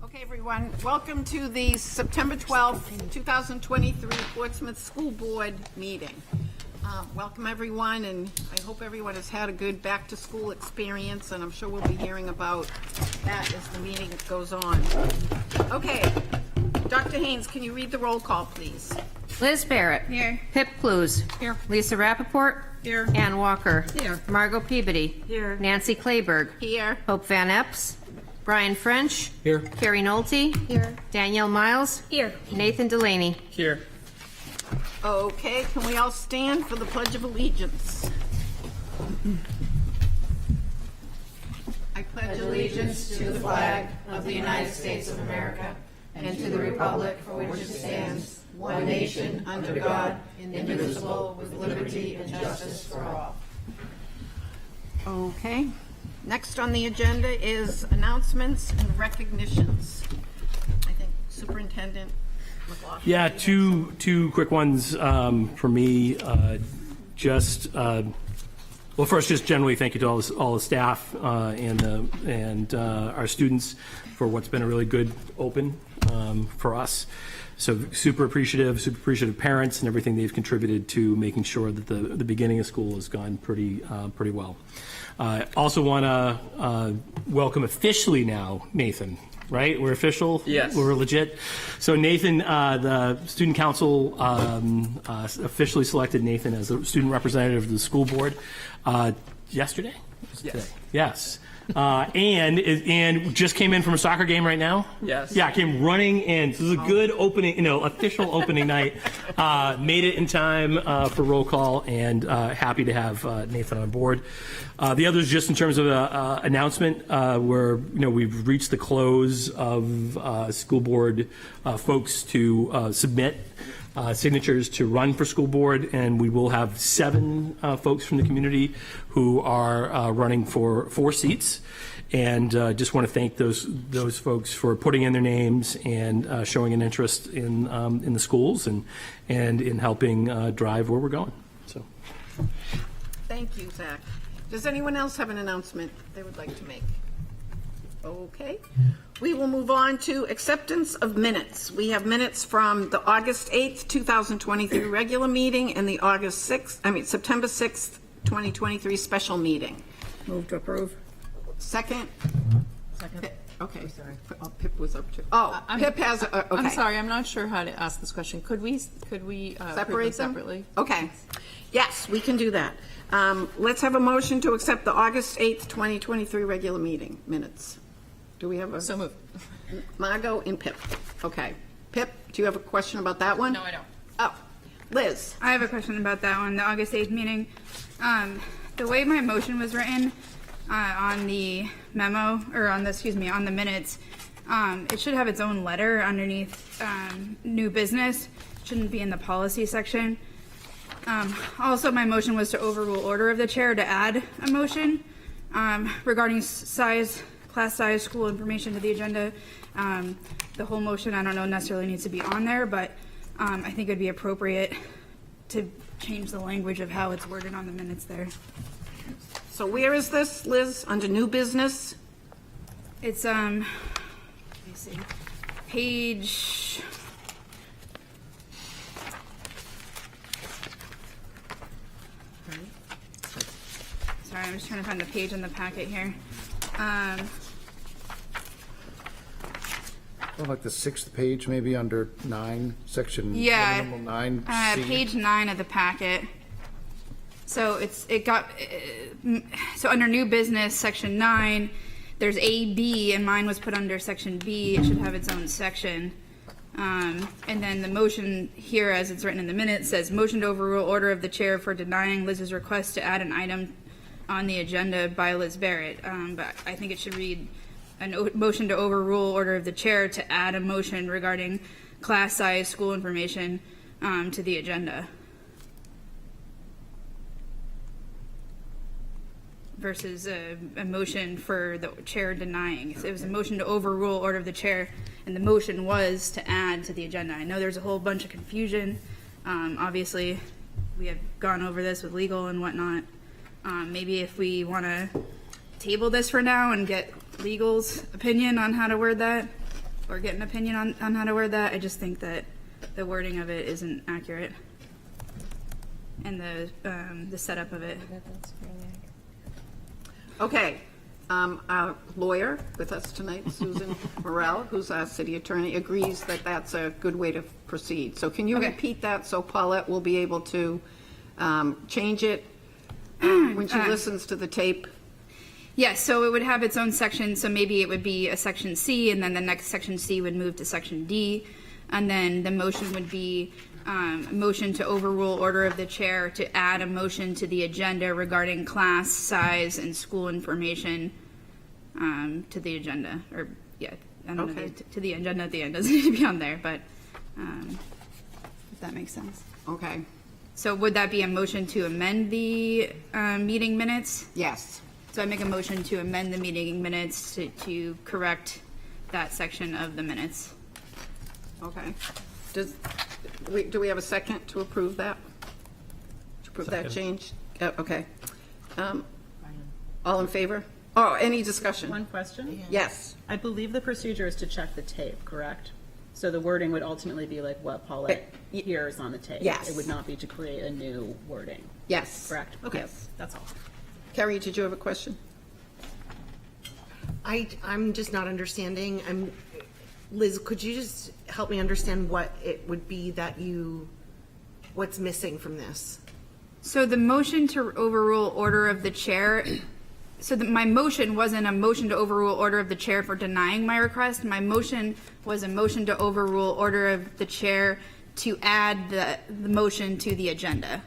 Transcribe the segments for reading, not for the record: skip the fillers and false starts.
Okay, everyone, welcome to the September 12th, 2023 Portsmouth School Board meeting. Welcome, everyone, and I hope everyone has had a good back-to-school experience, and I'm sure we'll be hearing about that as the meeting goes on. Okay, Dr. Haynes, can you read the roll call, please? Liz Barrett. Here. Pip Clues. Here. Lisa Rappaport. Here. Ann Walker. Here. Margot Peabody. Here. Nancy Clayberg. Here. Hope Van Epps. Brian French. Here. Carrie Nolte. Here. Danielle Miles. Here. Nathan Delaney. Here. Okay, can we all stand for the Pledge of Allegiance? I pledge allegiance to the flag of the United States of America and to the republic for which it stands, one nation, under God, indivisible, with liberty and justice for all. Okay. Next on the agenda is announcements and recognitions. I think Superintendent McLaughlin. Yeah, two quick ones for me. Well, first, just generally thank you to all the staff and our students for what's been a really good open for us. So super appreciative parents and everything they've contributed to making sure that the beginning of school has gone pretty well. Also want to welcome officially now Nathan. Right? We're official? Yes. We're legit. So Nathan, the student council officially selected Nathan as the student representative of the school board yesterday? Yes. Today. Yes. And just came in from a soccer game right now. Yes. Yeah, came running in. This is a good opening, official opening night. Made it in time for roll call, and happy to have Nathan on board. The others, just in terms of announcement, we've reached the close of school board folks to submit signatures to run for school board, and we will have 7 folks from the community who are running for 4 seats. And just want to thank those folks for putting in their names and showing an interest in the schools and in helping drive where we're going. So, Thank you, Zach. Does anyone else have an announcement they would like to make? Okay. We will move on to acceptance of minutes. We have minutes from the August 8th, 2023 regular meeting and the September 6th, 2023 special meeting. Move to approve. Second? Second. Okay. Pip was up to. Pip has, okay. I'm sorry, I'm not sure how to ask this question. Could we approve Separate them? separately? Okay. Yes, we can do that. Let's have a motion to accept the August 8th, 2023 regular meeting minutes. Do we have a? So moved. Margot and Pip. Okay. Pip, do you have a question about that one? No, I don't. Oh, Liz. I have a question about that one, the August 8th meeting. The way my motion was written on the memo, or on the minutes, it should have its own letter underneath new business. It shouldn't be in the policy section. Also, my motion was to overrule order of the chair to add a motion regarding class size, school information to the agenda. The whole motion, I don't know, necessarily needs to be on there, but I think it'd be appropriate to change the language of how it's worded on the minutes there. So where is this, Liz? Under new business? It's, let me see, page... Sorry, I'm just trying to find the page in the packet here. Like the 6th page, maybe under 9, section Yeah. number 9. C. Page 9 of the packet. So so under new business, section 9, there's A, B, and mine was put under section B. It should have its own section. And then the motion here, as it's written in the minutes, says motion to overrule order of the chair for denying Liz's request to add an item on the agenda by Liz Barrett. But I think it should read a motion to overrule order of the chair to add a motion regarding class size school information to the agenda. Versus a motion for the chair denying. So it was a motion to overrule order of the chair, and the motion was to add to the agenda. I know there's a whole bunch of confusion. Obviously, we have gone over this with legal and whatnot. Maybe if we want to table this for now and get legal's opinion on how to word that. or get an opinion on how to word that. I just think that the wording of it isn't accurate. And the setup of it. Okay, our lawyer with us tonight, Susan Morel, who's our city attorney, agrees that that's a good way to proceed. So can you Okay. repeat that so Paulette will be able to change it when she listens to the tape? Yes, so it would have its own section, so maybe it would be a section C, and then the next section C would move to section D, and then the motion would be a motion to overrule order of the chair to add a motion to the agenda regarding class size and school information to the agenda, or, yeah, I don't know, Okay. to the agenda at the end, doesn't need to be on there, but if that makes sense. Okay, So would that be a motion to amend the meeting minutes? yes. So I make a motion to amend the meeting minutes to correct that section of the minutes. Okay. Do we have a second to approve that? To approve that change? Okay. All in favor? Oh, any discussion? One question? Yes. I believe the procedure is to check the tape, correct? So the wording would ultimately be like what Paulette hears on the tape. Yes. It would not be to create a new wording, Yes. correct? Okay, Yes. that's all. Carrie, did you have a question? I'm just not understanding. Liz, could you just help me understand what it would be that what's missing from this? So the motion to overrule order of the chair, my motion wasn't a motion to overrule order of the chair for denying my request. My motion was a motion to overrule order of the chair to add the motion to the agenda.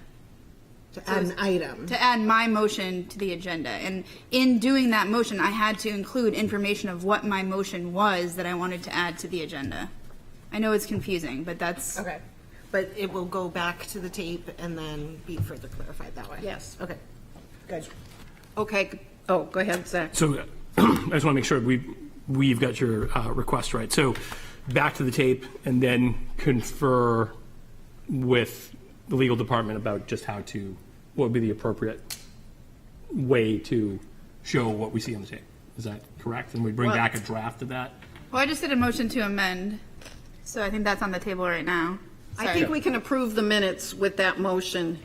To add an item? To add my motion to the agenda. And in doing that motion, I had to include information of what my motion was that I wanted to add to the agenda. I know it's confusing, but that's. Okay. But it will go back to the tape and then be further clarified that way? Yes. Okay. Good. Okay. Oh, go ahead, Zach. So I just want to make sure we've got your request right. So back to the tape and then confer with the legal department about just what would be the appropriate way to show what we see on the tape. Is that correct? And we bring back a draft of that? Well, I just did a motion to amend, so I think that's on the table right now. I think we can approve the minutes with that motion,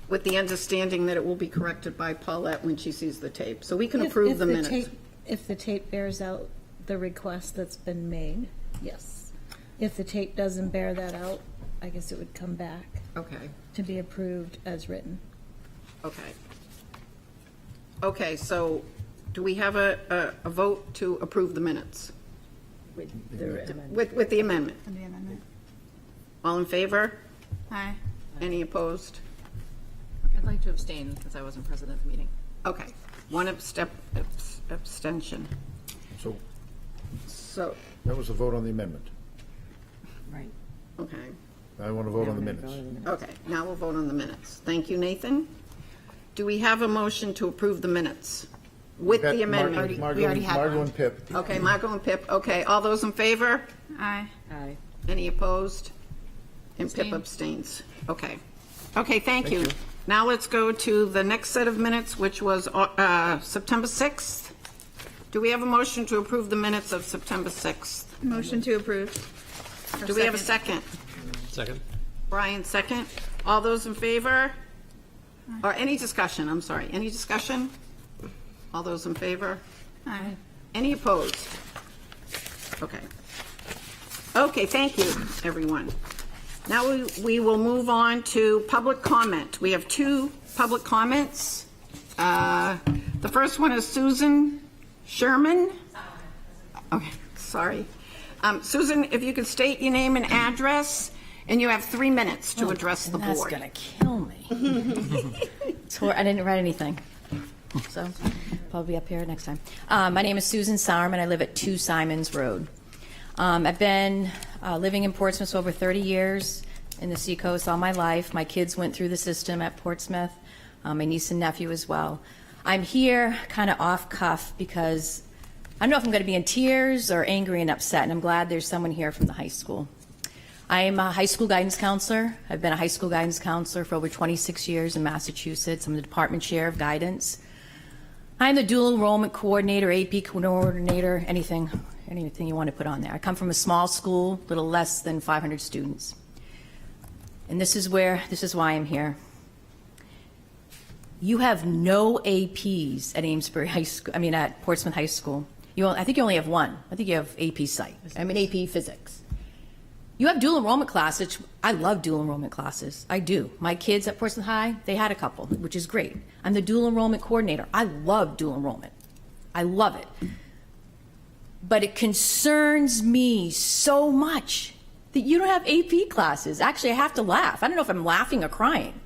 with the understanding that it will be corrected by Paulette when she sees the tape. So we can approve the minutes. If the tape bears out the request that's been made, yes. If the tape doesn't bear that out, I guess it would come back Okay, to be approved as written. okay. Okay, so do we have a vote to approve the minutes? With the amendment? The amendment. All in favor? Aye. Any opposed? I'd like to abstain because I wasn't present at the meeting. Okay, one abstention. So, That was a vote on the amendment. Right. okay, I want to vote on the minutes. okay, now we'll vote on the minutes. Thank you, Nathan. Do we have a motion to approve the minutes with the amendment? we already have Margot one. and Pip. Okay, Margot and Pip, okay, all those in favor? Aye. Aye. Any opposed? And Pip abstains. Okay. Okay, thank you. Now let's go to the next set of minutes, which was September 6th. Do we have a motion to approve the minutes of September 6th? Motion to approve. Or Do we have a second? Second. Brian, second. All those in favor? Or any discussion, I'm sorry, any discussion? All those in favor? Aye. Any opposed? Okay. Okay, thank you, everyone. Now we will move on to public comment. We have two public comments. The first one is Susan Sherman. Okay, sorry. Susan, if you could state your name and address, and you have 3 minutes to address the That's board. gonna kill me. So I didn't write anything, so probably up here next time. My name is Susan Sauerman. I live at 2 Simons Road. I've been living in Portsmouth for over 30 years, in the Seacoast all my life. My kids went through the system at Portsmouth, my niece and nephew as well. I'm here kind of off cuff because I don't know if I'm going to be in tears or angry and upset, and I'm glad there's someone here from the high school. I am a high school guidance counselor. I've been a high school guidance counselor for over 26 years in Massachusetts. I'm the department chair of guidance. I'm the dual enrollment coordinator, AP coordinator, anything you want to put on there. I come from a small school, little less than 500 students. And this is why I'm here. You have no APs at Amesbury High School, at Portsmouth High School. I think you only have one. I think you have AP Psych, AP Physics. You have dual enrollment classes. I love dual enrollment classes. I do. My kids at Portsmouth High, they had a couple, which is great. I'm the dual enrollment coordinator. I love dual enrollment. I love it. But it concerns me so much that you don't have AP classes. Actually, I have to laugh. I don't know if I'm laughing or crying.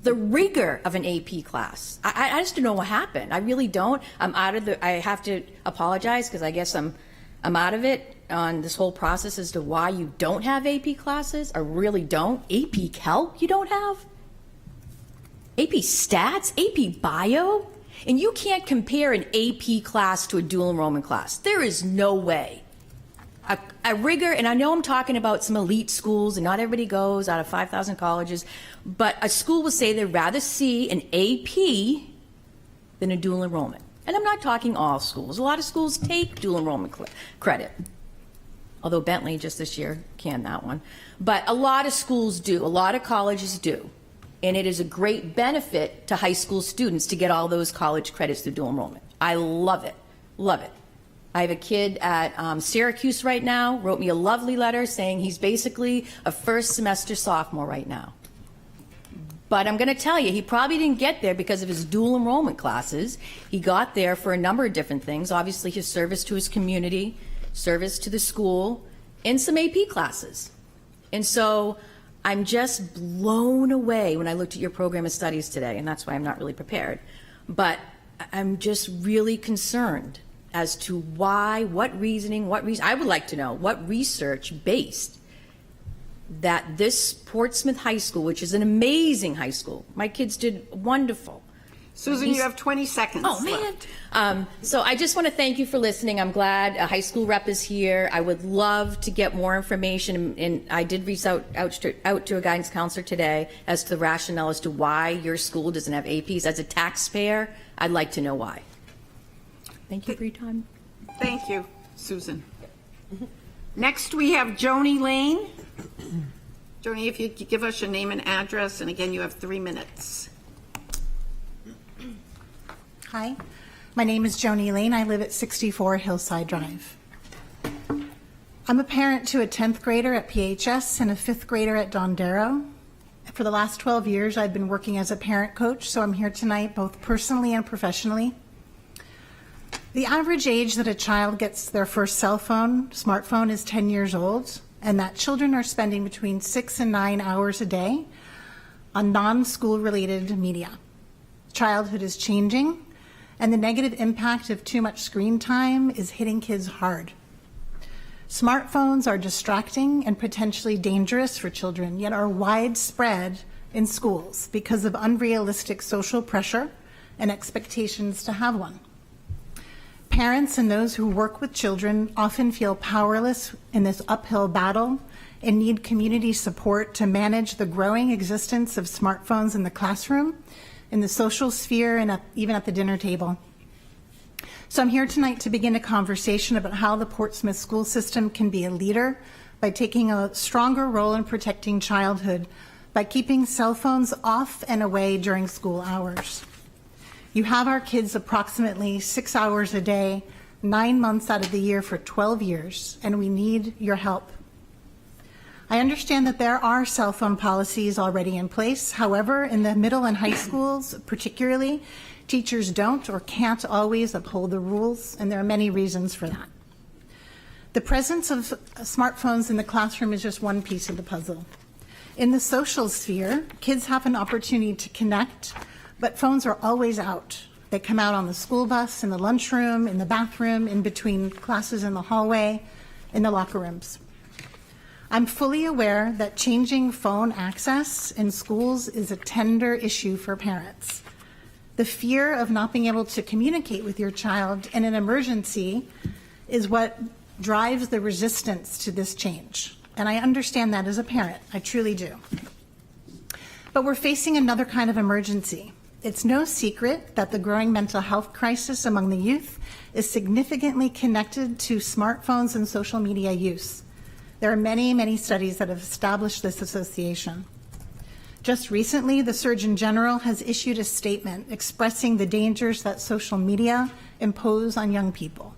The rigor of an AP class. I just don't know what happened. I really don't. I have to apologize because I guess I'm out of it on this whole process as to why you don't have AP classes. I really don't. AP Calc you don't have? AP Stats? AP Bio? And you can't compare an AP class to a dual enrollment class. There is no way. A rigor, and I know I'm talking about some elite schools, and not everybody goes out of 5,000 colleges, but a school will say they'd rather see an AP than a dual enrollment. And I'm not talking all schools. A lot of schools take dual enrollment credit, although Bentley just this year canned that one. But a lot of schools do. A lot of colleges do. And it is a great benefit to high school students to get all those college credits through dual enrollment. I love it. Love it. I have a kid at Syracuse right now, wrote me a lovely letter saying he's basically a first semester sophomore right now. But I'm going to tell you, he probably didn't get there because of his dual enrollment classes. He got there for a number of different things. Obviously, his service to his community, service to the school, and some AP classes. And so I'm just blown away when I looked at your program of studies today, and that's why I'm not really prepared. But I'm just really concerned as to why, what reasoning, I would like to know what research based that this Portsmouth High School, which is an amazing high school, my kids did wonderful. Susan, you have 20 seconds. Oh, man. So I just want to thank you for listening. I'm glad a high school rep is here. I would love to get more information, and I did reach out to a guidance counselor today as to the rationale as to why your school doesn't have APs. As a taxpayer, I'd like to know why. Thank you for your time. Thank you, Susan. Next, we have Joni Lane. Joni, if you could give us your name and address, and again, you have 3 minutes. Hi, my name is Joni Lane. I live at 64 Hillside Drive. I'm a parent to a 10th grader at PHS and a 5th grader at Don Darrow. For the last 12 years, I've been working as a parent coach, so I'm here tonight both personally and professionally. The average age that a child gets their first smartphone is 10 years old, and that children are spending between 6 and 9 hours a day on non-school related media. Childhood is changing, and the negative impact of too much screen time is hitting kids hard. Smartphones are distracting and potentially dangerous for children, yet are widespread in schools because of unrealistic social pressure and expectations to have one. Parents and those who work with children often feel powerless in this uphill battle and need community support to manage the growing existence of smartphones in the classroom, in the social sphere, and even at the dinner table. So I'm here tonight to begin a conversation about how the Portsmouth school system can be a leader by taking a stronger role in protecting childhood by keeping cell phones off and away during school hours. You have our kids approximately 6 hours a day, 9 months out of the year for 12 years, and we need your help. I understand that there are cell phone policies already in place. However, in the middle and high schools particularly, teachers don't or can't always uphold the rules, and there are many reasons for that. The presence of smartphones in the classroom is just one piece of the puzzle. In the social sphere, kids have an opportunity to connect, but phones are always out. They come out on the school bus, in the lunchroom, in the bathroom, in between classes in the hallway, in the locker rooms. I'm fully aware that changing phone access in schools is a tender issue for parents. The fear of not being able to communicate with your child in an emergency is what drives the resistance to this change. And I understand that as a parent, I truly do. But we're facing another kind of emergency. It's no secret that the growing mental health crisis among the youth is significantly connected to smartphones and social media use. There are many, many studies that have established this association. Just recently, the Surgeon General has issued a statement expressing the dangers that social media impose on young people,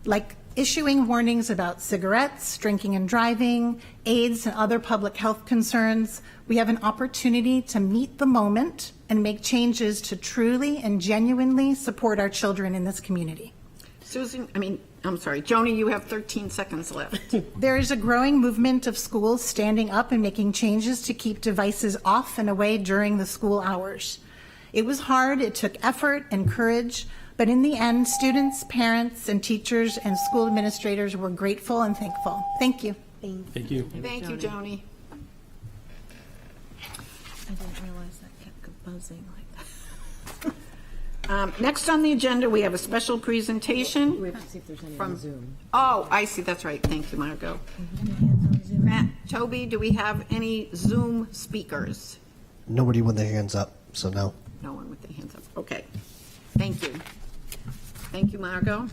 like issuing warnings about cigarettes, drinking and driving, AIDS, and other public health concerns. We have an opportunity to meet the moment and make changes to truly and genuinely support our children in this community. Joni, you have 13 seconds left. There is a growing movement of schools standing up and making changes to keep devices off and away during the school hours. It was hard, it took effort and courage, but in the end, students, parents, and teachers and school administrators were grateful and thankful. Thank you. Thank you. Thank you, Joni. I didn't realize that kept buzzing like that. Next on the agenda, we have a special presentation. We have to see if there's any From- on Zoom. Oh, I see, that's right. Thank you, Margot. Matt, Toby, do we have any Zoom speakers? Nobody with their hands up, so no. No one with their hands up. Okay. Thank you. Thank you, Margot.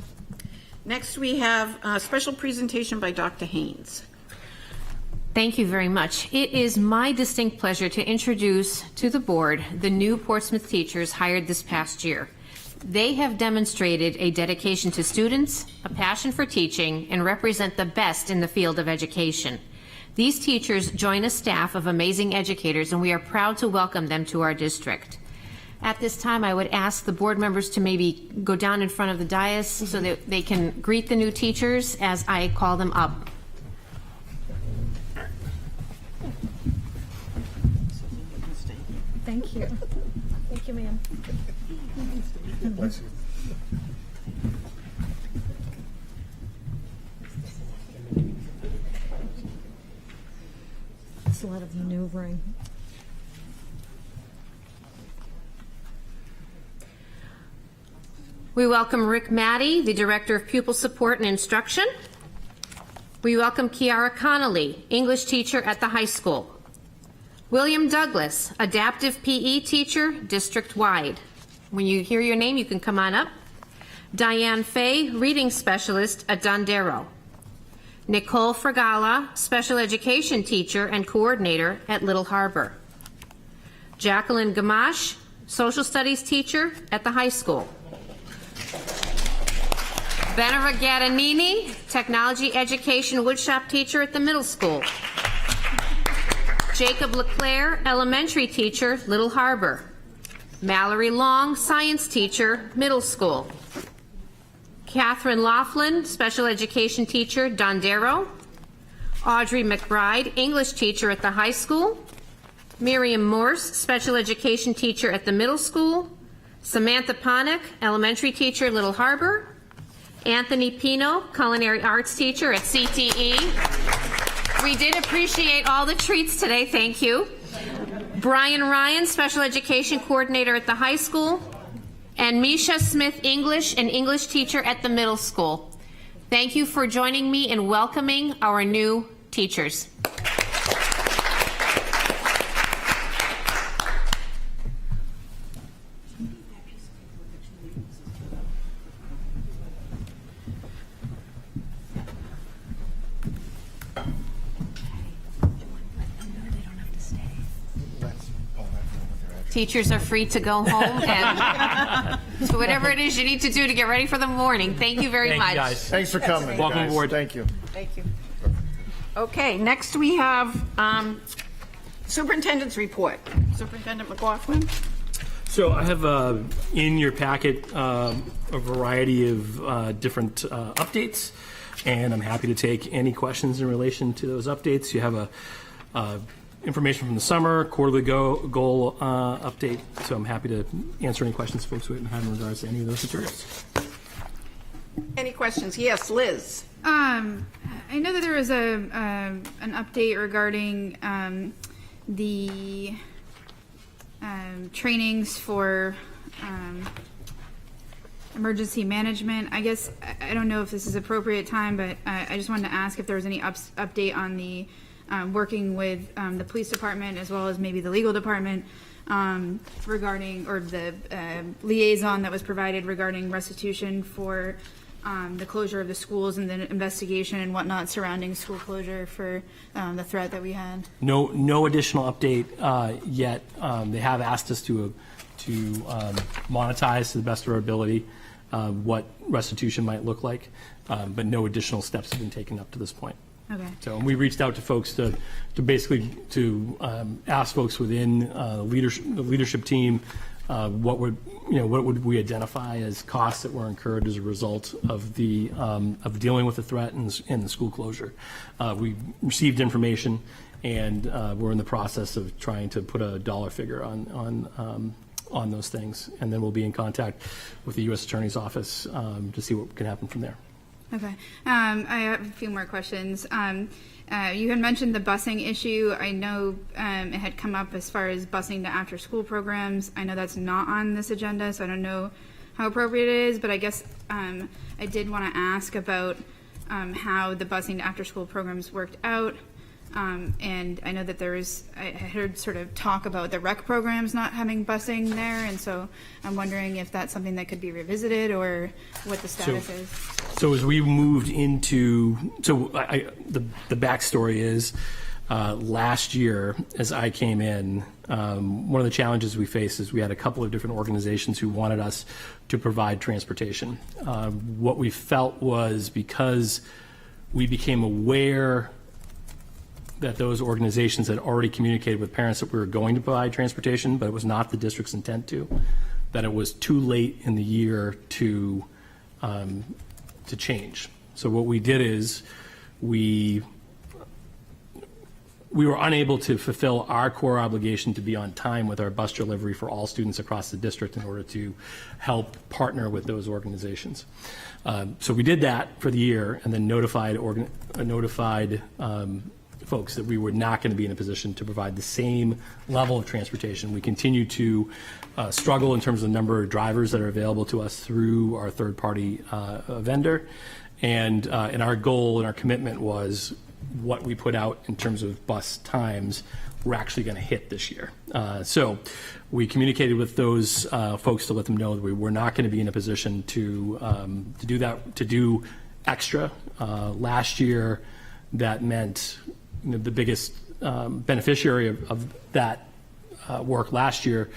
Next, we have a special presentation by Dr. Haynes. Thank you very much. It is my distinct pleasure to introduce to the board the new Portsmouth teachers hired this past year. They have demonstrated a dedication to students, a passion for teaching, and represent the best in the field of education. These teachers join a staff of amazing educators, and we are proud to welcome them to our district. At this time, I would ask the board members to maybe go down in front of the dais so that they can greet the new teachers as I call them up. Thank you. Thank you, ma'am. It's a lot of maneuvering. We welcome Rick Maddie, the Director of Pupil Support and Instruction. We welcome Kiara Connolly, English teacher at the high school. William Douglas, adaptive PE teacher, district-wide. When you hear your name, you can come on up. Diane Fay, reading specialist at Dondero. Nicole Fragala, special education teacher and coordinator at Little Harbor. Jacqueline Gamache, social studies teacher at the high school. Benara Gadanini, technology education woodshop teacher at the middle school. Jacob LeClaire, elementary teacher, Little Harbor. Mallory Long, science teacher, middle school. Catherine Laughlin, special education teacher, Dondero. Audrey McBride, English teacher at the high school. Miriam Morse, special education teacher at the middle school. Samantha Ponick, elementary teacher, Little Harbor. Anthony Pino, culinary arts teacher at CTE. We did appreciate all the treats today, thank you. Brian Ryan, special education coordinator at the high school. And Misha Smith, English and English teacher at the middle school. Thank you for joining me in welcoming our new teachers. Teachers are free to go home and do whatever it is you need to do to get ready for the morning. Thank you very much. Thank you, guys. Thanks for coming, Welcome guys. aboard. Thank you. Thank you. Okay, next we have superintendent's report. Superintendent McLaughlin. So I have in your packet a variety of different updates, and I'm happy to take any questions in relation to those updates. You have information from the summer, quarterly goal update, so I'm happy to answer any questions folks would have in regards to any of those materials. Any questions? Yes, Liz. I know that there was an update regarding the trainings for emergency management. I guess I don't know if this is appropriate time, but I just wanted to ask if there was any update on the working with the police department as well as maybe the legal department regarding, or the liaison that was provided regarding restitution for the closure of the schools and the investigation and whatnot surrounding school closure for the threat that we had. No additional update yet. They have asked us to monetize to the best of our ability what restitution might look like, but no additional steps have been taken up to this point. Okay. So we reached out to folks to basically ask folks within the leadership team what would we identify as costs that were incurred as a result of the of dealing with the threat and the school closure. We received information, and we're in the process of trying to put a dollar figure on those things, and then we'll be in contact with the U.S. Attorney's Office to see what can happen from there. Okay. I have a few more questions. You had mentioned the busing issue. I know it had come up as far as busing to after-school programs. I know that's not on this agenda, so I don't know how appropriate it is, but I guess I did want to ask about how the busing to after-school programs worked out. And I know that I heard sort of talk about the rec programs not having busing there, and so I'm wondering if that's something that could be revisited or what the status is. So as we moved into, the backstory is, last year as I came in, one of the challenges we faced is we had a couple of different organizations who wanted us to provide transportation. What we felt was, because we became aware that those organizations had already communicated with parents that we were going to provide transportation, but it was not the district's intent to, that it was too late in the year to change. So what we did is we were unable to fulfill our core obligation to be on time with our bus delivery for all students across the district in order to help partner with those organizations. So we did that for the year, and then notified folks that we were not going to be in a position to provide the same level of transportation. We continue to struggle in terms of the number of drivers that are available to us through our third-party vendor, and our goal and our commitment was what we put out in terms of bus times we're actually going to hit this year. So we communicated with those folks to let them know that we were not going to be in a position to do that, to do extra. Last year, that meant the biggest beneficiary of that work last year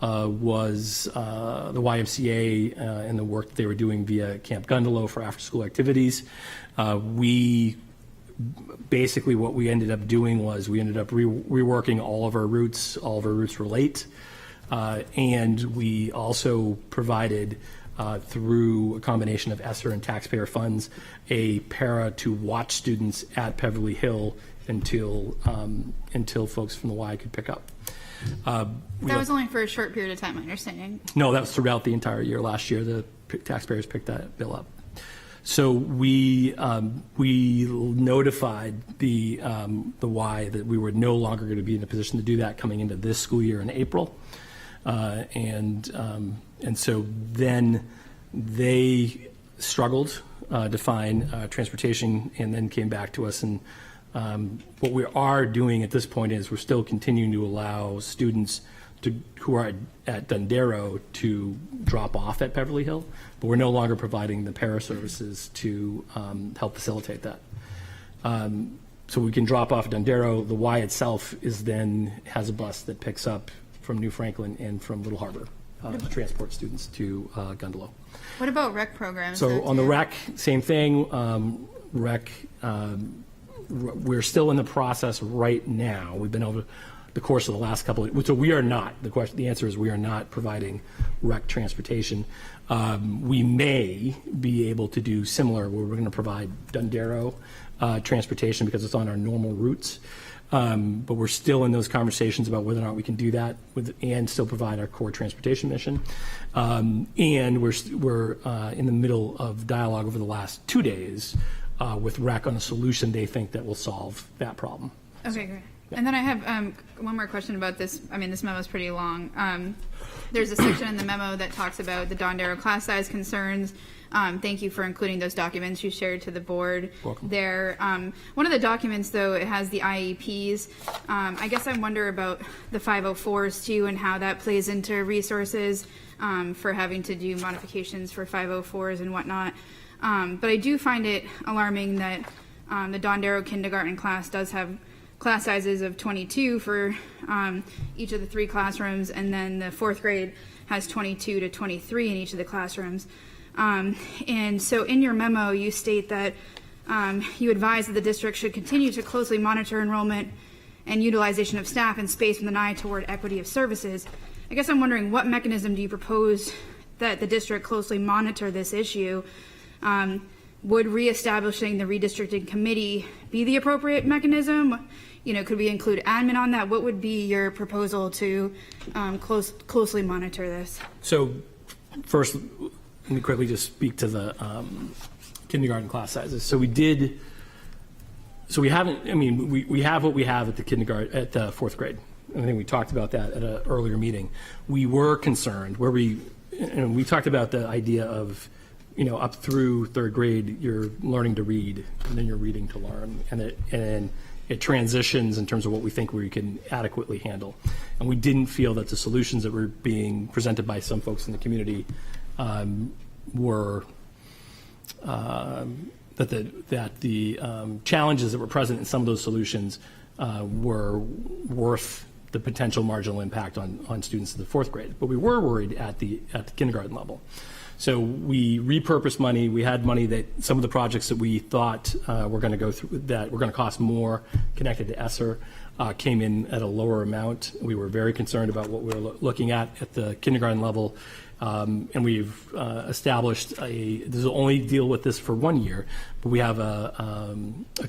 was the YMCA and the work that they were doing via Camp Gundalo for after-school activities. Basically what we ended up doing was we ended up reworking all of our routes. All of our routes were late. And we also provided, through a combination of ESSER and taxpayer funds, a para to watch students at Beverly Hill until folks from the Y could pick up. That was only for a short period of time, my understanding. No, that was throughout the entire year. Last year, the taxpayers picked that bill up. So we notified the Y that we were no longer going to be in a position to do that coming into this school year in April, and so then they struggled to find transportation, and then came back to us. And what we are doing at this point is we're still continuing to allow students who are at Dondero to drop off at Beverly Hill, but we're no longer providing the para services to help facilitate that. So we can drop off at Dondero. The Y itself has a bus that picks up from New Franklin and from Little Harbor to transport students to Gundalo. What about rec programs? So on the rec, same thing. We're still in the process right now. We've been over the course of the last couple of, so we are not, the answer is we are not providing rec transportation. We may be able to do similar, where we're going to provide Dondero transportation because it's on our normal routes. But we're still in those conversations about whether or not we can do that and still provide our core transportation mission. And we're in the middle of dialogue over the last 2 days with rec on a solution they think that will solve that problem. Okay, great. And then I have one more question about this. I mean, this memo is pretty long. There's a section in the memo that talks about the Don Darrow class size concerns. Thank you for including those documents you shared to the board. Welcome. There. One of the documents, though, it has the IEPs. I guess I wonder about the 504s, too, and how that plays into resources for having to do modifications for 504s and whatnot. But I do find it alarming that the Don Darrow kindergarten class does have class sizes of 22 for each of the 3 classrooms, and then the 4th grade has 22 to 23 in each of the classrooms. And so in your memo, you state that you advise that the district should continue to closely monitor enrollment and utilization of staff and space with an eye toward equity of services. I guess I'm wondering, what mechanism do you propose that the district closely monitor this issue? Would reestablishing the redistricting committee be the appropriate mechanism? You know, could we include admin on that? What would be your proposal to closely monitor this? So first, let me quickly just speak to the kindergarten class sizes. So we haven't, I mean, we have what we have at the kindergarten, at the 4th grade. I think we talked about that at an earlier meeting. We were concerned where we talked about the idea of, you know, up through 3rd grade, you're learning to read, and then you're reading to learn, and it transitions in terms of what we think we can adequately handle. And we didn't feel that the solutions that were being presented by some folks in the community were that the challenges that were present in some of those solutions were worth the potential marginal impact on students in the 4th grade. But we were worried at the kindergarten level. So we repurposed money. We had money that some of the projects that we thought were going to go through, that were going to cost more, connected to ESSER, came in at a lower amount. We were very concerned about what we were looking at the kindergarten level. And we've established this will only deal with this for 1 year, but we have a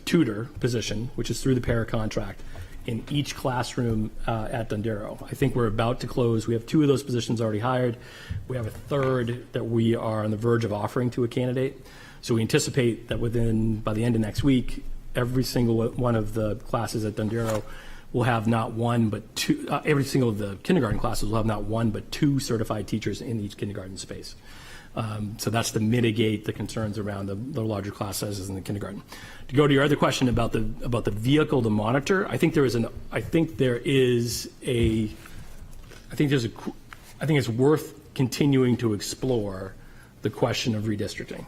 tutor position, which is through the para contract, in each classroom at Don Darrow. I think we're about to close. We have 2 of those positions already hired. We have a 3rd that we are on the verge of offering to a candidate. So we anticipate that by the end of next week, every single one of the classes at Don Darrow will have not one but 2, every single of the kindergarten classes will have not 1 but 2 certified teachers in each kindergarten space. So that's to mitigate the concerns around the larger class sizes in the kindergarten. To go to your other question about the vehicle to monitor, I think it's worth continuing to explore the question of redistricting.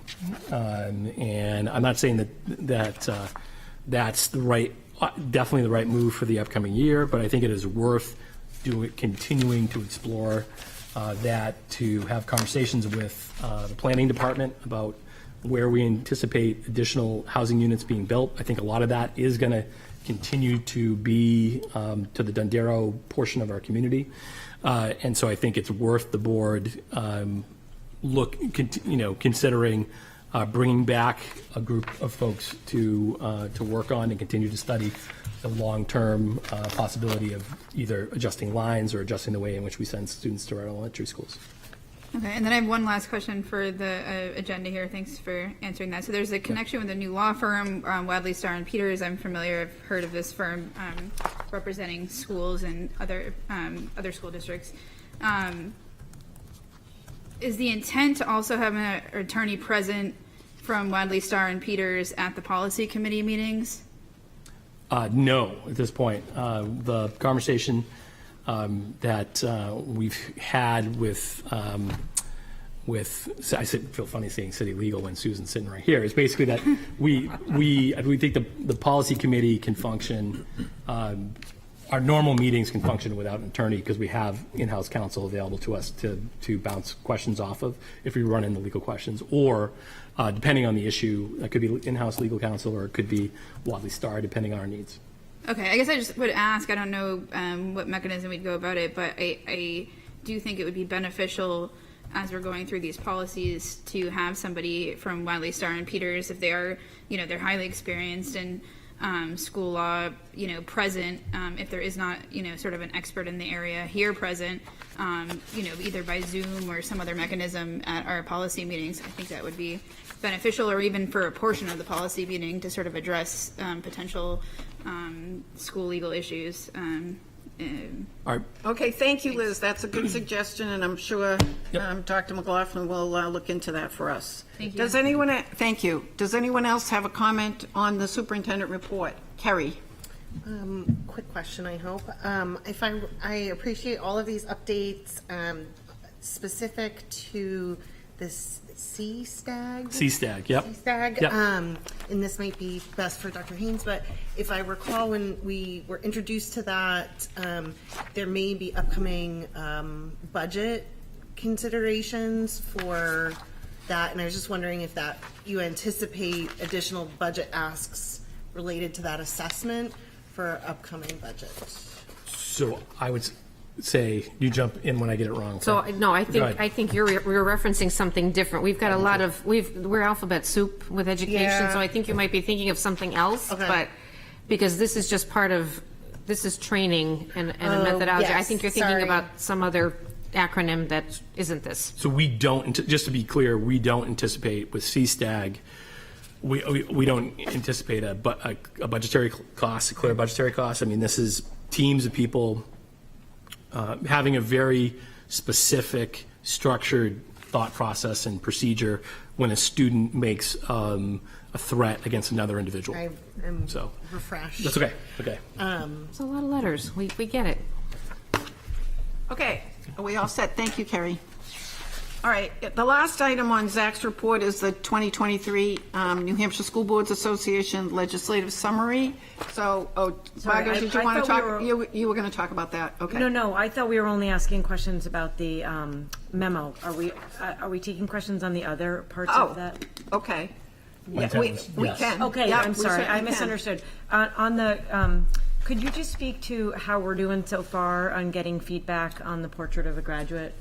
And I'm not saying that that's definitely the right move for the upcoming year, but I think it is worth continuing to explore that, to have conversations with the planning department about where we anticipate additional housing units being built. I think a lot of that is going to continue to be to the Don Darrow portion of our community. And so I think it's worth the board considering bringing back a group of folks to work on and continue to study the long-term possibility of either adjusting lines or adjusting the way in which we send students to our elementary schools. Okay, and then I have one last question for the agenda here. Thanks for answering that. So there's a connection with a new law firm, Wadley, Starr & Peters. I'm familiar. I've heard of this firm representing schools and other school districts. Is the intent to also have an attorney present from Wadley, Starr & Peters at the policy committee meetings? No, at this point. The conversation that we've had with I feel funny saying city legal when Susan's sitting right here, is basically that we think the policy committee can function, our normal meetings can function without an attorney because we have in-house counsel available to us to bounce questions off of if we run into legal questions, or depending on the issue, that could be in-house legal counsel or it could be Wadley Starr, depending on our needs. Okay, I guess I just would ask, I don't know what mechanism we'd go about it, but I do think it would be beneficial as we're going through these policies to have somebody from Wadley, Starr & Peters, if they are, they're highly experienced and school law, present, if there is not, sort of an expert in the area here present, either by Zoom or some other mechanism at our policy meetings. I think that would be beneficial, or even for a portion of the policy meeting to sort of address potential school legal issues. All right. Okay, thank you, Liz. That's a good suggestion, and I'm sure Dr. McLaughlin will look into that for us. Thank you. Thank you. Does anyone else have a comment on the superintendent report? Kerry? Quick question, I hope. I appreciate all of these updates, specific to this CSTAG. CSTAG, yep. CSTAG. Yep. And this might be best for Dr. Haynes, but if I recall when we were introduced to that, there may be upcoming budget considerations for that, and I was just wondering if that you anticipate additional budget asks related to that assessment for upcoming budget. So I would say you jump in when I get it wrong. So, no, I Go ahead. think we're referencing something different. We've got a lot of, we're alphabet soup with education, Yeah. so I think you might be thinking of something else, Okay. but, because this is just part of, this is training and a methodology. I yes, think you're thinking sorry. about some other acronym that isn't this. So we don't, just to be clear, we don't anticipate with CSTAG, we don't anticipate a budgetary cost, a clear budgetary cost. I mean, this is teams of people having a very specific, structured thought process and procedure when a student makes a threat against another individual. I am So refreshed. that's okay. Okay. It's a lot of letters. We get it. Okay, are we all set? Thank you, Kerry. All right, the last item on Zach's report is the 2023 New Hampshire School Boards Association legislative summary. So, Sorry, Margo, did you I want to thought talk? You were going to talk about that, okay. No, I thought we were only asking questions about the memo. Are we taking questions on the other parts of that? Okay. Yes. We can. Okay, Yeah, I'm we sorry, certainly I can. misunderstood. On the, could you just speak to how we're doing so far on getting feedback on the portrait of a graduate?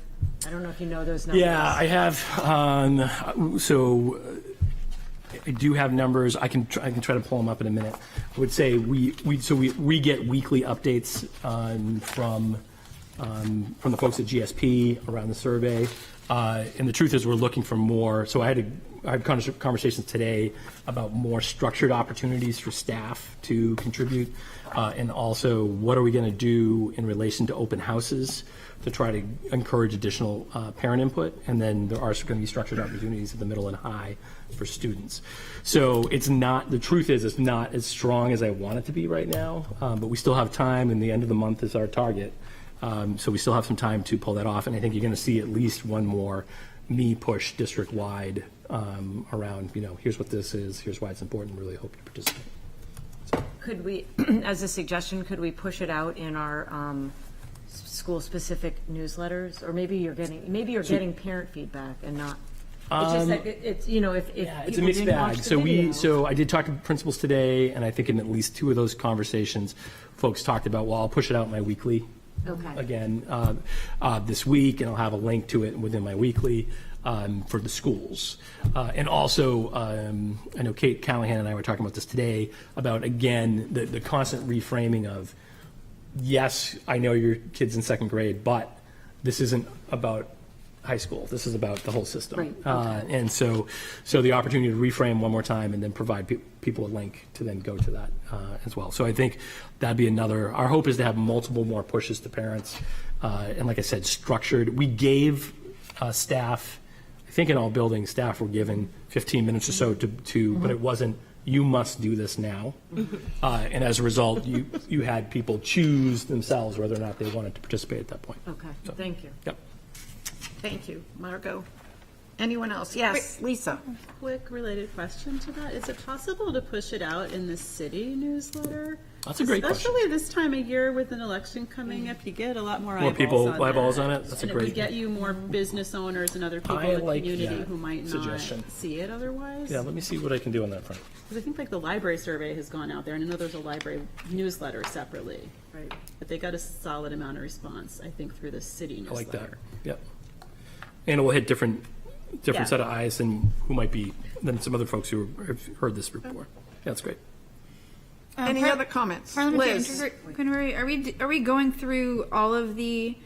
I don't know if you know those numbers. Yeah, I have. So I do have numbers. I can try to pull them up in a minute. I would say we get weekly updates from the folks at GSP around the survey. And the truth is, we're looking for more. So I had conversations today about more structured opportunities for staff to contribute, and also what are we going to do in relation to open houses to try to encourage additional parent input. And then there are going to be structured opportunities at the middle and high for students. So it's not, the truth is, it's not as strong as I want it to be right now, but we still have time, and the end of the month is our target. So we still have some time to pull that off, and I think you're going to see at least one more me push district-wide around, here's what this is, here's why it's important, really hope you participate. Could we, as a suggestion, could we push it out in our school-specific newsletters? Or maybe you're getting parent feedback and not, it's just that it's, if It's a people mixed didn't watch bag. the video. I did talk to principals today, and I think in at least two of those conversations, folks talked about, well, I'll push it out in my weekly again this week, and I'll have a link to it within my weekly for the schools. And also, I know Kate Callahan and I were talking about this today, about, again, the constant reframing of, yes, I know your kid's in second grade, but this isn't about high school. This is about the whole system. Right. And so the opportunity to reframe one more time and then provide people a link to then go to that as well. So I think that'd be another, our hope is to have multiple more pushes to parents. And like I said, structured. We gave staff, I think in all buildings, staff were given 15 minutes or so to but it wasn't, you must do this now. And as a result, you had people choose themselves whether or not they wanted to participate at that point. Okay, thank you. Yep. Thank you, Margo. Anyone else? Yes, Lisa. Quick related question to that. Is it possible to push it out in the city newsletter? That's a great question. Especially this time of year with an election coming up, you get a lot more More eyeballs on that. it? That's and a it would great- get you more business owners and other people I in the like community that who might suggestion. not see it otherwise. Yeah, let me see what I can do on that front. Because I think like the library survey has gone out there, and I know there's a library newsletter separately, right? But they got a solid amount of response, I think, through the city I newsletter. like that. Yep. And it will hit different Yeah. set of eyes than who might be, than some other folks who have heard this before. Yeah, that's great. Any other comments? Liz? Are we going through all of the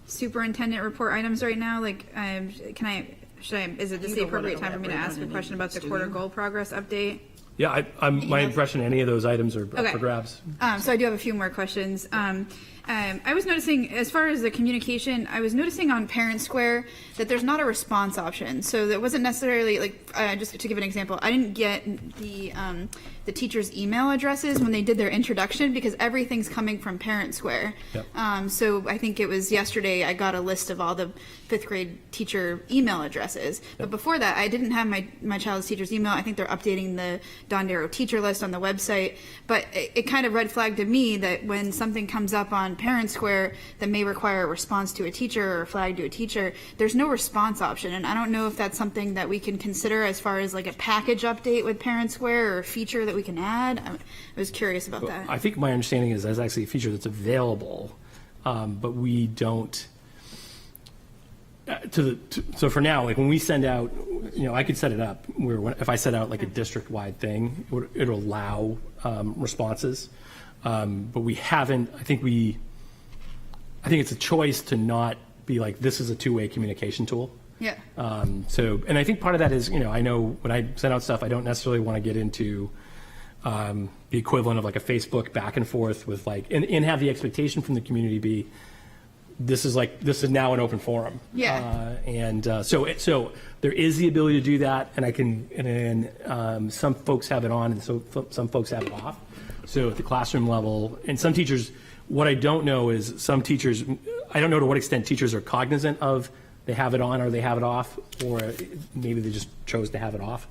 superintendent report items right now? Like, is it just the appropriate time for me to ask a question about the quarter goal progress update? Yeah, my impression, any of those items are up for grabs. So I do have a few more questions. I was noticing, as far as the communication, I was noticing on Parent Square that there's not a response option. So that wasn't necessarily, like, just to give an example, I didn't get the teachers' email addresses when they did their introduction because everything's coming from Parent Square. Yep. So I think it was yesterday I got a list of all the 5th grade teacher email addresses. Yep. But before that, I didn't have my child's teacher's email. I think they're updating the Don Darrow teacher list on the website. But it kind of red flagged to me that when something comes up on Parent Square that may require a response to a teacher or a flag to a teacher, there's no response option. And I don't know if that's something that we can consider as far as like a package update with Parent Square or a feature that we can add. I was curious about that. I think my understanding is that's actually a feature that's available, but we don't. So for now, like when we send out, I could set it up where if I set out like a district-wide thing, it'll allow responses, but we haven't. I think it's a choice to not be like this is a two-way communication tool. Yeah. And I think part of that is, I know when I send out stuff, I don't necessarily want to get into the equivalent of like a Facebook back and forth with like, and have the expectation from the community be, this is now an open forum. Yeah. So there is the ability to do that, and some folks have it on, and so some folks have it off. So at the classroom level, and some teachers, what I don't know is some teachers, I don't know to what extent teachers are cognizant of they have it on or they have it off, or maybe they just chose to have it off.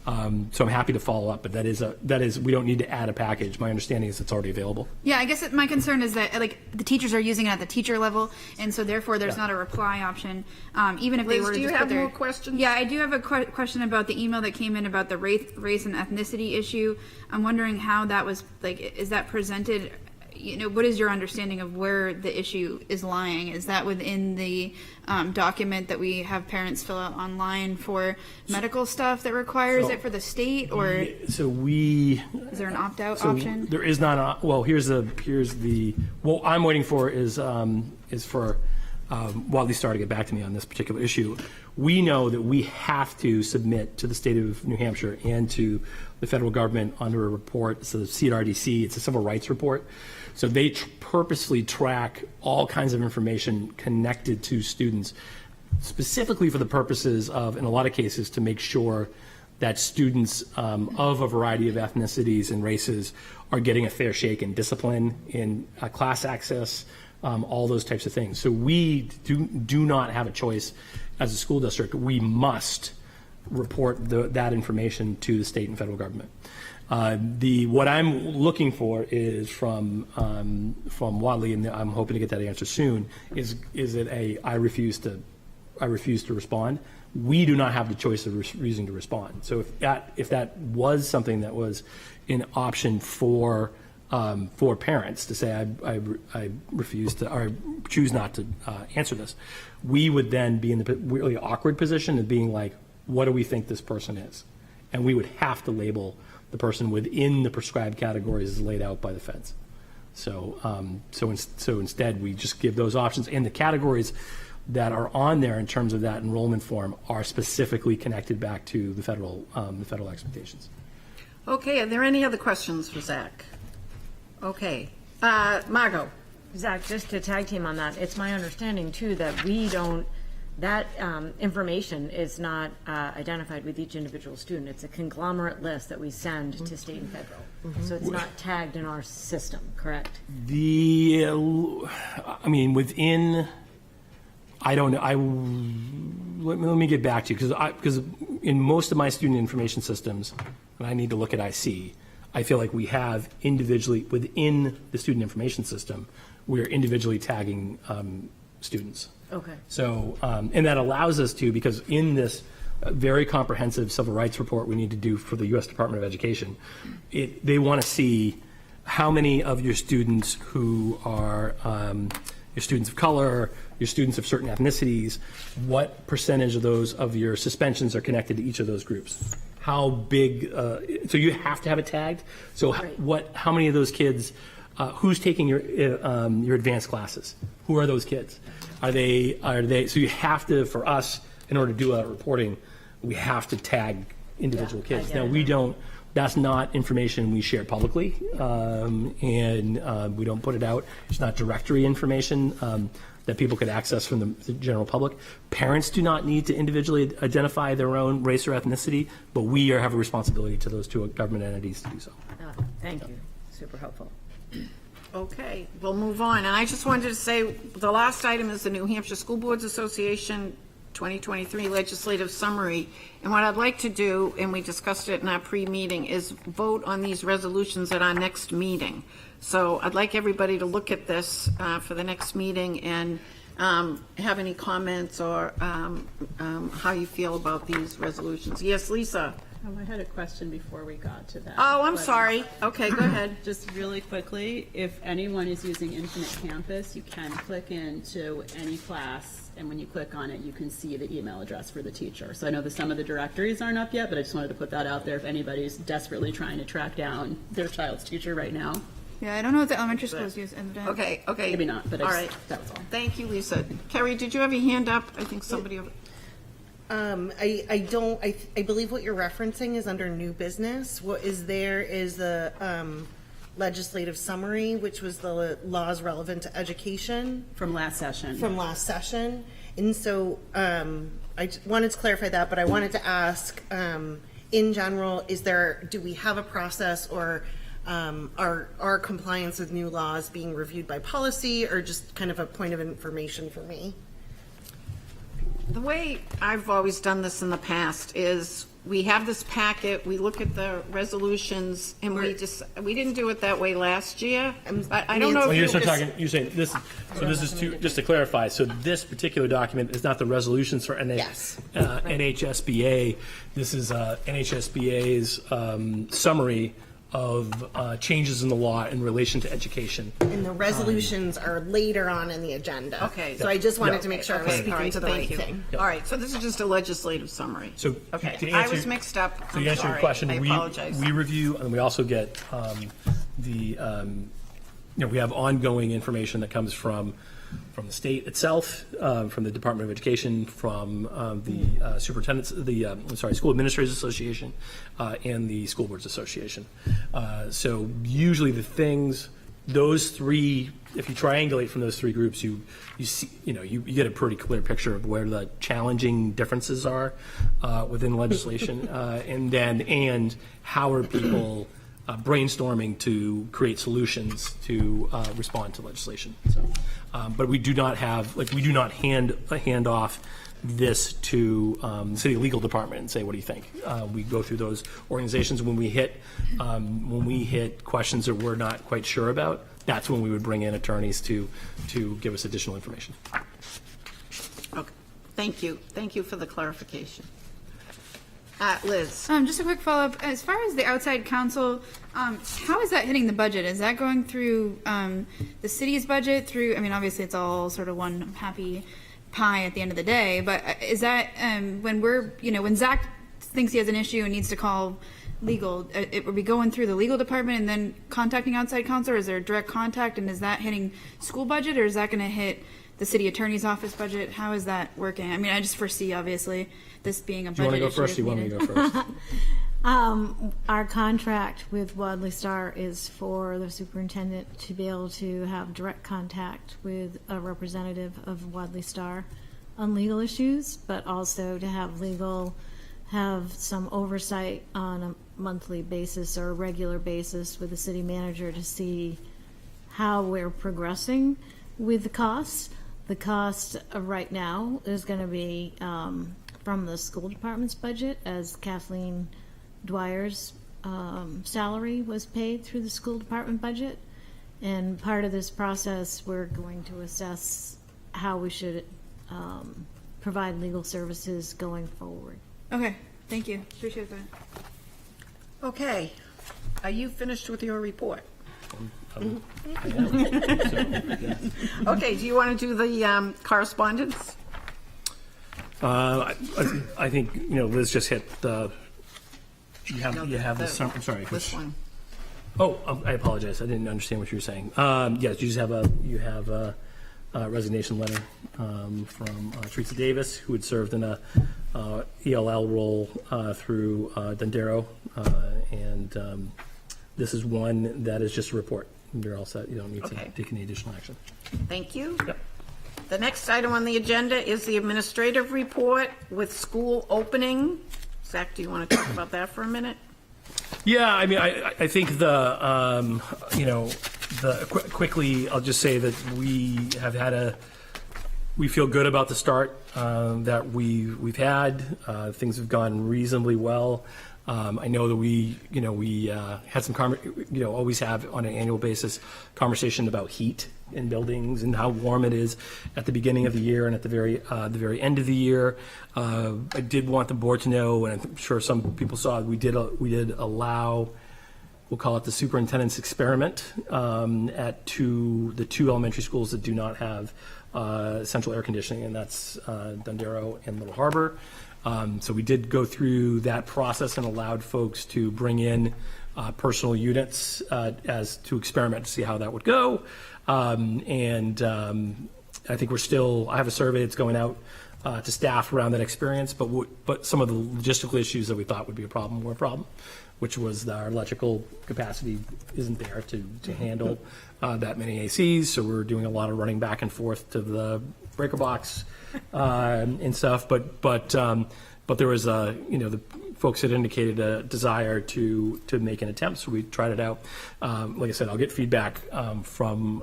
So I'm happy to follow up, but that is we don't need to add a package. My understanding is it's already available. Yeah, I guess my concern is that like the teachers are using it at the teacher level, and so therefore there's not a reply option. Even if Liz, they were to do you just have put their more questions? Yeah, I do have a question about the email that came in about the race and ethnicity issue. I'm wondering how that was like. Is that presented? What is your understanding of where the issue is lying? Is that within the document that we have parents fill out online for medical stuff that requires it for the state, or is there an opt-out option? There is not. Here's the. What I'm waiting for is for Wadley Star to get back to me on this particular issue. We know that we have to submit to the state of New Hampshire and to the federal government under a report. So the CRDC, it's a civil rights report. So they purposely track all kinds of information connected to students, specifically for the purposes of, in a lot of cases, to make sure that students of a variety of ethnicities and races are getting a fair shake in discipline, in class access, all those types of things. So we do not have a choice as a school district. We must report that information to the state and federal government. What I'm looking for is from Wadley, and I'm hoping to get that answer soon. Is it I refuse to respond? We do not have the choice of refusing to respond. So if that was something that was an option for parents to say I refuse to or choose not to answer this, we would then be in the really awkward position of being like, what do we think this person is? And we would have to label the person within the prescribed categories as laid out by the feds. So instead, we just give those options, and the categories that are on there in terms of that enrollment form are specifically connected back to the federal expectations. Okay, are there any other questions for Zach? Okay, Margot. Zach, just to tag team on that, it's my understanding too that that information is not identified with each individual student. It's a conglomerate list that we send to state and federal. So it's not tagged in our system, correct? Within, I don't know. Let me get back to you because in most of my student information systems, when I need to look at IC, I feel like we have individually within the student information system, we are individually tagging students. Okay. So, and that allows us to, because in this very comprehensive civil rights report we need to do for the U.S. Department of Education, they want to see how many of your students who are your students of color, your students of certain ethnicities, what percentage of those of your suspensions are connected to each of those groups. how big, so you have to have it tagged. So how many of those kids, who's taking your advanced classes? Who are those kids? Are they, so you have to, for us, in order to do our reporting, we have to tag individual kids. Now, we don't, that's not information we share publicly, and we don't put it out. It's not directory information that people could access from the general public. Parents do not need to individually identify their own race or ethnicity, but we have a responsibility to those two government entities to do so. Thank you. Super helpful. Okay, we'll move on. And I just wanted to say, the last item is the New Hampshire School Boards Association 2023 legislative summary. And what I'd like to do, and we discussed it in our pre-meeting, is vote on these resolutions at our next meeting. So I'd like everybody to look at this for the next meeting and have any comments or how you feel about these resolutions. Yes, Lisa? I had a question before we got to that. Oh, I'm but- sorry. Okay, go ahead. Just really quickly, if anyone is using Infinite Campus, you can click into any class, and when you click on it, you can see the email address for the teacher. So I know that some of the directories aren't up yet, but I just wanted to put that out there if anybody's desperately trying to track down their child's teacher right now. Yeah, I don't know if the elementary schools use Infinite. Okay. Maybe not, but All I right. just, that was all. Thank you, Lisa. Carrie, did you have your hand up? I think somebody. I don't, I believe what you're referencing is under new business. What is there is the legislative summary, which was the laws relevant to education. From last session. From last session. And so I wanted to clarify that, but I wanted to ask, in general, do we have a process, or are compliance with new laws being reviewed by policy, or just kind of a point of information for me? The way I've always done this in the past is we have this packet, we look at the resolutions, and we didn't do it that way last year. I don't know Well, if you're saying this, so this is just to clarify, so this particular document is not the resolutions for NHSBA. This is NHSBA's summary of changes in the law in relation to education. And the resolutions are later on in the agenda. Okay. So I just wanted to make sure I was Okay, all speaking right, to the thank right you. thing. All right, so this is just a legislative summary. So Okay, to I answer- was mixed up. So I'm to answer your sorry. question, I apologize. we review, and we also get we have ongoing information that comes from the state itself, from the Department of Education, from the superintendents, School Administrators Association, and the School Boards Association. So usually those three, if you triangulate from those three groups, you see, you get a pretty clear picture of where the challenging differences are within legislation, and how are people brainstorming to create solutions to respond to legislation. So, but we do not hand off this to the city legal department and say, what do you think? We go through those organizations. When we hit questions that we're not quite sure about, that's when we would bring in attorneys to give us additional information. Okay, thank you for the clarification. Liz? Just a quick follow-up. As far as the outside counsel, how is that hitting the budget? Is that going through the city's budget through, obviously it's all sort of one happy pie at the end of the day, but is that when Zach thinks he has an issue and needs to call legal, it would be going through the legal department and then contacting outside counsel, or is there direct contact, and is that hitting school budget, or is that going to hit the city attorney's office budget? How is that working? I just foresee, obviously, this being a budget issue. Do you want to go first? if Do you want me to needed. go first? Our contract with Wadley Star is for the superintendent to be able to have direct contact with a representative of Wadley Star on legal issues, but also to have some oversight on a monthly basis or a regular basis with the city manager to see how we're progressing with the costs. The cost of right now is going to be from the school department's budget, as Kathleen Dwyer's salary was paid through the school department budget. And part of this process, we're going to assess how we should provide legal services going forward. Okay, thank you. Appreciate that. Okay, are you finished with your report? Okay, do you want to do the correspondence? I think Liz just hit You have the I'm sorry. This one. Oh, I apologize. I didn't understand what you were saying. Yes, you have a resignation letter from Teresa Davis, who had served in a ELL role through Dondero, and this is one that is just a report. You're all set. You don't need to take any additional action. Thank you. Yep. The next item on the agenda is the administrative report with school opening. Zach, do you want to talk about that for a minute? Yeah, I mean, I think quickly, I'll just say that we have we feel good about the start that we've had. Things have gone reasonably well. I know that we had some, always have on an annual basis conversation about heat in buildings and how warm it is at the beginning of the year and at the very end of the year. I did want the board to know, and I'm sure some people saw, we did allow, we'll call it the superintendent's experiment at the two elementary schools that do not have central air conditioning, and that's Dondero and Little Harbor. So we did go through that process and allowed folks to bring in personal units as to experiment to see how that would go. I think I have a survey that's going out to staff around that experience, but some of the logistical issues that we thought would be a problem were a problem, which was that our electrical capacity isn't there to handle that many ACs. So we're doing a lot of running back and forth to the breaker box and stuff. But there was the folks had indicated a desire to make an attempt, so we tried it out. Like I said, I'll get feedback from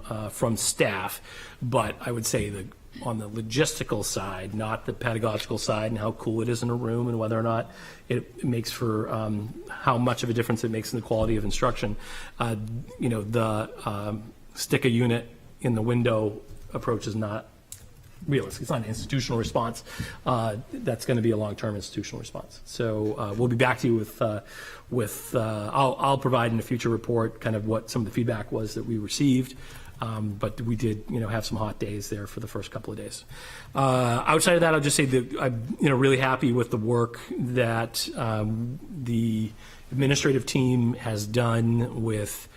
staff, but I would say that on the logistical side, not the pedagogical side, and how cool it is in a room and whether or not it makes for how much of a difference it makes in the quality of instruction. The stick a unit in the window approach is not realistic. It's not an institutional response. That's going to be a long-term institutional response. So we'll be back to you with I'll provide in a future report kind of what some of the feedback was that we received. But we did, have some hot days there for the first couple of days. Outside of that, I'll just say that I'm, really happy with the work that the administrative team has done with,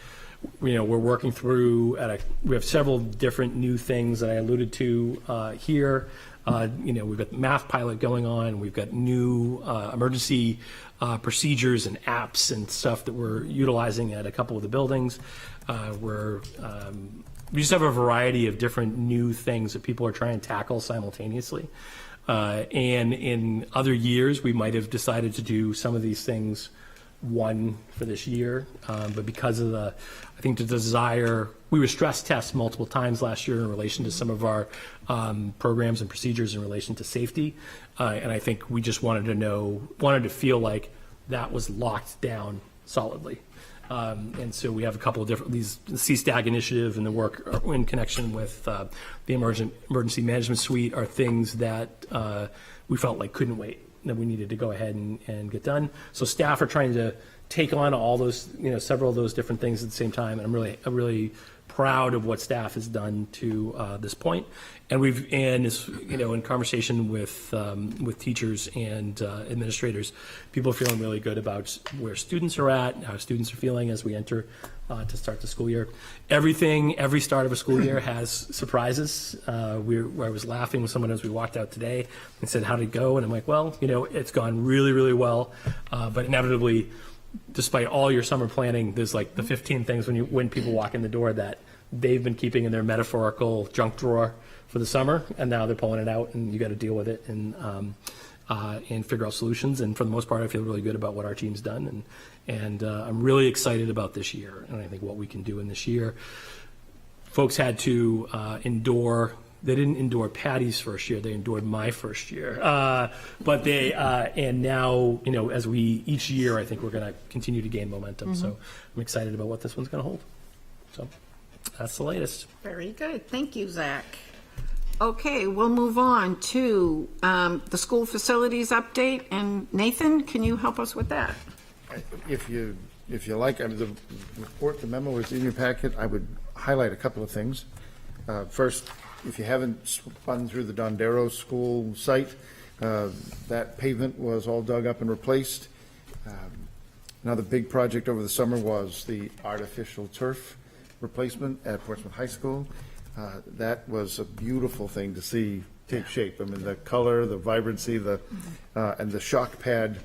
we're working through we have several different new things that I alluded to here. We've got the math pilot going on. We've got new emergency procedures and apps and stuff that we're utilizing at a couple of the buildings. We just have a variety of different new things that people are trying to tackle simultaneously. And in other years, we might have decided to do some of these things one for this year. But because of the desire, we were stress tested multiple times last year in relation to some of our programs and procedures in relation to safety. And I think we just wanted to feel like that was locked down solidly. And so we have a couple of different, the CSTAG initiative and the work in connection with the emergency management suite are things that we felt like couldn't wait, that we needed to go ahead and get done. So staff are trying to take on all those, several of those different things at the same time. And I'm really proud of what staff has done to this point. And in conversation with teachers and administrators, people are feeling really good about where students are at, how students are feeling as we enter to start the school year. Every start of a school year has surprises. I was laughing with someone as we walked out today and said, "How did it go?" And I'm like, "Well, it's gone really, really well." But inevitably, despite all your summer planning, there's like the 15 things when people walk in the door that they've been keeping in their metaphorical junk drawer for the summer, and now they're pulling it out, and you got to deal with it and figure out solutions. And for the most part, I feel really good about what our team's done, and I'm really excited about this year, and I think what we can do in this year. Folks had to They didn't endure Patty's first year; they endured my first year. But they and now, as each year, I think we're going to continue to gain momentum. Mm-hmm. So I'm excited about what this one's going to hold. So that's the latest. Very good. Thank you, Zach. Okay, we'll move on to the school facilities update. And Nathan, can you help us with that? If you like, the report, the memo is in your packet. I would highlight a couple of things. First, if you haven't spun through the Dondero School site, that pavement was all dug up and replaced. Another big project over the summer was the artificial turf replacement at Portsmouth High School. That was a beautiful thing to see take shape. I mean, the color, the vibrancy, and the shock pad,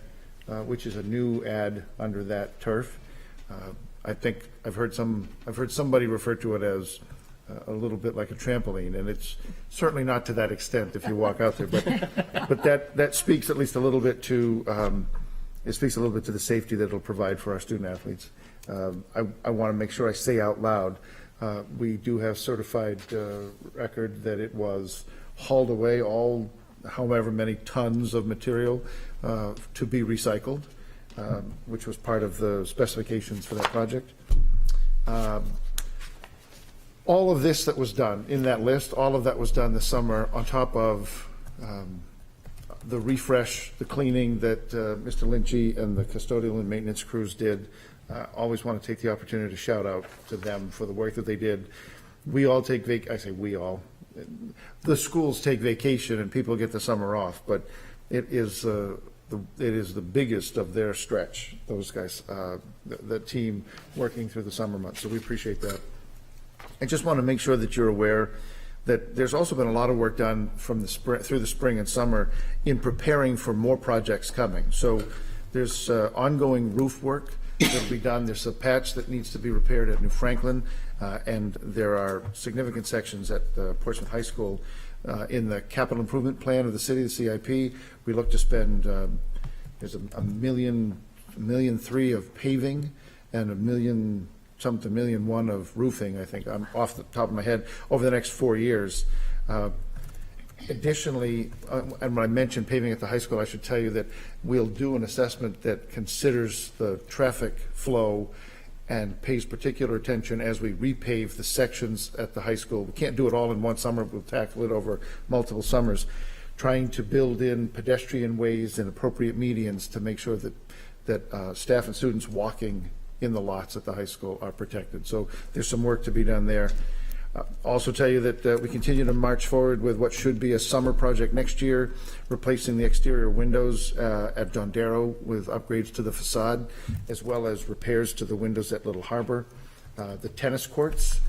which is a new add under that turf. I think I've heard somebody refer to it as a little bit like a trampoline, and it's certainly not to that extent if you walk out there. But that speaks at least a little bit to it speaks a little bit to the safety that it'll provide for our student athletes. I want to make sure I say out loud, we do have certified record that it was hauled away, all however many tons of material to be recycled, which was part of the specifications for that project. All of this that was done in that list, all of that was done this summer on top of the refresh, the cleaning that Mr. Lynchy and the custodial and maintenance crews did. Always want to take the opportunity to shout out to them for the work that they did. We all take I say we all. The schools take vacation and people get the summer off, but it is the biggest of their stretch, those guys, the team working through the summer months. So we appreciate that. I just want to make sure that you're aware that there's also been a lot of work done from through the spring and summer in preparing for more projects coming. So there's ongoing roof work that will be done. There's a patch that needs to be repaired at New Franklin, and there are significant sections at Portsmouth High School in the capital improvement plan of the city, the CIP. We look to spend there's $1.3 million of paving and $1.1 million of roofing, I think, I'm off the top of my head, over the next 4 years. Additionally, and when I mentioned paving at the high school, I should tell you that we'll do an assessment that considers the traffic flow and pays particular attention as we repave the sections at the high school. We can't do it all in one summer. We'll tackle it over multiple summers, trying to build in pedestrian ways and appropriate medians to make sure that staff and students walking in the lots at the high school are protected. So there's some work to be done there. Also tell you that we continue to march forward with what should be a summer project next year, replacing the exterior windows at Don Darrow with upgrades to the facade, as well as repairs to the windows at Little Harbor. The tennis courts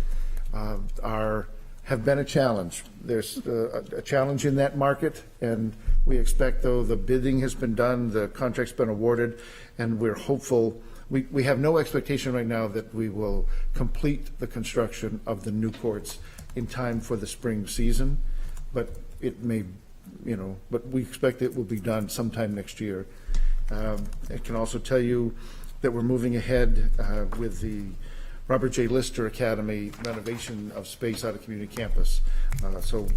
have been a challenge. There's a challenge in that market, and we expect, though, the bidding has been done, the contract's been awarded, and we're hopeful. We have no expectation right now that we will complete the construction of the new courts in time for the spring season, but it may, but we expect it will be done sometime next year. I can also tell you that we're moving ahead with the Robert J. Lister Academy renovation of space out of community campus. So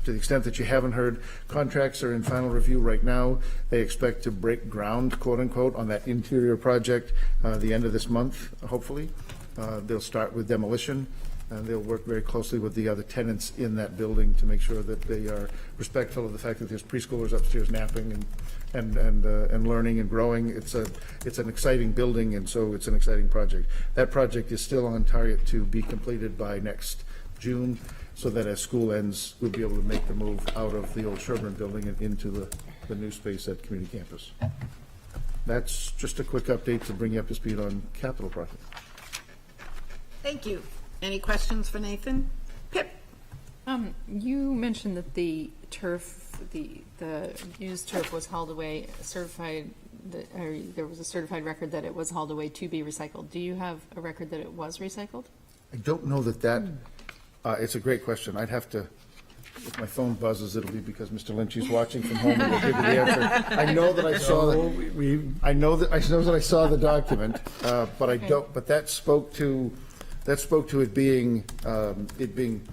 to the extent that you haven't heard, contracts are in final review right now. They expect to break ground, quote unquote, on that interior project the end of this month, hopefully. They'll start with demolition, and they'll work very closely with the other tenants in that building to make sure that they are respectful of the fact that there's preschoolers upstairs napping and learning and growing. It's an exciting building, and so it's an exciting project. That project is still on target to be completed by next June, so that as school ends, we'll be able to make the move out of the old Sherburne building and into the new space at community campus. That's just a quick update to bring you up to speed on capital projects. Thank you. Any questions for Nathan? Pip? You mentioned that the turf, the used turf was hauled away, there was a certified record that it was hauled away to be recycled. Do you have a record that it was recycled? I don't know that it's a great question. I'd have to, if my phone buzzes, it'll be because Mr. Lynchy's watching from home and will give me the answer. I know that I saw I saw the document, but I don't. But that spoke to it being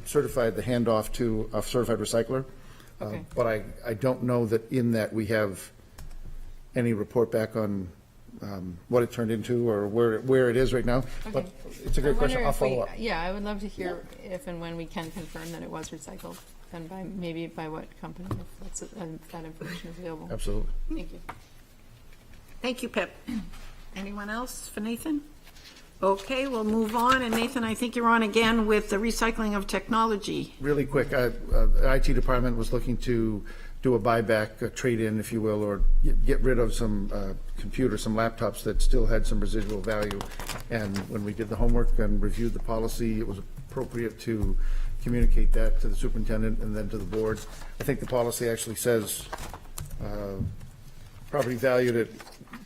certified, the handoff to a certified recycler. Okay. But I don't know that in that we have any report back on what it turned into or where it is right now. Okay. But it's a great question. I'll follow up. Yeah, I would love to hear if and when we can confirm that it was recycled, and maybe by what company, if that information is available. Absolutely. Thank you. Thank you, Pip. Anyone else for Nathan? Okay, we'll move on. And Nathan, I think you're on again with the recycling of technology. Really quick, the IT department was looking to do a buyback, a trade-in, if you will, or get rid of some computers, some laptops that still had some residual value. And when we did the homework and reviewed the policy, it was appropriate to communicate that to the superintendent and then to the board. I think the policy actually says property valued at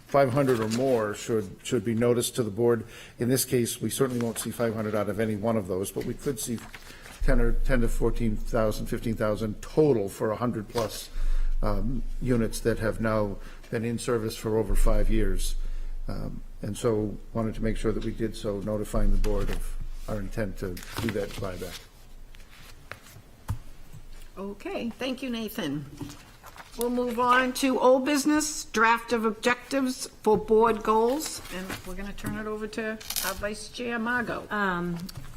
500 or more should be noticed to the board. In this case, we certainly won't see 500 out of any one of those, but we could see 10 to 14,000, 15,000 total for 100 plus units that have now been in service for over 5 years. And so wanted to make sure that we did so, notifying the board of our intent to do that buyback. Okay, thank you, Nathan. We'll move on to old business, draft of objectives for board goals, and we're going to turn it over to our Vice Chair, Margot.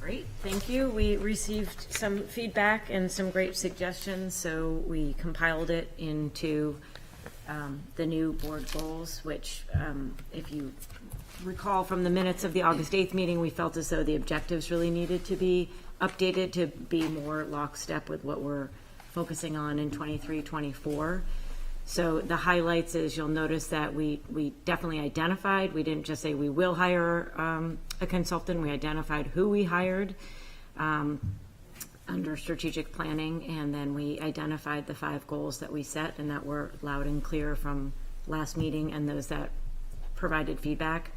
Great, thank you. We received some feedback and some great suggestions, so we compiled it into the new board goals, which, if you recall from the minutes of the August 8th meeting, we felt as though the objectives really needed to be updated to be more lockstep with what we're focusing on in 23-24. So the highlights is you'll notice that we definitely identified, we didn't just say we will hire a consultant, we identified who we hired under strategic planning, and then we identified the 5 goals that we set and that were loud and clear from last meeting and those that provided feedback.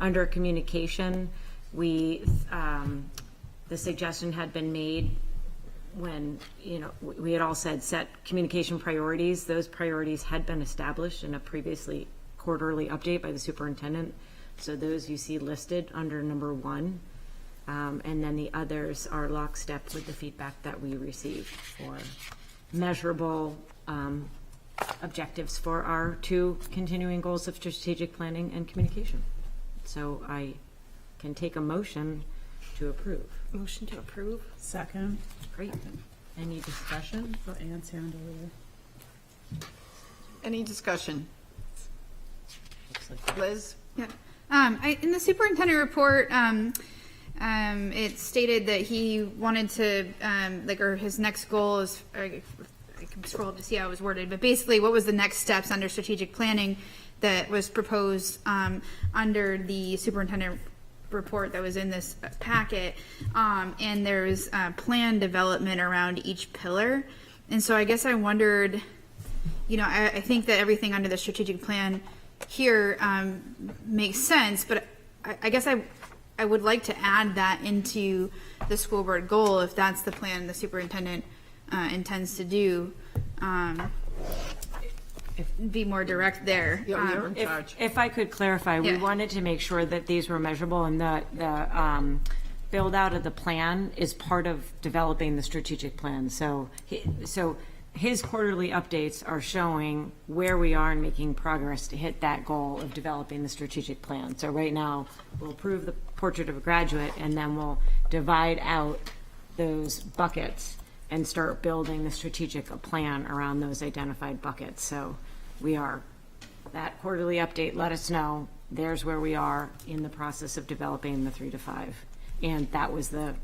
Under communication, the suggestion had been made when, we had all said set communication priorities. Those priorities had been established in a previously quarterly update by the superintendent. So those you see listed under number 1. And then the others are lockstep with the feedback that we received for measurable objectives for our 2 continuing goals of strategic planning and communication. So I can take a motion to approve. Motion to approve. Second. Great. Any discussion? Oh, Anne's hand over there. Any discussion? Liz? Yeah. In the superintendent report, it stated that he wanted to, or his next goal is, I can scroll up to see how it was worded, but basically what was the next steps under strategic planning that was proposed under the superintendent report that was in this packet, and there was plan development around each pillar. And so I guess I wondered, I think that everything under the strategic plan here makes sense, but I guess I would like to add that into the school board goal if that's the plan the superintendent intends to do. Be more direct there. You're in charge. If I could clarify, we wanted to make sure that these were measurable, and the build out of the plan is part of developing the strategic plan. So his quarterly updates are showing where we are in making progress to hit that goal of developing the strategic plan. So right now, we'll approve the portrait of a graduate, and then we'll divide out those buckets and start building the strategic plan around those identified buckets. So that quarterly update let us know there's where we are in the process of developing the 3 to 5. And that was the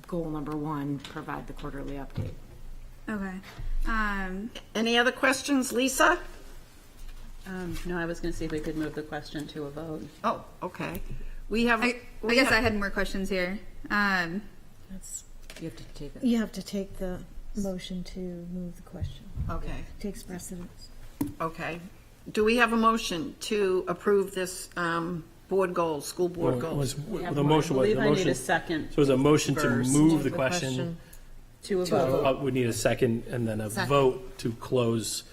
goal number 1, provide the quarterly update. Okay. Any other questions, Lisa? No, I was going to see if we could move the question to a vote. Oh, okay. We have. I guess I had more questions here. You have to take it. You have to take the motion to move the question. Okay. Takes precedence. Okay. Do we have a motion to approve this board goals, school board goals? The motion was, I believe the I need motion, a second. so it was a motion to first. move the question. To a vote. We need a second and then a vote to close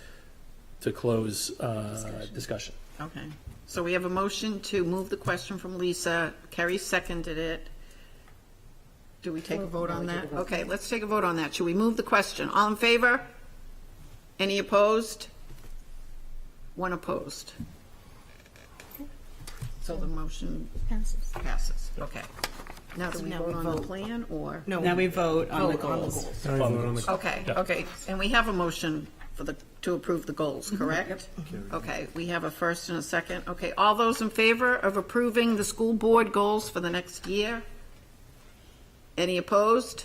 discussion. Okay. So we have a motion to move the question from Lisa. Kerry seconded it. Do we take a vote on that? Okay, let's take a vote on that. Should we move the question? All in favor? Any opposed? 1 opposed. So the motion passes. Okay. Now do we vote on the plan or? No. Now we vote on the goals. Okay, okay. And we have a motion to approve the goals, correct? Okay, we have a first and a second. Okay, all those in favor of approving the school board goals for the next year? Any opposed?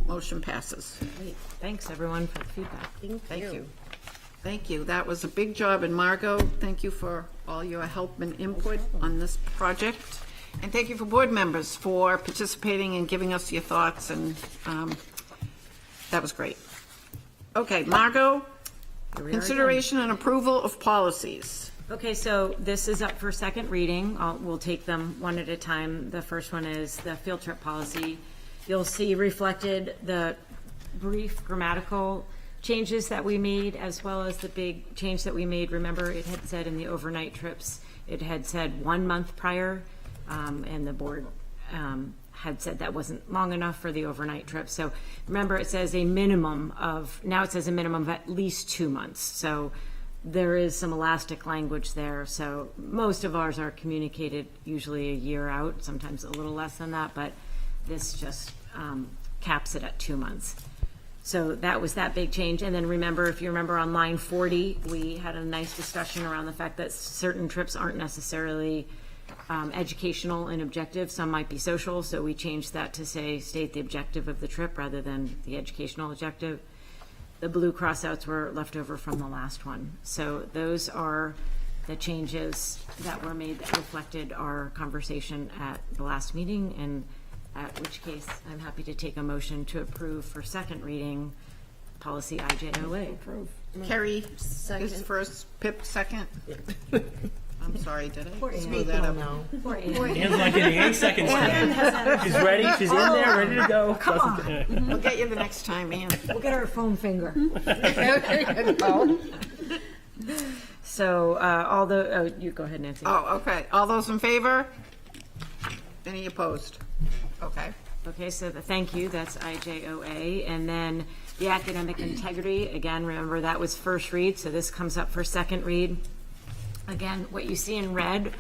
Motion passes. Great. Thanks, everyone, for the feedback. Thank you. Thank you. That was a big job, and Margot, thank you for all your help and input on this project. And thank you for board members for participating and giving us your thoughts, and that was great. Okay, Margot, consideration and approval of policies. Okay, so this is up for second reading. We'll take them one at a time. The first one is the field trip policy. You'll see reflected the brief grammatical changes that we made, as well as the big change that we made. Remember, it had said in the overnight trips, it had said 1 month prior, and the board had said that wasn't long enough for the overnight trip. So remember, it says a minimum of, now it says a minimum of at least 2 months. So there is some elastic language there. So most of ours are communicated usually a year out, sometimes a little less than that, but this just caps it at 2 months. So that was that big change. And then remember, if you remember on line 40, we had a nice discussion around the fact that certain trips aren't necessarily educational in objective. Some might be social. So we changed that to say, state the objective of the trip rather than the educational objective. The blue crossouts were left over from the last one. So those are the changes that were made that reflected our conversation at the last meeting, and at which case I'm happy to take a motion to approve for second reading policy IJOA. Approve. Carrie is first, Pip second. I'm sorry, did I screw that up? Anne's not getting any seconds. She's ready. She's in there, ready to go. Come on. We'll get you the next time, Ann. We'll get our foam finger. There you go. So you go ahead, Nancy. Oh, okay. All those in favor? Any opposed? Okay. Okay, so thank you, that's IJOA. And then the academic integrity, again, remember that was first read, so this comes up for second read. Again, what you see in red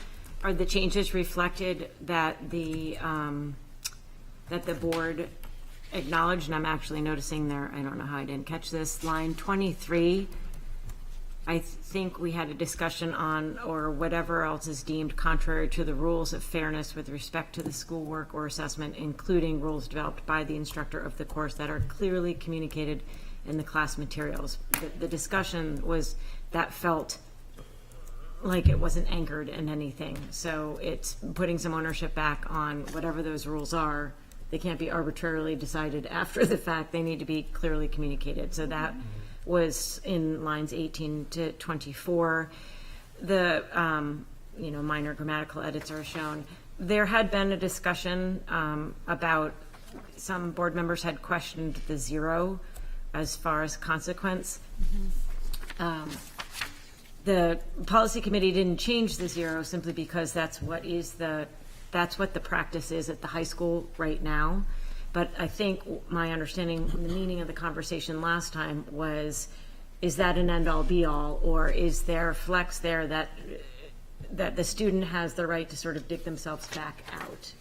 are the changes reflected that the board acknowledged, and I'm actually noticing there, I don't know how I didn't catch this, line 23, I think we had a discussion on, or whatever else is deemed contrary to the rules of fairness with respect to the schoolwork or assessment, including rules developed by the instructor of the course that are clearly communicated in the class materials. The discussion was that felt like it wasn't anchored in anything. So it's putting some ownership back on whatever those rules are. They can't be arbitrarily decided after the fact. They need to be clearly communicated. So that was in lines 18 to 24. The minor grammatical edits are shown. There had been a discussion about, some board members had questioned the zero as far as consequence. The policy committee didn't change the zero simply because that's what the practice is at the high school right now. But I think my understanding, the meaning of the conversation last time was, is that an end-all be-all, or is there flex there that the student has the right to sort of dig themselves back out,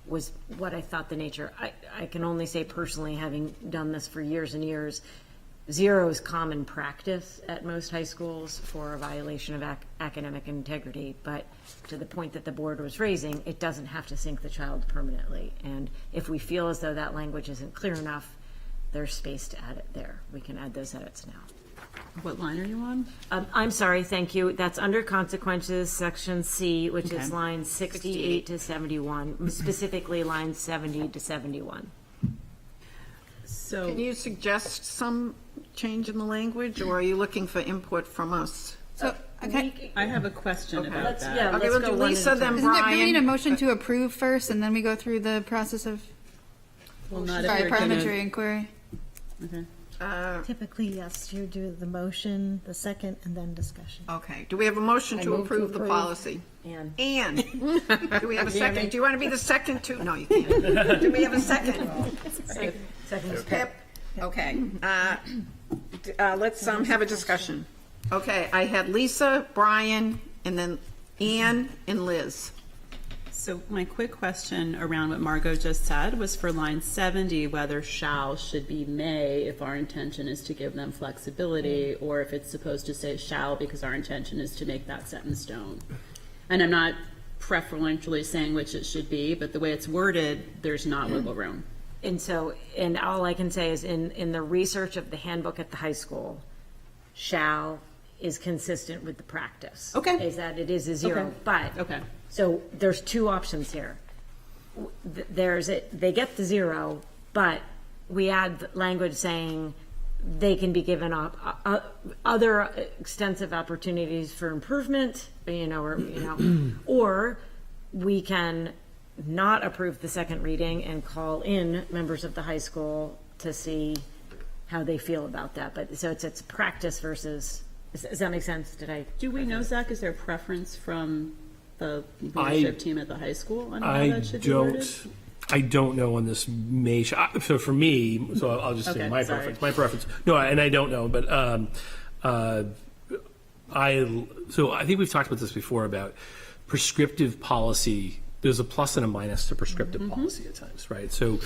was what I thought the nature. I can only say personally, having done this for years and years, zero is common practice at most high schools for a violation of academic integrity, but to the point that the board was raising, it doesn't have to sink the child permanently. And if we feel as though that language isn't clear enough, there's space to add it there. We can add those edits now. What line are you on? I'm sorry, thank you. That's under consequences, section C, which is lines 68 to 71, specifically lines 70 to 71. So Can you suggest some change in the language, or are you looking for input from us? So, okay. I have a question about that. Yeah, Okay, let's we'll go do one Lisa, at a then time. Do we need a Brian. motion to approve first, and then we go through the process of Well, not if sorry, you're gonna- parliamentary inquiry? Okay. Typically, yes, you do the motion, the second, and then discussion. Okay, do we have a motion to approve the policy? Ann. Do we have a second? Do you want to be the second too? No, you can't. Do we have a second? Second is Pip? Okay. Let's have a discussion. Okay, I had Lisa, Brian, and then Ann and Liz. So my quick question around what Margot just said was for line 70, whether shall should be may if our intention is to give them flexibility, or if it's supposed to say shall because our intention is to make that set in stone. And I'm not preferentially saying which it should be, but the way it's worded, there's not wiggle room. And so, and all I can say is in the research of the handbook at the high school, shall is consistent with the practice. Okay. Is that it is a zero, Okay. but. Okay. So there's two options here. They get the zero, but we add language saying they can be given other extensive opportunities for improvement, or we can not approve the second reading and call in members of the high school to see how they feel about that. But so it's practice versus. Does that make sense? Do we know, Zach? Is there a preference from the leadership team at the high school on how that should be worded? I don't know on this May. So for me, so I'll just say Okay, my sorry. preference. My preference. No, and I don't know, but I think we've talked about this before about prescriptive policy. There's a plus and a minus to prescriptive policy at times, right? So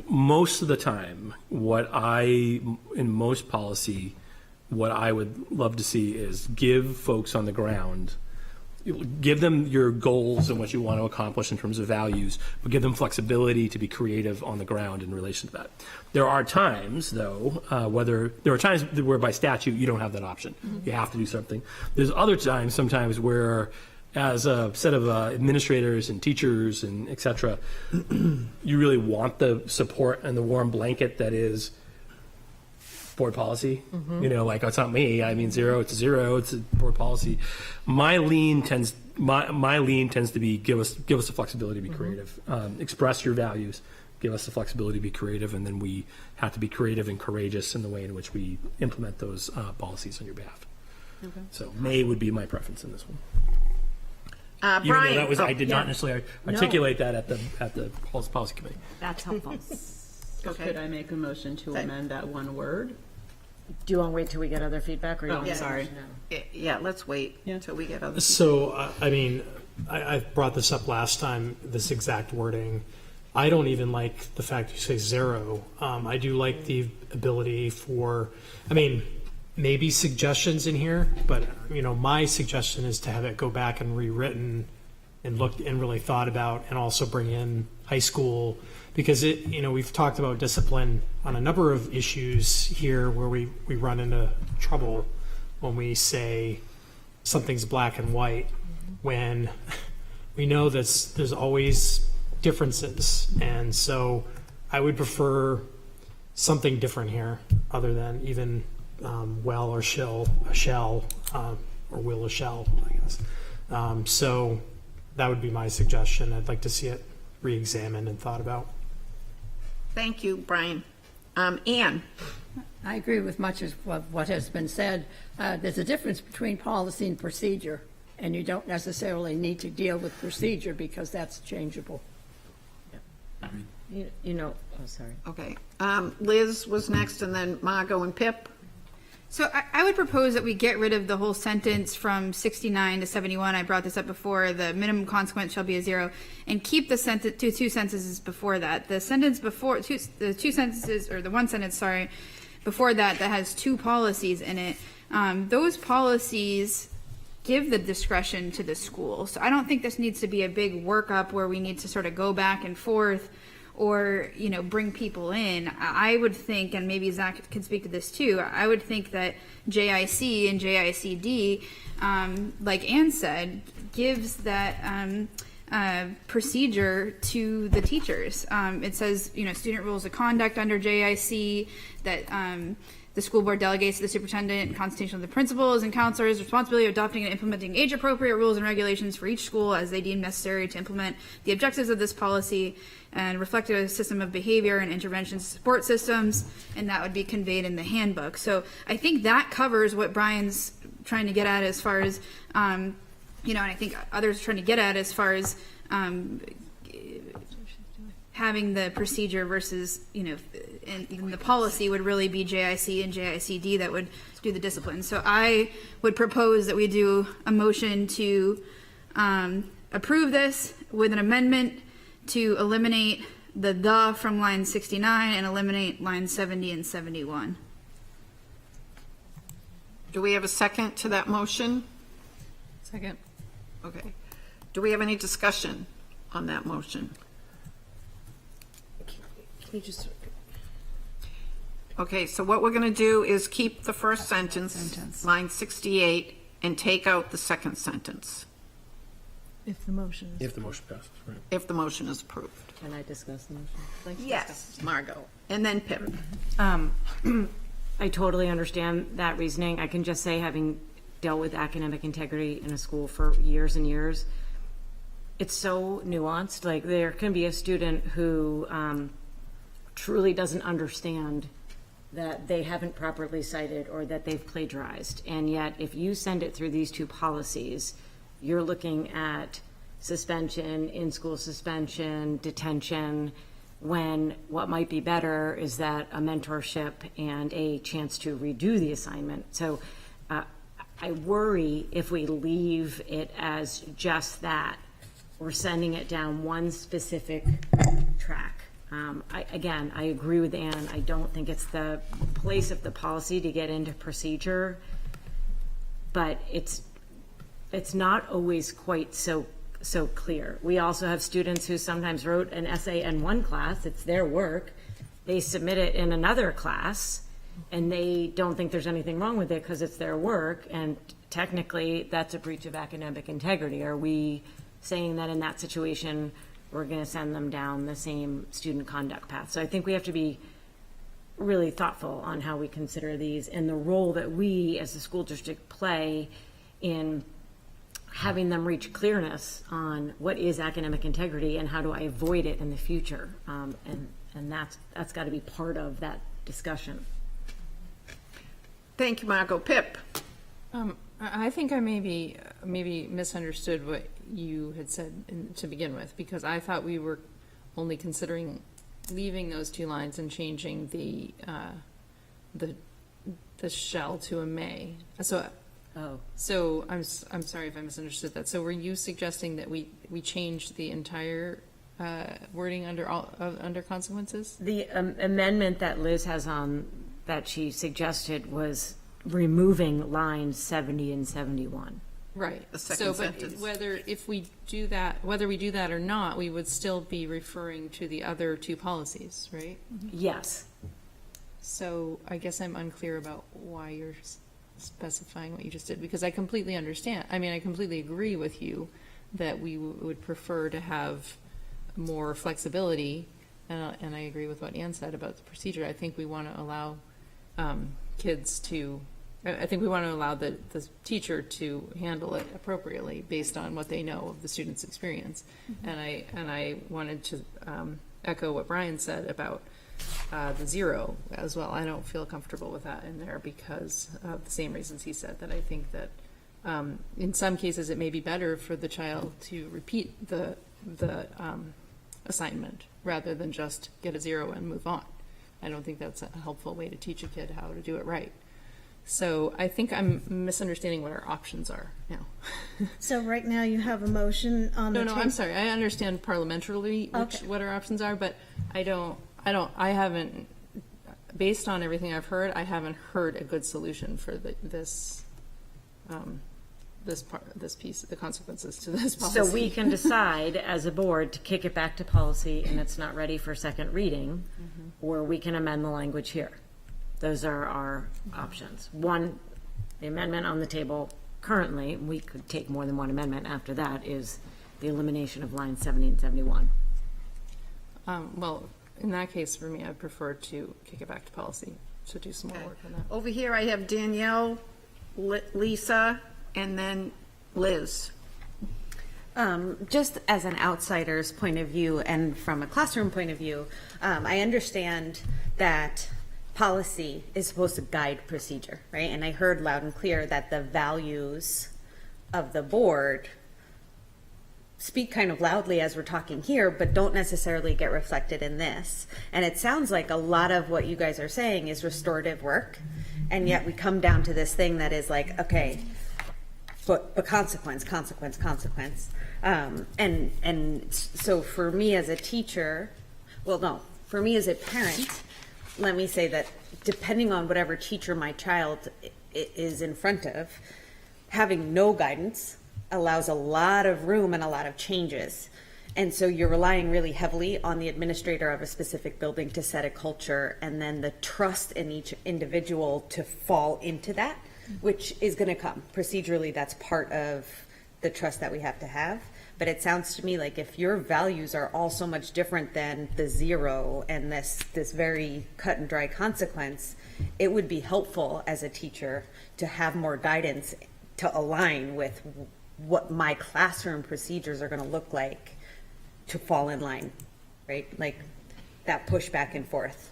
most of the time, in most policy, what I would love to see is give folks on the ground, give them your goals and what you want to accomplish in terms of values, but give them flexibility to be creative on the ground in relation to that. There are times, though, there are times where by statute you don't have that option. You have to do something. There's other times, sometimes where as a set of administrators and teachers and et cetera, you really want the support and the warm blanket that is board policy. Like, it's not me. I mean, zero, it's a zero, it's a board policy. My lean tends to be give us the flexibility to be creative. Express your values, give us the flexibility to be creative, and then we have to be creative and courageous in the way in which we implement those policies on your behalf. Okay. So May would be my preference in this one. Even Brian, though I did not necessarily articulate that at the policy committee. That's helpful. Okay. Could I make a motion to amend that one word? Do you want to wait till we get other feedback, or you want to? Sorry. Yeah, let's wait until we get other. So, I brought this up last time, this exact wording. I don't even like the fact you say zero. I do like the ability for, maybe suggestions in here, but, my suggestion is to have it go back and rewritten and looked and really thought about, and also bring in high school, because we've talked about discipline on a number of issues here where we run into trouble when we say something's black and white, when we know that there's always differences. And so I would prefer something different here other than even well or shall, or will or shall, I guess. So that would be my suggestion. I'd like to see it re-examined and thought about. Thank you, Brian. Anne? I agree with much of what has been said. There's a difference between policy and procedure, and you don't necessarily need to deal with procedure because that's changeable. Oh, sorry. Okay. Liz was next, and then Margot and Pip. So I would propose that we get rid of the whole sentence from 69 to 71. I brought this up before. The minimum consequence shall be a zero, and keep the two sentences before that. The sentence before the two sentences, or the one sentence, sorry, before that has two policies in it. Those policies give the discretion to the school. So I don't think this needs to be a big workup where we need to sort of go back and forth or, bring people in. I would think, and maybe Zach can speak to this too, I would think that JIC and JICD, like Ann said, gives that procedure to the teachers. It says, student rules of conduct under JIC, that the school board delegates to the superintendent and consultation of the principals and counselors responsibility of adopting and implementing age-appropriate rules and regulations for each school as they deem necessary to implement the objectives of this policy and reflect a system of behavior and intervention support systems, and that would be conveyed in the handbook. So I think that covers what Brian's trying to get at as far as, and I think others are trying to get at as far as having the procedure versus, and the policy would really be JIC and JICD that would do the discipline. So I would propose that we do a motion to approve this with an amendment to eliminate the from line 69 and eliminate line 70 and 71. Do we have a second to that motion? Second. Okay. Do we have any discussion on that motion? You just, Okay, so what we're going to do is keep the first sentence, line 68, and take out the second sentence, If the motion is. If the motion passes, right. if the motion is approved. Can I discuss the motion? Yes, Margot. And then Pip. I totally understand that reasoning. I can just say, having dealt with academic integrity in a school for years and years, it's so nuanced. Like, there can be a student who truly doesn't understand that they haven't properly cited or that they've plagiarized. And yet, if you send it through these two policies, you're looking at suspension, in-school suspension, detention, when what might be better is that a mentorship and a chance to redo the assignment. So I worry if we leave it as just that, we're sending it down one specific track. I agree with Ann. I don't think it's the place of the policy to get into procedure, but it's not always quite so clear. We also have students who sometimes wrote an essay in one class, it's their work, they submit it in another class, and they don't think there's anything wrong with it because it's their work, and technically that's a breach of academic integrity. Are we saying that in that situation we're going to send them down the same student conduct path? So I think we have to be really thoughtful on how we consider these and the role that we as a school district play in having them reach clearness on what is academic integrity and how do I avoid it in the future. And that's got to be part of that discussion. Thank you, Margot. Pip. I think I maybe misunderstood what you had said to begin with, because I thought we were only considering leaving those two lines and changing the shall to a may. So I'm sorry if I misunderstood that. So were you suggesting that we change the entire wording under consequences? The amendment that Liz has on that she suggested was removing lines 70 and 71. Right. The second So, but sentence. whether we do that or not, we would still be referring to the other two policies, right? Yes. So I guess I'm unclear about why you're specifying what you just did, because I completely understand. I mean, I completely agree with you that we would prefer to have more flexibility, and I agree with what Ann said about the procedure. I think we want to allow kids to. I think we want to allow the teacher to handle it appropriately based on what they know of the student's experience. Mm-hmm. And I wanted to echo what Brian said about the zero as well. I don't feel comfortable with that in there because of the same reasons he said, that I think that in some cases it may be better for the child to repeat the assignment rather than just get a zero and move on. I don't think that's a helpful way to teach a kid how to do it right. So I think I'm misunderstanding what our options are now. So right now you have a motion on the No, table. I'm sorry. I understand parliamentarily what our options are, but I haven't, based on everything I've heard, I haven't heard a good solution for this piece, the consequences to this policy. So we can decide as a board to kick it back to policy and it's not ready for second reading, or we can amend the language here. Those are our options. One, the amendment on the table currently, we could take more than one amendment after that, is the elimination of lines 70 and 71. Well, in that case, for me, I'd prefer to kick it back to policy, to do some more work on that. Over here, I have Danielle, Lisa, and then Liz. Just as an outsider's point of view and from a classroom point of view, I understand that policy is supposed to guide procedure, right? And I heard loud and clear that the values of the board speak kind of loudly as we're talking here, but don't necessarily get reflected in this. And it sounds like a lot of what you guys are saying is restorative work, and yet we come down to this thing that is like, okay, but consequence. And so for me as a teacher, for me as a parent, let me say that depending on whatever teacher my child is in front of, having no guidance allows a lot of room and a lot of changes. And so you're relying really heavily on the administrator of a specific building to set a culture, and then the trust in each individual to fall into that, which is going to come. Procedurally, that's part of the trust that we have to have. But it sounds to me like if your values are all so much different than the 0 and this very cut and dry consequence, it would be helpful as a teacher to have more guidance to align with what my classroom procedures are going to look like to fall in line, right? Like that push back and forth.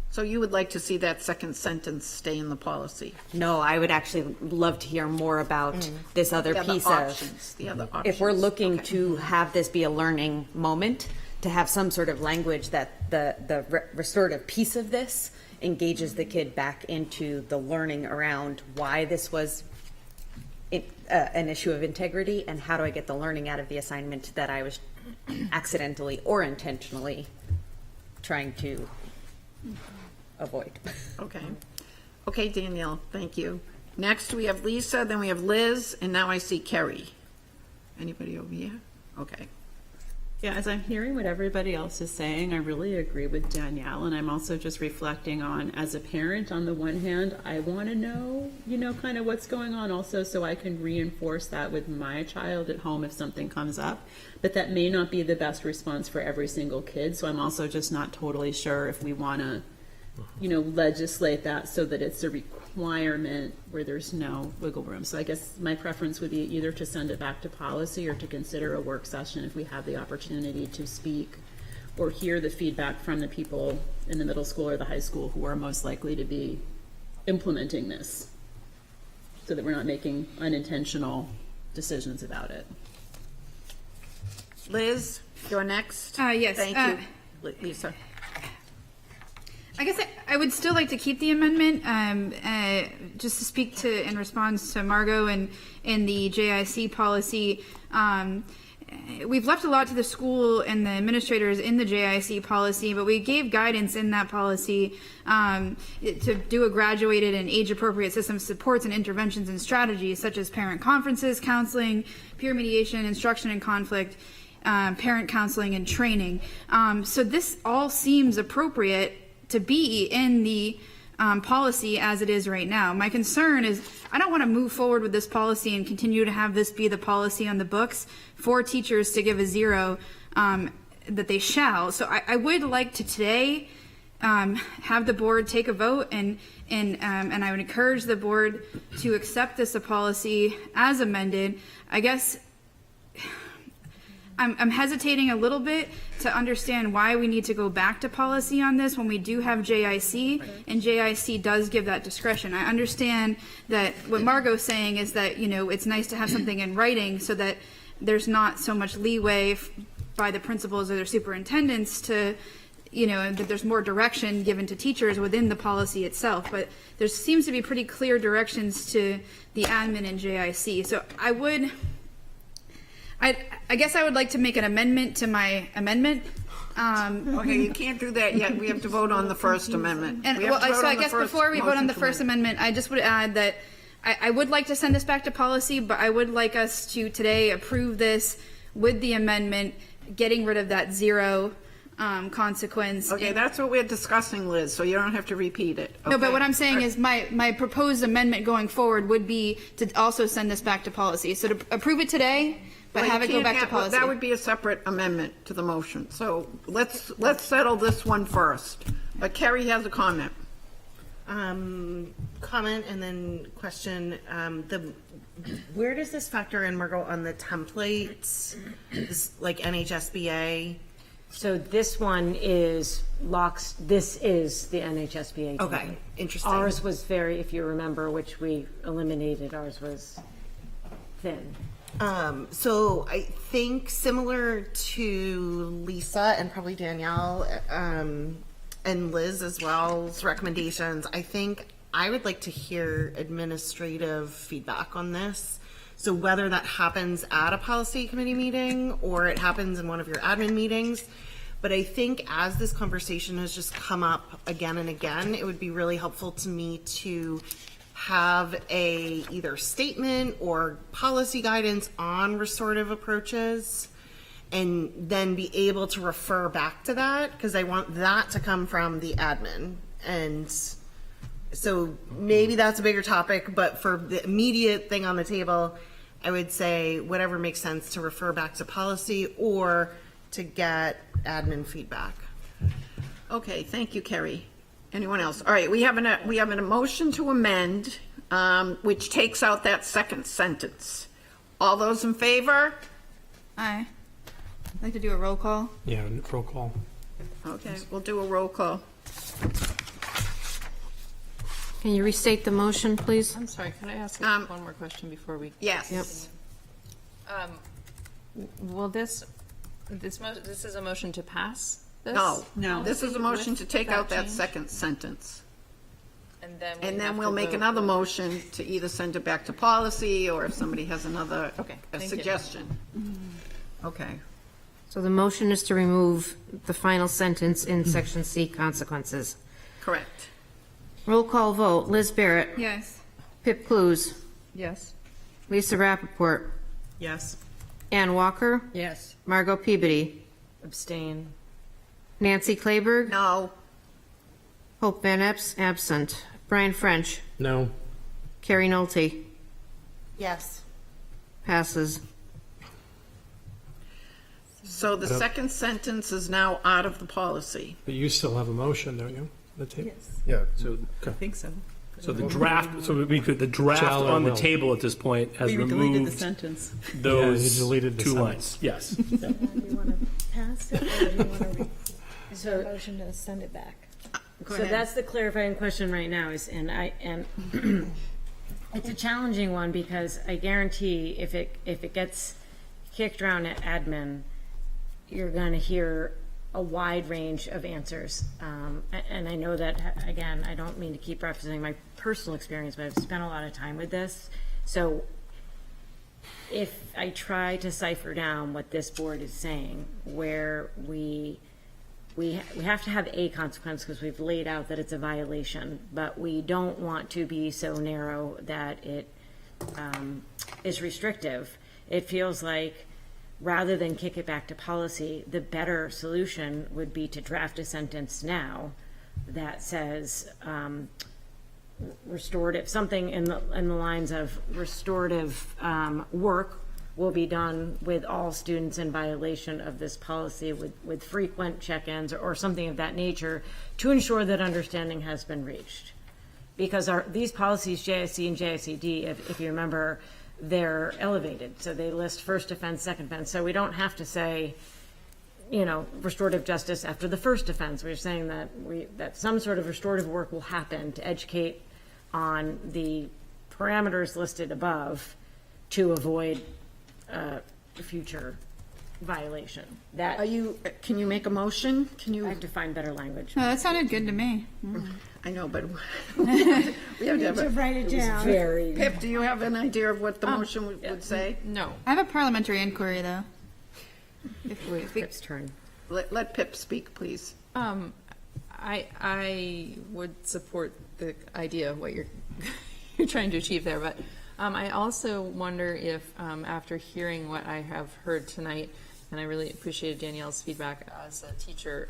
So you would like to see that second sentence stay in the policy? No, I would actually love to hear more about this other piece of, the other options. if we're looking to have this be a learning moment, to have some sort of language that the restorative piece of this engages the kid back into the learning around why this was an issue of integrity, and how do I get the learning out of the assignment that I was accidentally or intentionally trying to avoid. Okay. Okay, Danielle, thank you. Next, we have Lisa, then we have Liz, and now I see Kerry. Anybody over here? Okay. Yeah, as I'm hearing what everybody else is saying, I really agree with Danielle, and I'm also just reflecting on, as a parent, on the one hand, I want to know, kind of what's going on also, so I can reinforce that with my child at home if something comes up. But that may not be the best response for every single kid, so I'm also just not totally sure if we want to, legislate that so that it's a requirement where there's no wiggle room. So I guess my preference would be either to send it back to policy or to consider a work session if we have the opportunity to speak or hear the feedback from the people in the middle school or the high school who are most likely to be implementing this, so that we're not making unintentional decisions about it. Liz, you're next. Yes. Thank you, Lisa. I guess I would still like to keep the amendment, just to speak to in response to Margot and the JIC policy. We've left a lot to the school and the administrators in the JIC policy, but we gave guidance in that policy to do a graduated and age-appropriate system of supports and interventions and strategies, such as parent conferences, counseling, peer mediation, instruction and conflict, parent counseling, and training. So this all seems appropriate to be in the policy as it is right now. My concern is I don't want to move forward with this policy and continue to have this be the policy on the books for teachers to give a 0 that they shall. So I would like to today have the board take a vote, and I would encourage the board to accept this policy as amended. I guess I'm hesitating a little bit to understand why we need to go back to policy on this when we do have JIC, and JIC does give that discretion. I understand that what Margot's saying is that, it's nice to have something in writing so that there's not so much leeway by the principals or their superintendents to, that there's more direction given to teachers within the policy itself. But there seems to be pretty clear directions to the admin and JIC. So I guess I would like to make an amendment to my amendment. Okay, you can't do that yet. We have to vote on the first amendment. And so I guess before we vote on the first amendment, I just would add that I would like to send this back to policy, but I would like us to today approve this with the amendment, getting rid of that 0 consequence. Okay, that's what we're discussing, Liz, so you don't have to repeat it. No, but Okay. what I'm saying is my proposed amendment going forward would be to also send this back to policy. So to approve it today, but Well, have you it go can't back to policy. That would be a separate amendment to the motion. So let's settle this one first. But Kerry has a comment. Comment and then question. Where does this factor in, Margot, on the templates, like NHSBA? So this one is this is the NHSBA. Okay, template. interesting. Ours was if you remember, which we eliminated, ours was thin. So I think similar to Lisa and probably Danielle and Liz as well's recommendations, I think I would like to hear administrative feedback on this. So whether that happens at a policy committee meeting or it happens in one of your admin meetings, but I think as this conversation has just come up again and again, it would be really helpful to me to have a either statement or policy guidance on restorative approaches, and then be able to refer back to that, because I want that to come from the admin. And so maybe that's a bigger topic, but for the immediate thing on the table, I would say whatever makes sense to refer back to policy or to get admin feedback. Okay, thank you, Kerry. Anyone else? All right, we have an motion to amend, which takes out that second sentence. All those in favor? Aye. I'd like to do a roll call. Yeah, roll call. Okay, we'll do a roll call. Can you restate the motion, please? I'm sorry, can I ask one more question before we? Yes. Will this is a motion to pass this? No. This is a motion to take out that change? second sentence. And then we'll make another motion to either send it back to policy, or if somebody has another Okay, thank you. suggestion. Okay. So the motion is to remove the final sentence in section C, consequences. Correct. Roll call vote. Liz Barrett. Yes. Pip Clues. Yes. Lisa Rappaport. Yes. Ann Walker. Yes. Margot Peabody. Abstain. Nancy Clayberg. No. Hope Van Epps, absent. Brian French. No. Carrie Nolte. Yes. Passes. So the second sentence is now out of the policy. But you still have a motion, don't you? The table? Yeah. So, I think so. so the draft, so we could, the draft Shall or on the will? table at this point has We deleted the removed sentence. those Yeah, you deleted the two sentence. lines. Yes. Do you want to pass it, or do you want to So- motion to send it back? So that's the clarifying question right now is, and it's a challenging one because I guarantee if it gets kicked around at admin, you're going to hear a wide range of answers. And I know that, again, I don't mean to keep referencing my personal experience, but I've spent a lot of time with this. So if I try to cipher down what this board is saying, where we have to have a consequence because we've laid out that it's a violation, but we don't want to be so narrow that it is restrictive. It feels like rather than kick it back to policy, the better solution would be to draft a sentence now that says restorative, something in the lines of restorative work will be done with all students in violation of this policy with frequent check-ins or something of that nature to ensure that understanding has been reached. Because these policies, JIC and JICD, if you remember, they're elevated. So they list first offense, second offense. So we don't have to say, restorative justice after the first offense. We're saying that some sort of restorative work will happen to educate on the parameters listed above to avoid future violation. Can you make a motion? Can you? I have to find better language. No, that sounded good to me. I know, but we have to have To write it down. Pip, do you have an idea of what the motion would say? No. I have a parliamentary inquiry, though. Pip's turn. Let Pip speak, please. I would support the idea of what you're trying to achieve there, but I also wonder if after hearing what I have heard tonight, and I really appreciated Danielle's feedback as a teacher,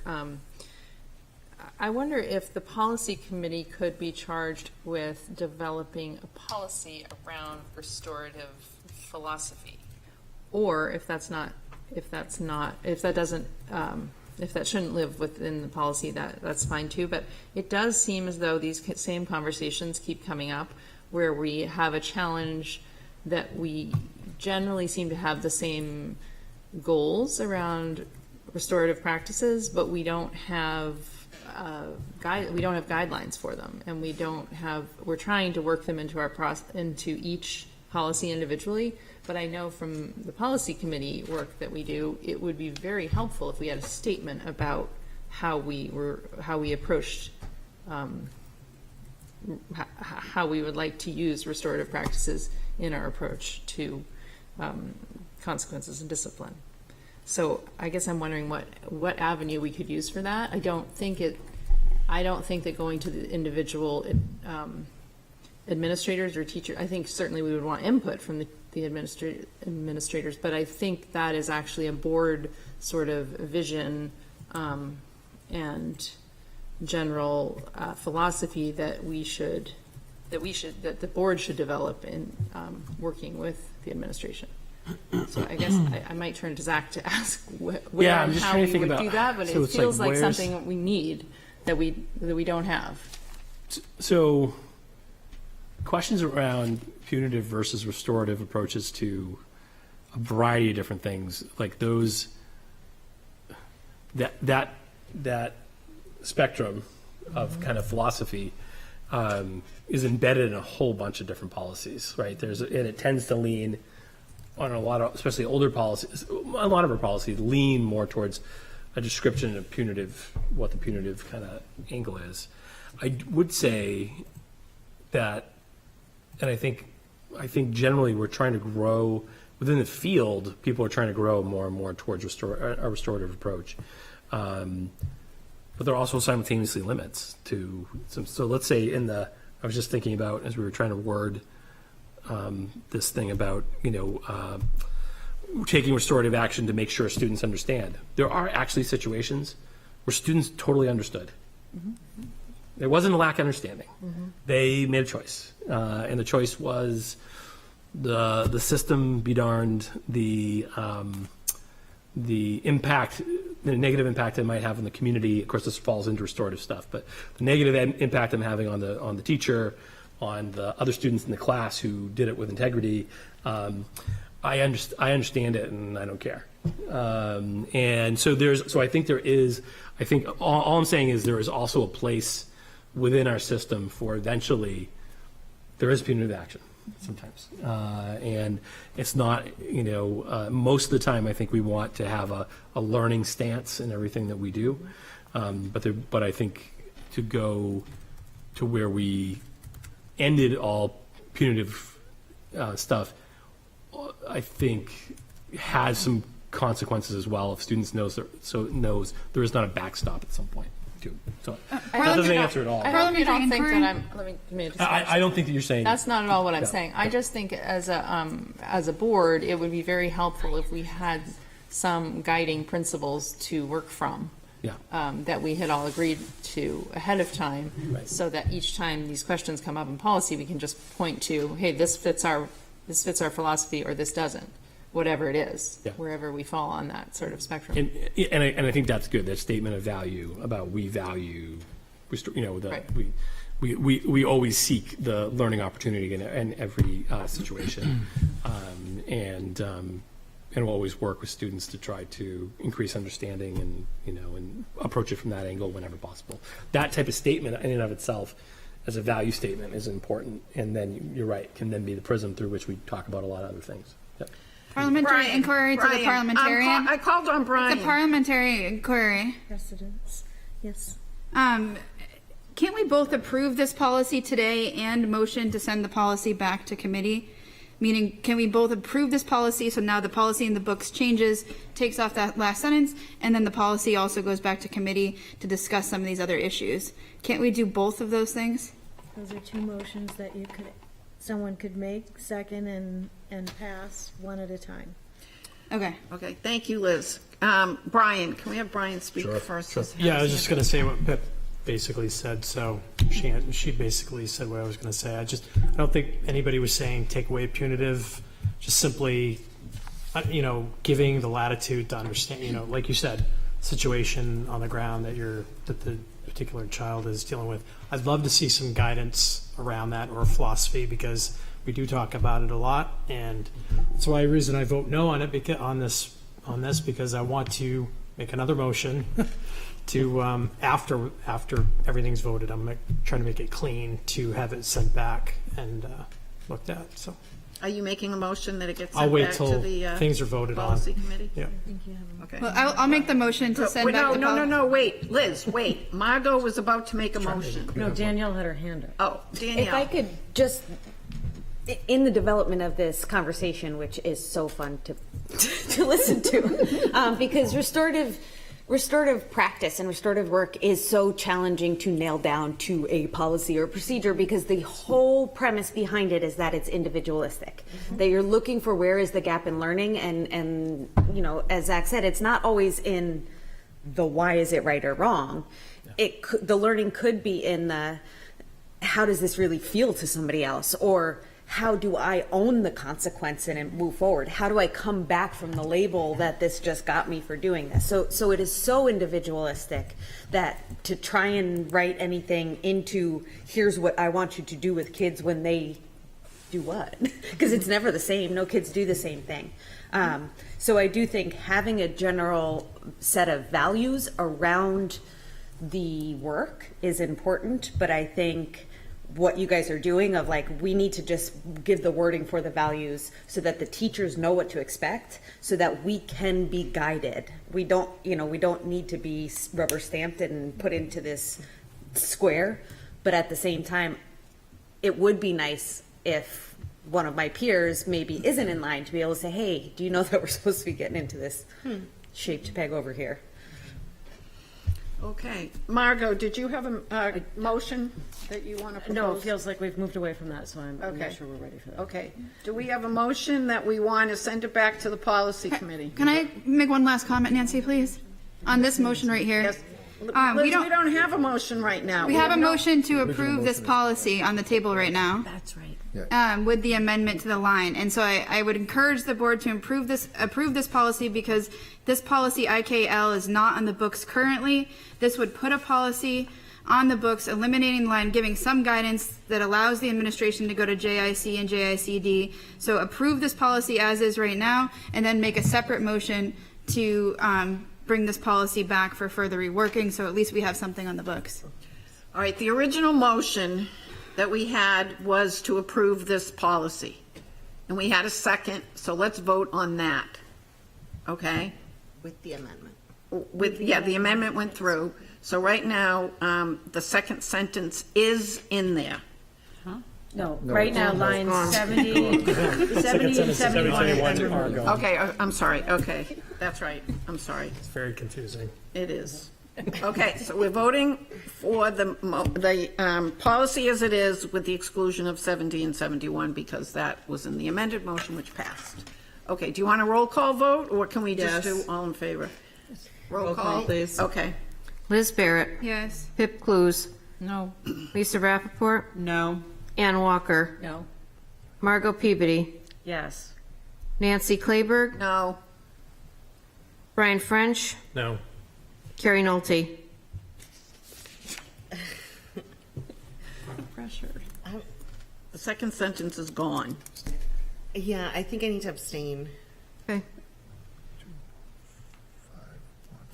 I wonder if the policy committee could be charged with developing a policy around restorative philosophy, or if that shouldn't live within the policy, that's fine too. But it does seem as though these same conversations keep coming up, where we have a challenge that we generally seem to have the same goals around restorative practices, but we don't have guidelines for them, and we're trying to work them into each policy individually. But I know from the policy committee work that we do, it would be very helpful if we had a statement about how we approached how we would like to use restorative practices in our approach to consequences and discipline. So I guess I'm wondering what avenue we could use for that. I don't think that going to the individual administrators or teachers, I think certainly we would want input from the administrators, but I think that is actually a board sort of vision and general philosophy that that the board should develop in working with the administration. So I guess I might turn to Zach to ask where Yeah, I'm and just how trying to we think would about- do that, but so it it's feels like, like where's- something that we need that we don't have. So, questions around punitive versus restorative approaches to a variety of different things, like those, that spectrum of kind of philosophy is embedded in a whole bunch of different policies, right? And it tends to lean on a lot of, especially older policies, a lot of our policies lean more towards a description of punitive, what the punitive kind of angle is. I would say that, and I think generally we're trying to grow within the field. People are trying to grow more and more towards a restorative approach, but there are also simultaneously limits to some. So let's say I was just thinking about as we were trying to word this thing about taking restorative action to make sure students understand. There are actually situations where students totally understood. Mm-hmm. There wasn't a lack of understanding. Mm-hmm. They made a choice, and the choice was the system be darned, the impact, the negative impact it might have on the community. Of course, this falls into restorative stuff, but the negative impact I'm having on the teacher, on the other students in the class who did it with integrity. I understand it, and I don't care. And so I think all I'm saying is there is also a place within our system for eventually there is punitive action sometimes. And it's not, most of the time I think we want to have a learning stance in everything that we do. But I think to go to where we ended all punitive stuff, I think has some consequences as well if students knows there is not a backstop at some point too. So that doesn't answer it all. I hope you don't think that I'm. I don't think that you're saying that's not at all what I'm saying. I just think as a board, it would be very helpful if we had some guiding principles to work from. Yeah. That we had all agreed to ahead of time, right. So that each time these questions come up in policy, we can just point to, hey, this fits our philosophy, or this doesn't, whatever it is, yeah. Wherever we fall on that sort of spectrum. And I think that's good. That statement of value about we value, right. we always seek the learning opportunity in every situation, and we'll always work with students to try to increase understanding and approach it from that angle whenever possible. That type of statement in and of itself as a value statement is important, and then you're right, can then be the prism through which we talk about a lot of other things. Yep. Parliamentary inquiry to the parliamentarian. I called on Brian. The parliamentary inquiry. Precedents. Yes. Can't we both approve this policy today and motion to send the policy back to committee? Meaning, can we both approve this policy, so now the policy in the books changes, takes off that last sentence, and then the policy also goes back to committee to discuss some of these other issues? Can't we do both of those things? Those are two motions that someone could make, second, and pass one at a time. Okay. Okay, thank you, Liz. Brian, can we have Brian speak first? Sure. Yeah, I was just going to say what Pip basically said. So she basically said what I was going to say. I don't think anybody was saying take away punitive, just simply, giving the latitude to understand, like you said, situation on the ground that the particular child is dealing with. I'd love to see some guidance around that or philosophy, because we do talk about it a lot, and that's why the reason I vote no on it on this because I want to make another motion to after everything's voted, I'm trying to make it clean to have it sent back and looked at. So are you making a motion that it gets I'll sent wait back till to the things are voted policy on. committee? Yeah. Okay. Well, I'll make the motion to send back the policy. No, wait, Liz, wait. Margot was about to make a motion. No, Danielle had her hand up. Oh, Danielle. If I could just, in the development of this conversation, which is so fun to listen to, because restorative restorative practice and restorative work is so challenging to nail down to a policy or procedure because the whole premise behind it is that it's individualistic, that you're looking for where is the gap in learning, and you know, as Zach said, it's not always in the why is it right or wrong. The learning could be in the how does this really feel to somebody else, or how do I own the consequence and move forward? How do I come back from the label that this just got me for doing this? So it is so individualistic that to try and write anything into here's what I want you to do with kids when they do what? Because it's never the same. No kids do the same thing. So I do think having a general set of values around the work is important, but I think what you guys are doing of like, we need to just give the wording for the values so that the teachers know what to expect so that we can be guided. We don't need to be rubber stamped and put into this square, but at the same time, it would be nice if one of my peers maybe isn't in line to be able to say, hey, do you know that we're supposed to be getting into this shaped peg over here? Okay. Margot, did you have a motion that you want to propose? No, it feels like we've moved away from that, so I'm Okay. not sure we're ready for that. Okay. Do we have a motion that we want to send it back to the policy committee? Can I make one last comment, Nancy, please? On this motion right here. Yes. We Liz, don't we don't have a motion right now. We have a no- motion to approve this policy on the table right now. That's right. With the amendment to the line. And so I would encourage the board to approve this policy because this policy IKL is not on the books currently. This would put a policy on the books, eliminating the line, giving some guidance that allows the administration to go to JIC and JICD. So approve this policy as is right now, and then make a separate motion to bring this policy back for further reworking, so at least we have something on the books. All right, the original motion that we had was to approve this policy. And we had a second, so let's vote on that. Okay? With the amendment. The amendment went through. So right now, the second sentence is in there. No, right now, lines 70, 70, 71. Okay, I'm sorry. Okay, that's right. I'm sorry. It's very confusing. It is. Okay, so we're voting for the policy as it is with the exclusion of 70 and 71 because that was in the amended motion which passed. Okay, do you want a roll call vote or can we just do all in favor? Roll call, please. Okay. Liz Barrett. Yes. Pip Clues. No. Lisa Rappaport. No. Ann Walker. No. Margot Peabody. Yes. Nancy Clayberg. No. Brian French. No. Carrie Nolte. Pressured. The second sentence is gone. Yeah, I think I need to abstain. Okay.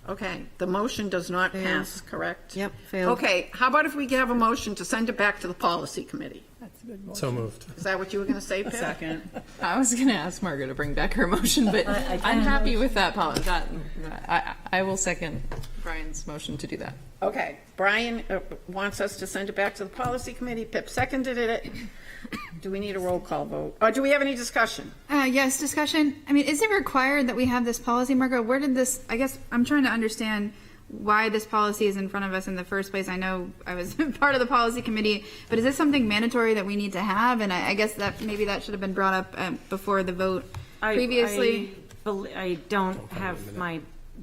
Okay, the motion does not pass, correct? Yep, failed. Okay, how about if we have a motion to send it back to the policy committee? That's a good motion. So moved. Is that what you were going to say, Pip? Second. I was going to ask Margaret to bring back her motion, but I'm happy with that. I will second Brian's motion to do that. Okay, Brian wants us to send it back to the policy committee. Pip seconded it. Do we need a roll call vote? Or do we have any discussion? Yes, discussion. I mean, is it required that we have this policy, Margot? Where did this, I guess, I'm trying to understand why this policy is in front of us in the first place. I know I was part of the policy committee, but is this something mandatory that we need to have? And I guess that maybe that should have been brought up before the vote previously. I don't have my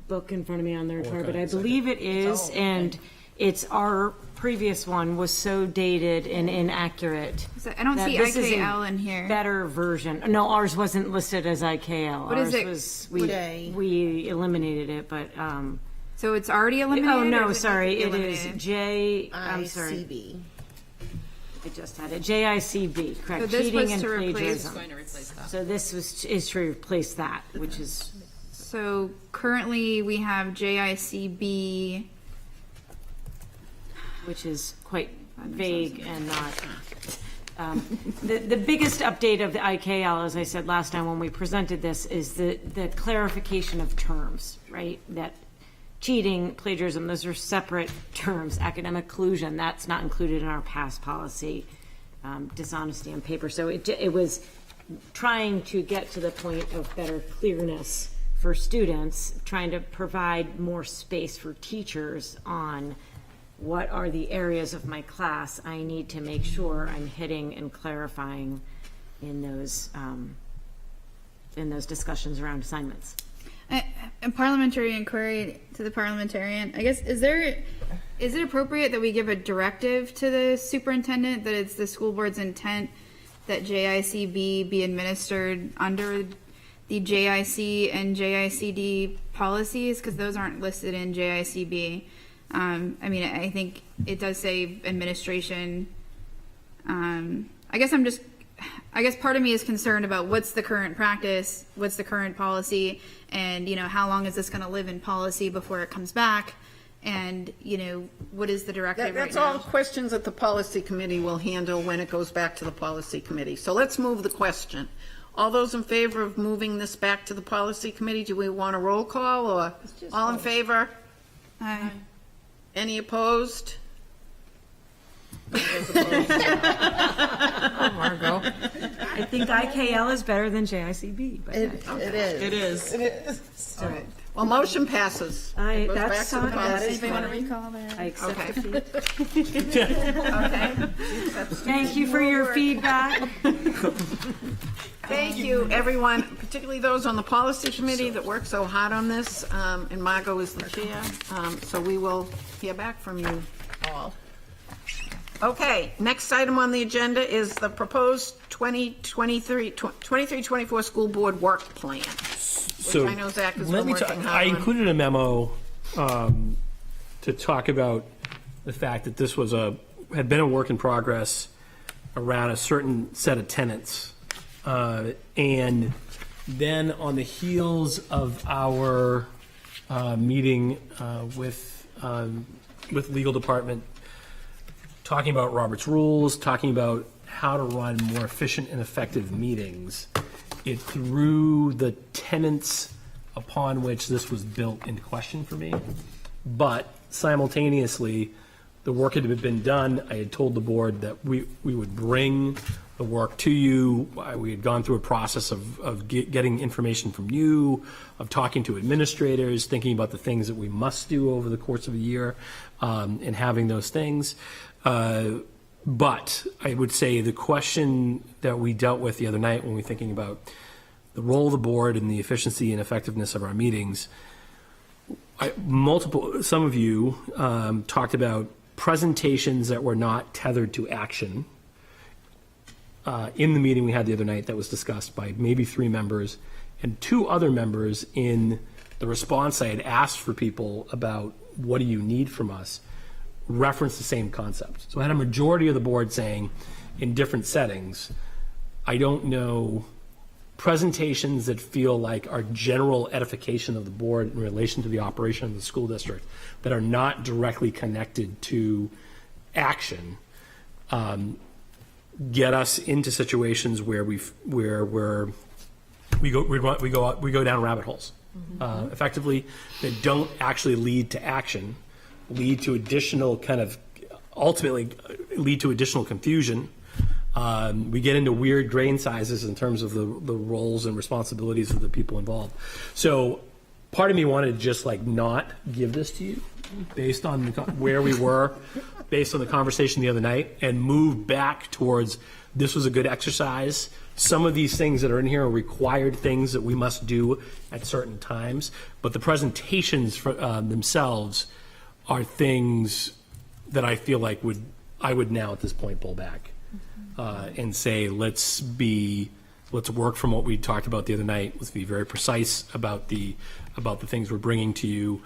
book in front of me on there, but I believe it is, and it's our previous one was so dated and inaccurate. I don't see this is a IKL in here. Better version. No, ours wasn't listed as IKL. What is ours it? we eliminated it, but so it's already eliminated? Oh no, or is sorry. It eliminated? is J. I'm sorry. ICB. I just had it. JICB. Correct. So this Cheating was and to replace- plagiarism. Going to replace that. So this is to replace that, which is So currently we have JICB. which is quite vague and not. The biggest update of the IKL, as I said last time when we presented this, is the clarification of terms, right? That cheating, plagiarism, those are separate terms. Academic collusion, that's not included in our past policy. Dishonesty on paper. So it was trying to get to the point of better clearness for students, trying to provide more space for teachers on what are the areas of my class I need to make sure I'm hitting and clarifying in those discussions around assignments. A parliamentary inquiry to the parliamentarian. I guess, is it appropriate that we give a directive to the superintendent that it's the school board's intent that JICB be administered under the JIC and JICD policies? Because those aren't listed in JICB. I mean, I think it does say administration. I guess part of me is concerned about what's the current practice, what's the current policy, and, how long is this going to live in policy before it comes back? And, what is the directive right now? That's all questions that the policy committee will handle when it goes back to the policy committee. So let's move the question. All those in favor of moving this back to the policy committee, do we want a roll call, or all in favor? Aye. Any opposed? Margot. I think IKL is better than JICB. But It is. All right. Well, motion passes. It goes back to the policy committee. I accept Okay. defeat. Okay. Thank you for your feedback. Thank you, everyone, particularly those on the policy committee that worked so hard on this, and Margot is the chair, so we will hear back from you all. Okay, next item on the agenda is the proposed 23-24 school board work plan, which I know Zach has been working hard on. I included a memo to talk about the fact that this had been a work in progress around a certain set of tenants. And then on the heels of our meeting with legal department, talking about Robert's rules, talking about how to run more efficient and effective meetings, it threw the tenets upon which this was built into question for me. But simultaneously, the work had been done. I had told the board that we would bring the work to you. We had gone through a process of getting information from you, of talking to administrators, thinking about the things that we must do over the course of a year, and having those things. But I would say the question that we dealt with the other night when we were thinking about the role of the board and the efficiency and effectiveness of our meetings, some of you talked about presentations that were not tethered to action. In the meeting we had the other night that was discussed by maybe 3 members, and 2 other members in the response I had asked for people about what do you need from us, referenced the same concept. So I had a majority of the board saying in different settings, I don't know, presentations that feel like are general edification of the board in relation to the operation of the school district that are not directly connected to action, get us into situations where we go down rabbit holes, effectively, that don't actually lead to action, ultimately lead to additional confusion. We get into weird grain sizes in terms of the roles and responsibilities of the people involved. So part of me wanted to just not give this to you based on where we were, based on the conversation the other night, and move back towards this was a good exercise. Some of these things that are in here are required things that we must do at certain times, but the presentations themselves are things that I feel like I would now at this point pull back and say, let's work from what we talked about the other night. Let's be very precise about the things we're bringing to you.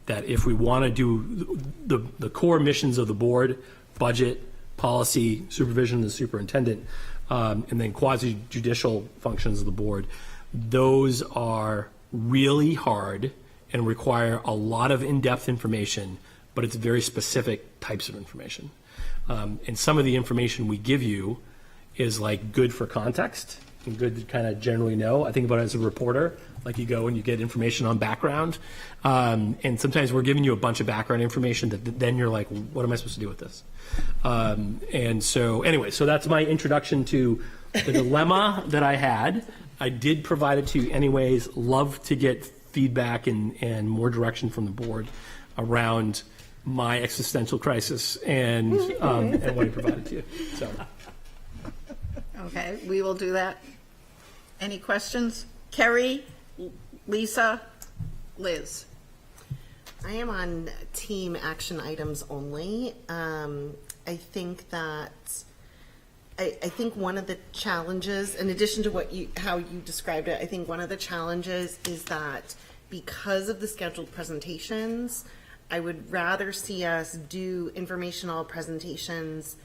That if we want to do the core missions of the board, budget, policy, supervision of the superintendent, and then quasi-judicial functions of the board, those are really hard and require a lot of in-depth information, but it's very specific types of information. And some of the information we give you is good for context and good to kind of generally know. I think about it as a reporter, you go and you get information on background. And sometimes we're giving you a bunch of background information that then you're like, what am I supposed to do with this? And so anyway, so that's my introduction to the dilemma that I had. I did provide it to you anyways. Love to get feedback and more direction from the board around my existential crisis and what I provided to you. So. Okay, we will do that. Any questions? Kerry, Lisa, Liz? I am on team action items only. I think that I think one of the challenges, in addition to how you described it, I think one of the challenges is that because of the scheduled presentations, I would rather see us do informational presentations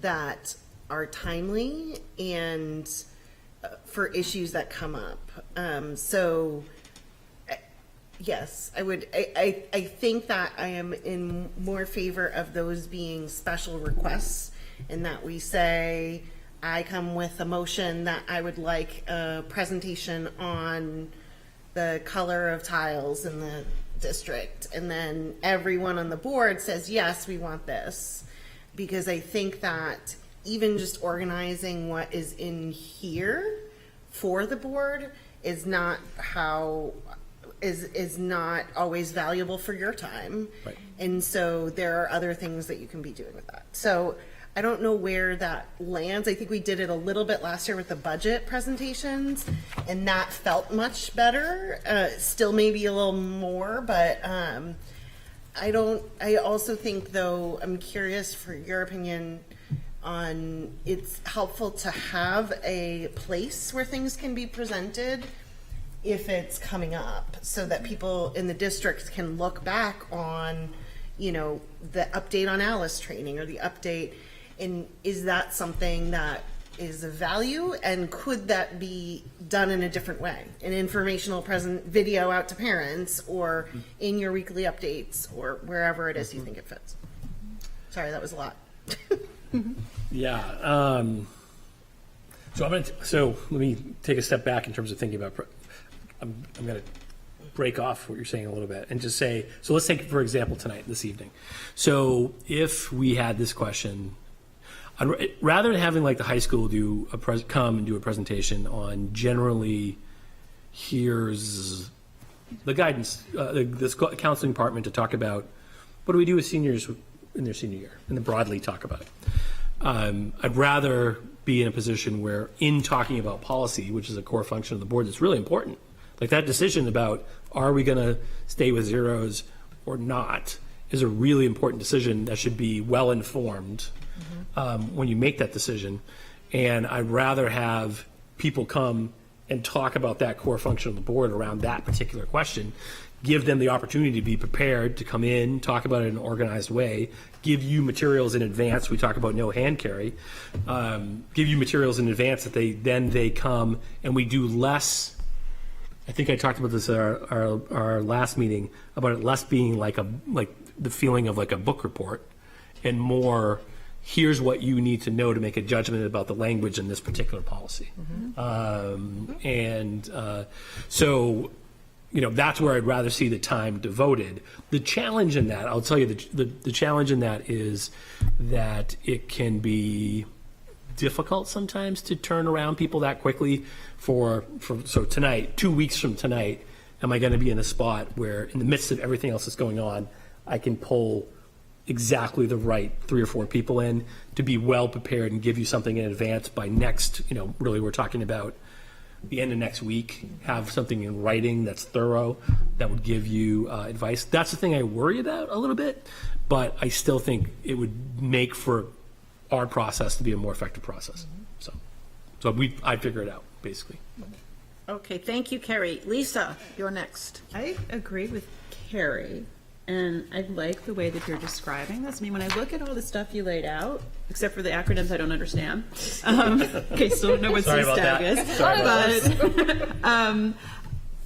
that are timely and for issues that come up. Yes, I would. I think that I am in more favor of those being special requests, in that we say, I come with a motion that I would like a presentation on the color of tiles in the district, and then everyone on the board says, yes, we want this. Because I think that even just organizing what is in here for the board is not not always valuable for your time. Right. And so there are other things that you can be doing with that. So I don't know where that lands. I think we did it a little bit last year with the budget presentations, and that felt much better. Still maybe a little more, but I also think, though, I'm curious for your opinion on, it's helpful to have a place where things can be presented if it's coming up, so that people in the district can look back on, the update on Alice training or the update. And is that something that is of value, and could that be done in a different way? An informational video out to parents, or in your weekly updates, or wherever it is you think it fits. Sorry, that was a lot. Yeah. So let me take a step back in terms of thinking about. I'm going to break off what you're saying a little bit and just say, so let's take, for example, this evening. So if we had this question, rather than having like the high school come and do a presentation on generally, here's the guidance, the counseling department to talk about what do we do with seniors in their senior year, and then broadly talk about it. I'd rather be in a position where, in talking about policy, which is a core function of the board that's really important, like that decision about are we going to stay with zeros or not is a really important decision that should be well informed when you make that decision. And I'd rather have people come and talk about that core function of the board around that particular question, give them the opportunity to be prepared to come in, talk about it in an organized way, give you materials in advance. We talk about no hand carry. Give you materials in advance that they come, and we do less. I think I talked about this at our last meeting, about it less being like the feeling of like a book report, and more, here's what you need to know to make a judgment about the language in this particular policy. So that's where I'd rather see the time devoted. The challenge in that, I'll tell you, the challenge in that is that it can be difficult sometimes to turn around people that quickly. So tonight, 2 weeks from tonight, am I going to be in a spot where, in the midst of everything else that's going on, I can pull exactly the right 3 or 4 people in to be well prepared and give you something in advance by next, really we're talking about the end of next week, have something in writing that's thorough, that would give you advice. That's the thing I worry about a little bit, but I still think it would make for our process to be a more effective process. So I figure it out, basically. Okay, thank you, Kerry. Lisa, you're next. I agree with Carrie, and I like the way that you're describing this. I mean, when I look at all the stuff you laid out, except for the acronyms I don't understand. Okay, still don't know what CSTAG is.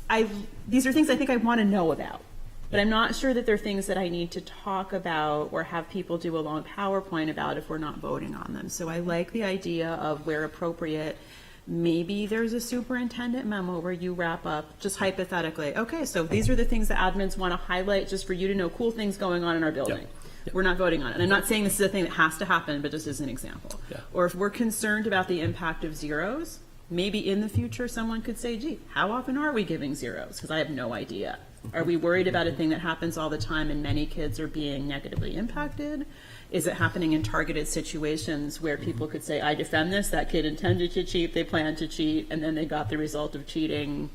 But these are things I think I want to know about. But I'm not sure that they're things that I need to talk about or have people do a long PowerPoint about if we're not voting on them. So I like the idea of, where appropriate, maybe there's a superintendent memo where you wrap up, just hypothetically, okay, so these are the things that admins want to highlight just for you to know cool things going on in our building. Yep. We're not voting on it. And I'm not saying this is a thing that has to happen, but just as an example. Yeah. Or if we're concerned about the impact of zeros, maybe in the future someone could say, gee, how often are we giving zeros? Because I have no idea. Are we worried about a thing that happens all the time and many kids are being negatively impacted? Is it happening in targeted situations where people could say, I defend this, that kid intended to cheat, they planned to cheat, and then they got the result of cheating?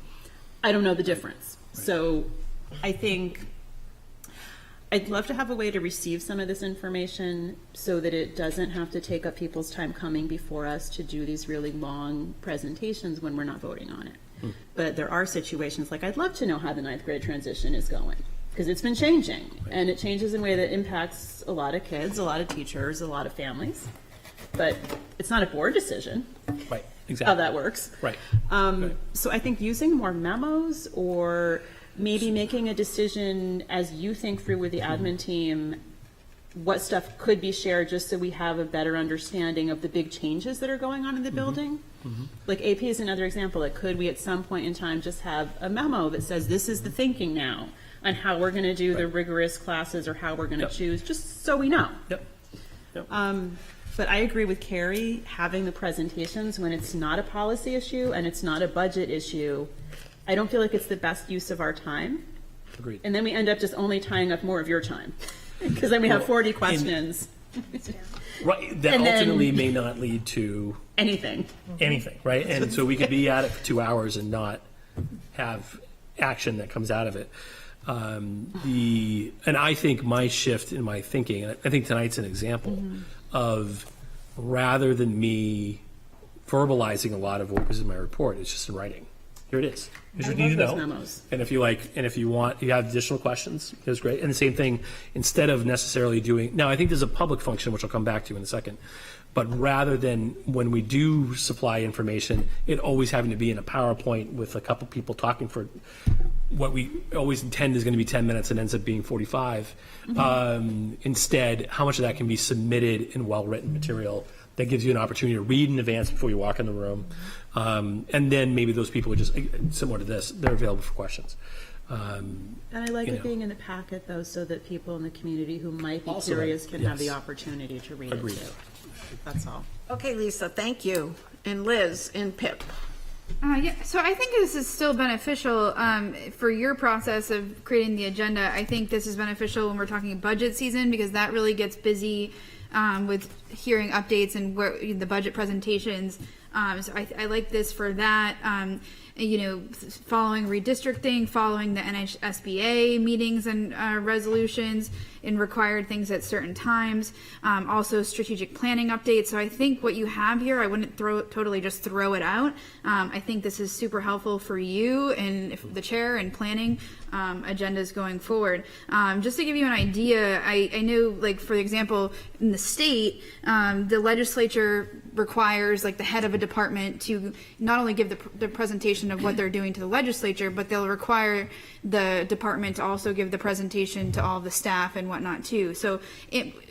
I don't know the difference. So I think I'd love to have a way to receive some of this information so that it doesn't have to take up people's time coming before us to do these really long presentations when we're not voting on it. But there are situations like I'd love to know how the 9th grade transition is going, because it's been changing, and it changes in a way that impacts a lot of kids, a lot of teachers, a lot of families. But it's not a board decision. Right, exactly. How that works. Right. So I think using more memos, or maybe making a decision as you think through with the admin team what stuff could be shared, just so we have a better understanding of the big changes that are going on in the building. Like AP is another example. Like, could we at some point in time just have a memo that says this is the thinking now on how we're going to do the rigorous classes, or how we're going to choose, just so we know. But I agree with Carrie, having the presentations when it's not a policy issue and it's not a budget issue, I don't feel like it's the best use of our time. Agreed. And then we end up just only tying up more of your time, because then we have 40 questions. Right, that And then- ultimately may not lead to Anything. anything, right? And so we could be at it for 2 hours and not have action that comes out of it. And I think my shift in my thinking, and I think tonight's an example of, rather than me verbalizing a lot of what was in my report, it's just in writing. Here it is. Here's what you need to know. Memos. And if you you have additional questions, it's great. And the same thing, instead of necessarily doing, now I think there's a public function, which I'll come back to in a second, but rather than when we do supply information, it always having to be in a PowerPoint with a couple people talking for what we always intend is going to be 10 minutes and ends up being 45. Instead, how much of that can be submitted in well-written material that gives you an opportunity to read in advance before you walk in the room. And then maybe those people would just, similar to this, they're available for questions. And I like it being in the packet, though, so that people in the community who might be Also, curious can have the yes. opportunity to read Agreed. it too. That's all. Okay, Lisa, thank you. And Liz and Pip. Yeah, so I think this is still beneficial for your process of creating the agenda. I think this is beneficial when we're talking budget season, because that really gets busy with hearing updates and where, the budget presentations. So I like this for that. Following redistricting, following the NHSBA meetings and resolutions, and required things at certain times. Also strategic planning updates. So I think what you have here, I wouldn't totally just throw it out. I think this is super helpful for you and the chair and planning agendas going forward. Just to give you an idea, I know, like, for example, in the state, the legislature requires, like, the head of a department to not only give the presentation of what they're doing to the legislature, but they'll require the department to also give the presentation to all the staff and whatnot too. So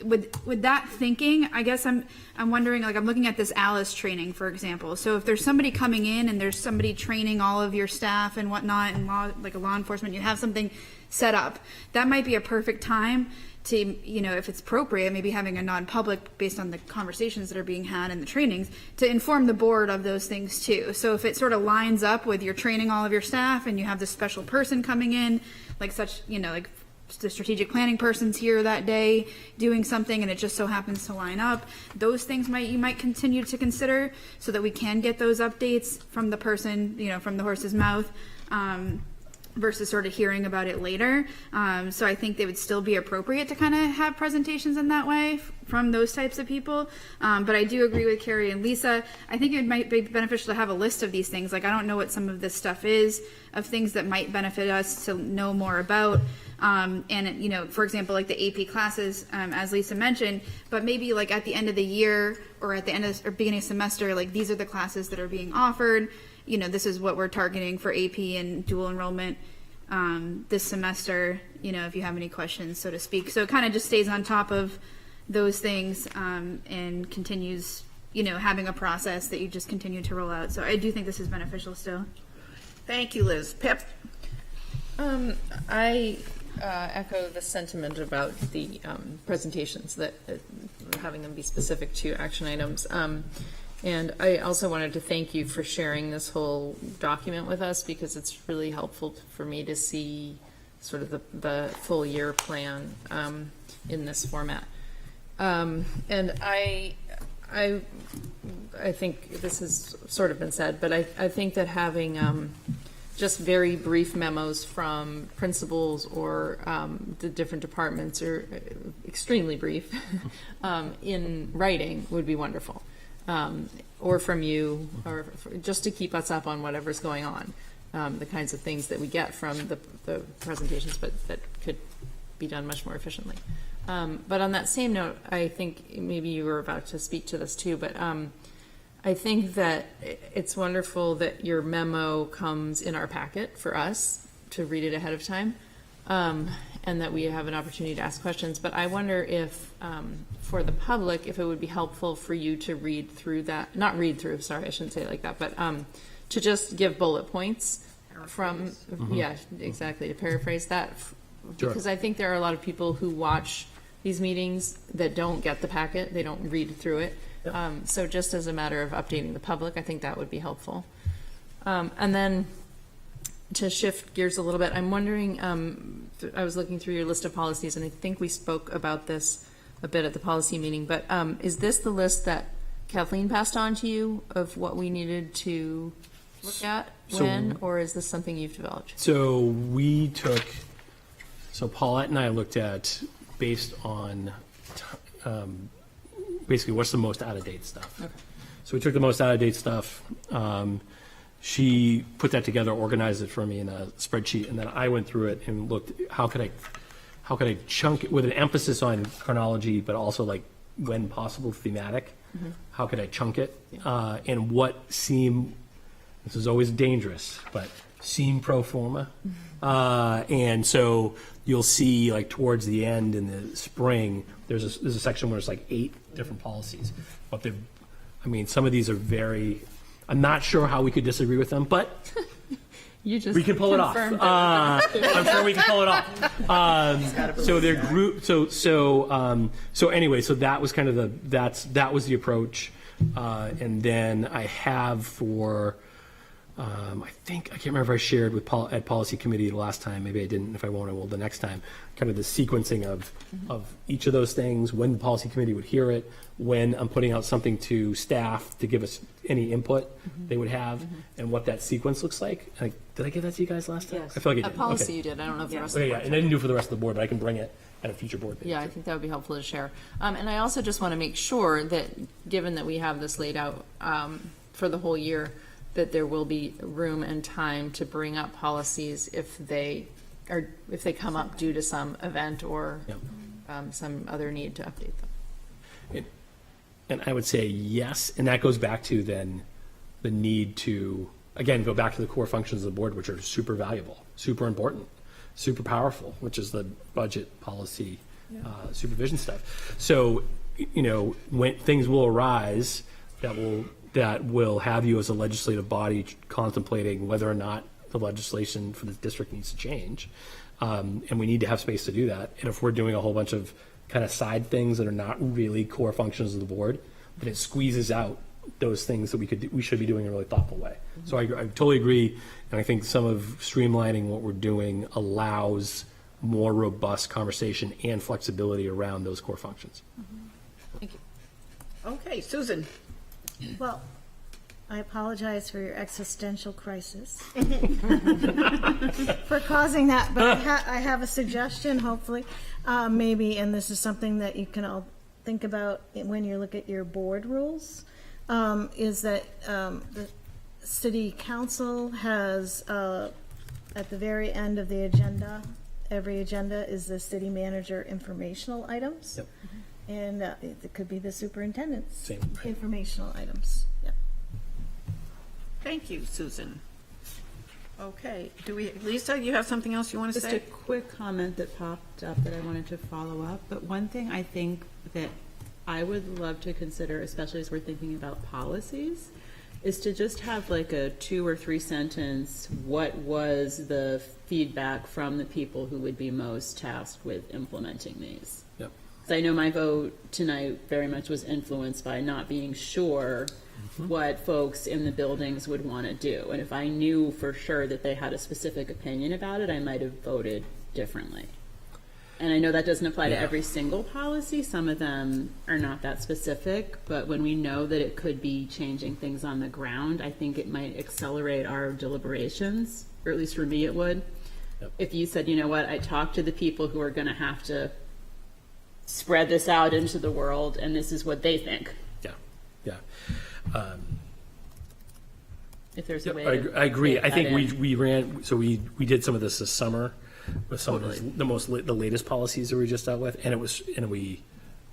with that thinking, I guess I'm wondering, like, I'm looking at this ALICE training, for example. So if there's somebody coming in and there's somebody training all of your staff and whatnot, and like a law enforcement, you have something set up, that might be a perfect time to, if it's appropriate, maybe having a non-public based on the conversations that are being had in the trainings, to inform the board of those things too. So if it sort of lines up with you're training all of your staff and you have this special person coming in, like like the strategic planning person's here that day doing something, and it just so happens to line up, those things you might continue to consider, so that we can get those updates from the person, from the horse's mouth. Versus sort of hearing about it later. So I think they would still be appropriate to kind of have presentations in that way from those types of people. But I do agree with Carrie and Lisa. I think it might be beneficial to have a list of these things. Like, I don't know what some of this stuff is, of things that might benefit us to know more about. And, for example, like the AP classes, as Lisa mentioned, but maybe like at the end of the year or at the end of or beginning of semester, like, these are the classes that are being offered. This is what we're targeting for AP and dual enrollment this semester, if you have any questions, so to speak. So it kind of just stays on top of those things and continues, having a process that you just continue to roll out. So I do think this is beneficial still. Thank you, Liz. Pip? I echo the sentiment about the presentations, that having them be specific to action items. And I also wanted to thank you for sharing this whole document with us, because it's really helpful for me to see sort of the full year plan in this format. And I think this has sort of been said, but I think that having just very brief memos from principals or the different departments, or extremely brief, in writing would be wonderful. Or from you, or just to keep us up on whatever's going on, the kinds of things that we get from the presentations, but that could be done much more efficiently. But on that same note, I think maybe you were about to speak to this too, but I think that it's wonderful that your memo comes in our packet for us to read it ahead of time, and that we have an opportunity to ask questions. But I wonder if, for the public, if it would be helpful for you to read through that, not read through, sorry, I shouldn't say it like that, but to just give bullet points from, yeah, exactly, to paraphrase that, because I think there are a lot of people who watch these meetings that don't get the packet, they don't read through it. So just as a matter of updating the public, I think that would be helpful. And then to shift gears a little bit, I'm wondering, I was looking through your list of policies, and I think we spoke about this a bit at the policy meeting, but is this the list that Kathleen passed on to you of what we needed to look at when, or is this something you've developed? So we took, so Paulette and I looked at, based on basically what's the most out-of-date stuff. Okay. So we took the most out-of-date stuff. She put that together, organized it for me in a spreadsheet, and then I went through it and looked, how could I chunk it with an emphasis on chronology, but also like when possible thematic. Mm-hmm. How could I chunk it? And what seemed, this is always dangerous, but seem pro forma. And so you'll see, like towards the end in the spring, there's a section where it's like 8 different policies. But some of these are very, I'm not sure how we could disagree with them, but we can pull it off. I'm sure we can pull it off. So they're grouped. So anyway, so that was kind of that was the approach. And then I have for, I can't remember if I shared with Paul at policy committee the last time. Maybe I didn't. If I won't, I will the next time. Kind of the sequencing of each of those things, when the policy committee would hear it, when I'm putting out something to staff to give us any input they would have, and what that sequence looks like. Did I give that to you guys last time? Yes. I feel like I did. A policy okay. You did. I don't know if the rest Okay, of the yeah, board and I didn't do it for the rest of the board, but I can bring it at a future board meeting. Yeah, I think that would be helpful to share. And I also just want to make sure that, given that we have this laid out for the whole year, that there will be room and time to bring up policies if they come up due to some event or some other need to update them. And I would say yes, and that goes back to then the need to, again, go back to the core functions of the board, which are super valuable, super important, super powerful, which is the budget, policy, supervision stuff. So, when things will arise that will have you as a legislative body contemplating whether or not the legislation for the district needs to change. And we need to have space to do that. And if we're doing a whole bunch of kind of side things that are not really core functions of the board, then it squeezes out those things that we should be doing in a really thoughtful way. Mm-hmm. So I totally agree. And I think some of streamlining what we're doing allows more robust conversation and flexibility around those core functions. Mm-hmm. Thank you. Okay, Susan. Well, I apologize for your existential crisis for causing that, but I have a suggestion, hopefully, maybe, and this is something that you can all think about when you look at your board rules, is that the city council has, at the very end of the agenda, every agenda is the city manager informational items. Yep. And it could be the superintendent's Same, right. informational items. Yep. Thank you, Susan. Okay, Lisa, you have something else you want to Just say? a quick comment that popped up that I wanted to follow up. But one thing I think that I would love to consider, especially as we're thinking about policies, is to just have like a 2 or 3 sentence, what was the feedback from the people who would be most tasked with implementing these? Yep. So I know my vote tonight very much was influenced by not being sure what folks in the buildings would want to do. And if I knew for sure that they had a specific opinion about it, I might have voted differently. And I know that doesn't apply to every single policy. Some of them are not that specific, but when we know that it could be changing things on the ground, I think it might accelerate our deliberations, or at least for me it would. If you said, you know what, I talked to the people who are going to have to spread this out into the world, and this is what they think. Yeah. If there's a way I agree. fit I think that in. we did some of this summer with some of the latest policies that we just dealt with, and we,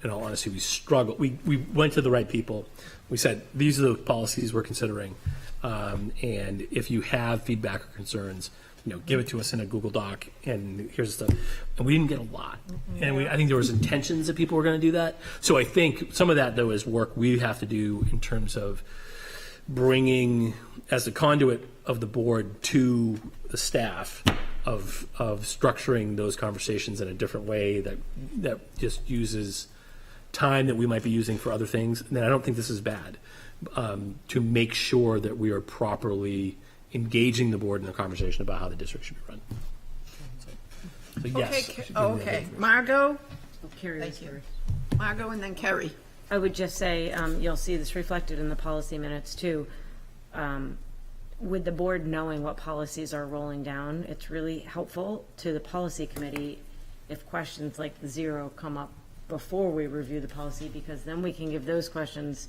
in all honesty, we struggled. We went to the right people. We said, these are the policies we're considering, and if you have feedback or concerns, give it to us in a Google Doc, and here's the stuff. And we didn't get a lot. And I think there was intentions that people were going to do that. So I think some of that, though, is work we have to do in terms of bringing, as the conduit of the board to the staff, of structuring those conversations in a different way that just uses time that we might be using for other things. And I don't think this is bad, to make sure that we are properly engaging the board in a conversation about how the district should be run. So yes. Okay, Margot? Carrie, Thank you. Margot and then Kerry. I would just say, you'll see this reflected in the policy minutes too. With the board knowing what policies are rolling down, it's really helpful to the policy committee if questions like the zero come up before we review the policy, because then we can give those questions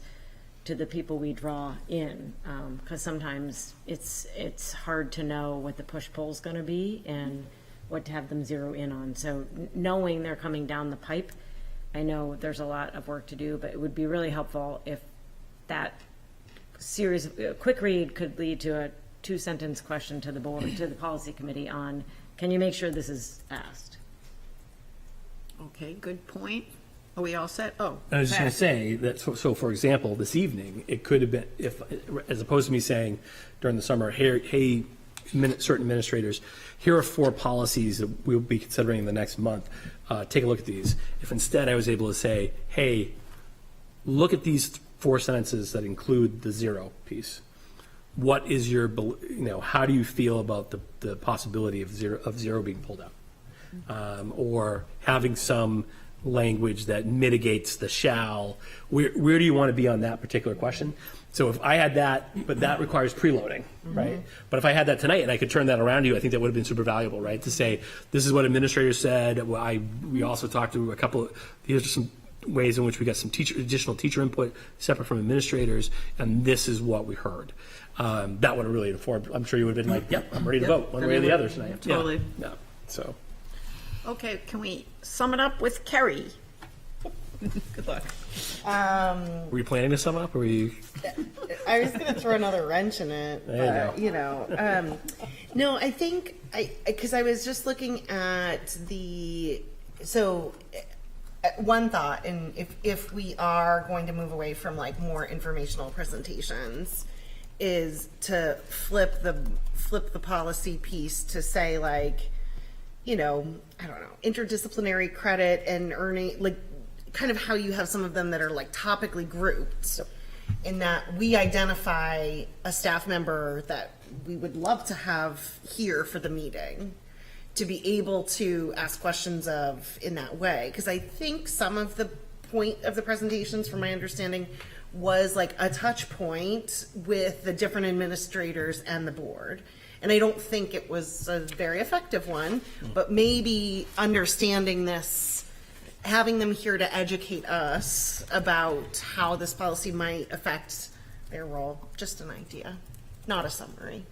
to the people we draw in, because sometimes it's hard to know what the push-pull is going to be and what to have them zero in on. So knowing they're coming down the pipe, I know there's a lot of work to do, but it would be really helpful if that series, a quick read could lead to a 2-sentence question to the board, to the policy committee on, can you make sure this is asked? Okay, good point. Are we all set? Oh, I was just going to Pat. say that, so for example, this evening, it could have been, if, as opposed to me saying during the summer, hey, certain administrators, here are 4 policies that we'll be considering in the next month. Take a look at these. If instead I was able to say, hey, look at these 4 sentences that include the zero piece. What is your, how do you feel about the possibility of zero being pulled out? Or having some language that mitigates the shall. Where do you want to be on that particular question? So if I had that, but that requires preloading, right? But if I had that tonight and I could turn that around to you, I think that would have been super valuable, right? To say, this is what administrators said. We also talked to these are some ways in which we got some additional teacher input separate from administrators, and this is what we heard. That would have really informed. I'm sure you would have been like, yep, I'm ready to vote one way or the other tonight. Totally. Yeah. So. Okay, can we sum it up with Kerry? Good luck. Were you planning to sum up, or were you? I was going to throw another wrench in it. There you go. No, I think because I was just looking at one thought, and if we are going to move away from like more informational presentations, is to flip the policy piece to say like, I don't know, interdisciplinary credit and earning, like kind of how you have some of them that are like topically grouped, in that we identify a staff member that we would love to have here for the meeting to be able to ask questions of in that way. Because I think some of the point of the presentations, from my understanding, was like a touch point with the different administrators and the board. And I don't think it was a very effective one, but maybe understanding this, having them here to educate us about how this policy might affect their role. Just an idea, not a summary.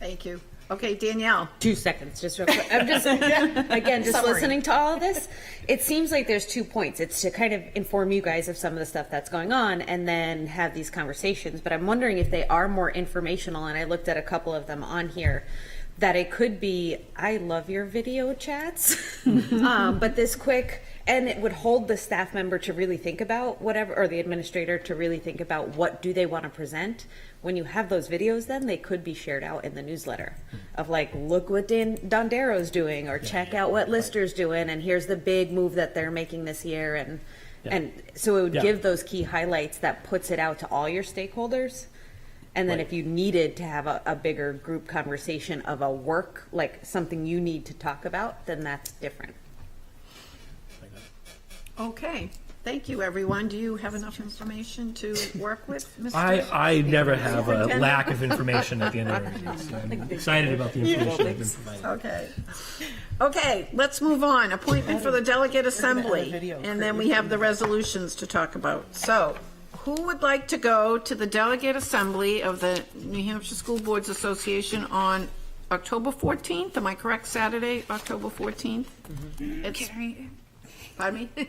Thank you. Okay, Danielle. 2 seconds, just real quick. I'm just, again, just Summary. listening to all of this. It seems like there's 2 points. It's to kind of inform you guys of some of the stuff that's going on and then have these conversations. But I'm wondering if they are more informational, and I looked at a couple of them on here, that it could be, I love your video chats, but this quick, and it would hold the staff member to really think about whatever, or the administrator to really think about what do they want to present. When you have those videos, then they could be shared out in the newsletter of like, look what Dondero's doing, or check out what Lister's doing, and here's the big move that they're making this year. And And so it would Yeah. give those key highlights that puts it out to all your stakeholders. And then Right. if you needed to have a bigger group conversation of a work, like something you need to talk about, then that's different. Okay, thank you, everyone. Do you have enough information to work with, Mr.? I never have a Superintendent? lack of information at the end of the meeting. So I'm excited about the information I've been provided. Okay. Okay, let's move on. Appointment for the delegate assembly, and then we have the resolutions to talk about. So, who would like to go to the delegate assembly of the New Hampshire School Boards Association on October 14th? Am I correct? Saturday, October 14th? It's, Carrie. pardon me?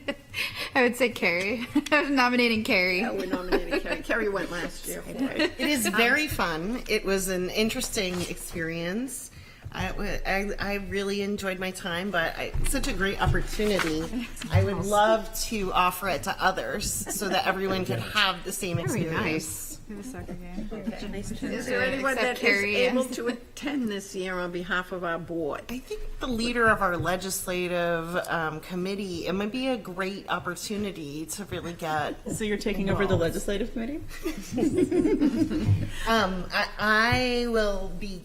I would say Carrie. I was nominating Carrie. Yeah, we're nominating Carrie. Carrie went last year. It is very fun. It was an interesting experience. I really enjoyed my time, but it's such a great opportunity. I would love to offer it to others so that everyone could have the same experience. The soccer game. Is there anyone that is Carrie, able yes. to attend this year on behalf of our board? I think the leader of our legislative committee, it might be a great opportunity to really get. So you're taking over the legislative committee? I will be.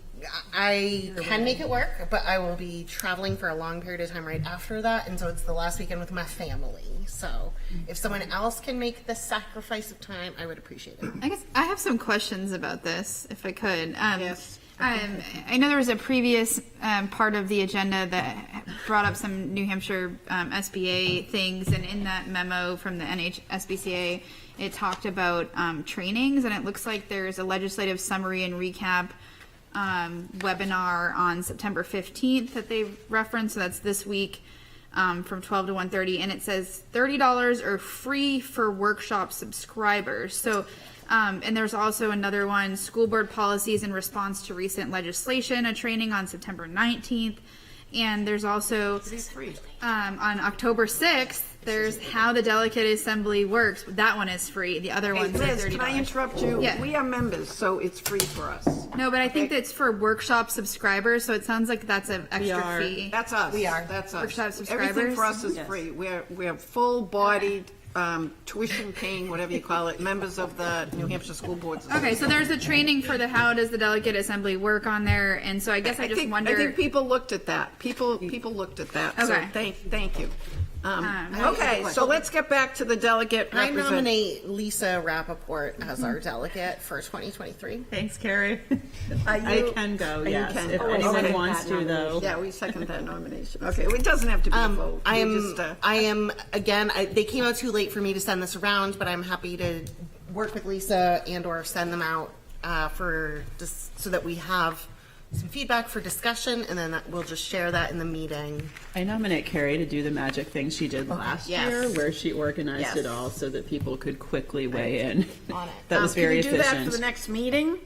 I can make it work, but I will be traveling for a long period of time right after that, and so it's the last weekend with my family. So if someone else can make the sacrifice of time, I would appreciate it. I guess I have some questions about this, if I could. Yes. I know there was a previous part of the agenda that brought up some New Hampshire SBA things, and in that memo from the NHSBCA, it talked about trainings, and it looks like there's a legislative summary and recap webinar on September 15th that they referenced. So that's this week from 12 to 1:30, and it says $30 are free for workshop subscribers. So and there's also another one, school board policies in response to recent legislation, a training on September 19th. And there's also on October 6th, there's how the delegate assembly works. That one is free. The other Hey, one's Liz, $30. can I interrupt you? Yeah. We are members, so it's free for us. No, but I think that's for workshop subscribers, so it sounds like that's an extra fee. That's us. We are. That's us. Workshop Everything subscribers? for us is free. We're full-bodied, tuition-paying, whatever you call it, members of the New Hampshire School Boards. Okay, so there's a training for the how does the delegate assembly work on there, and so I guess I just wonder. I think people looked at that. People looked at that. So Okay. thank you. Okay, so let's get back to the delegate I representative. nominate Lisa Rappaport as our delegate for 2023. Thanks, Carrie. Are you- I can go, you yes. can. If Oh, anyone okay. wants to, though. Yeah, we second that nomination. Okay, it doesn't have to be a vote. I We am, just, I am, again, they came out too late for me to send this around, but I'm happy to work with Lisa and or send them out for just so that we have some feedback for discussion, and then we'll just share that in the meeting. I nominate Carrie to do the magic thing she did last Yes. year, where she organized Yes. it all so that people could quickly weigh in. On it. That was very Can we do that for efficient. the next meeting,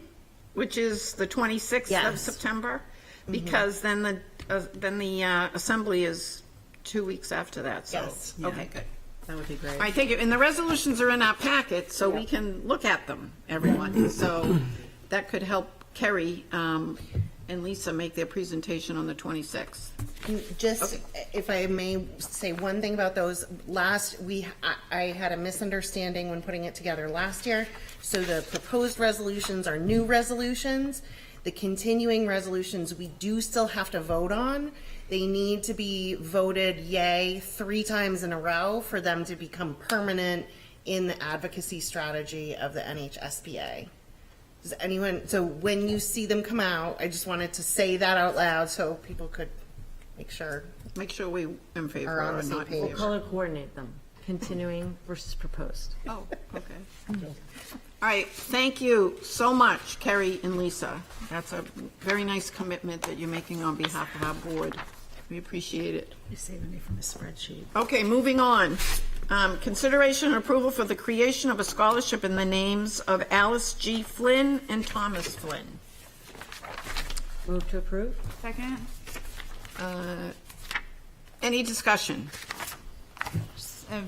which is the 26th of Yes. September? Because then the assembly is 2 weeks after that, so. Yes. Okay, good. That would be great. I think, and the resolutions are in our packet, so we can look at them, everyone. So that could help Kerry and Lisa make their presentation on the 26th. Just, if I may say one thing about those, I had a misunderstanding when putting it together last year. So the proposed resolutions are new resolutions. The continuing resolutions, we do still have to vote on. They need to be voted yay 3 times in a row for them to become permanent in the advocacy strategy of the NHSBA. Does anyone, so when you see them come out, I just wanted to say that out loud so people could make sure we in favor are on or the same not in page. favor. Color coordinate them, continuing versus proposed. Oh, okay. All right, thank you so much, Kerry and Lisa. That's a very nice commitment that you're making on behalf of our board. We appreciate it. You're saving me from a spreadsheet. Okay, moving on. Consideration and approval for the creation of a scholarship in the names of Alice G. Flynn and Thomas Flynn. Move to approve? Second. Any discussion?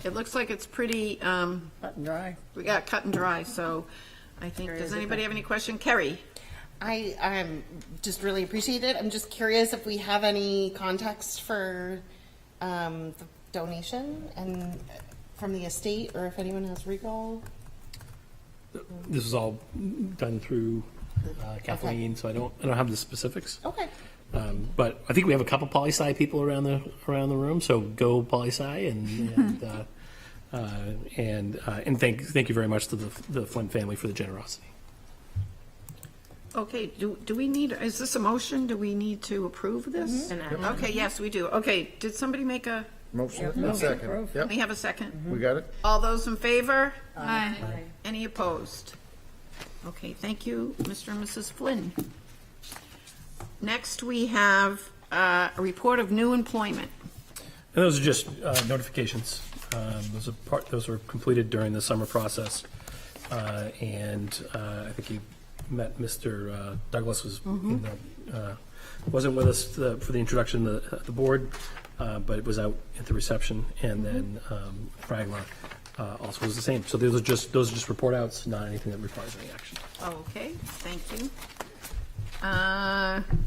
It looks like it's pretty, Cut and dry. we got cut and dry, so I think, does anybody have any question? Kerry? I'm just really appreciate it. I'm just curious if we have any context for the donation and from the estate, or if anyone has recall. This is all done through Kathleen, so I don't have the specifics. Okay. But I think we have a couple poli-sci people around the room, so go poli-sci and thank you very much to the Flynn family for the generosity. Okay, do we need, is this a motion? Do we need to approve this? Okay, yes, we do. Okay, did somebody make a? Motion, a second. Yep, We have a second? we got it? All those in favor? Aye. Any opposed? Okay, thank you, Mr. and Mrs. Flynn. Next, we have a report of new employment. And those are just notifications. Those were completed during the summer process. And I think you met Mr. Douglas was wasn't with us for the introduction to the board, but it was out at the reception. And then Fragler also was the same. So those are just report outs, not anything that requires any action. Okay, thank you.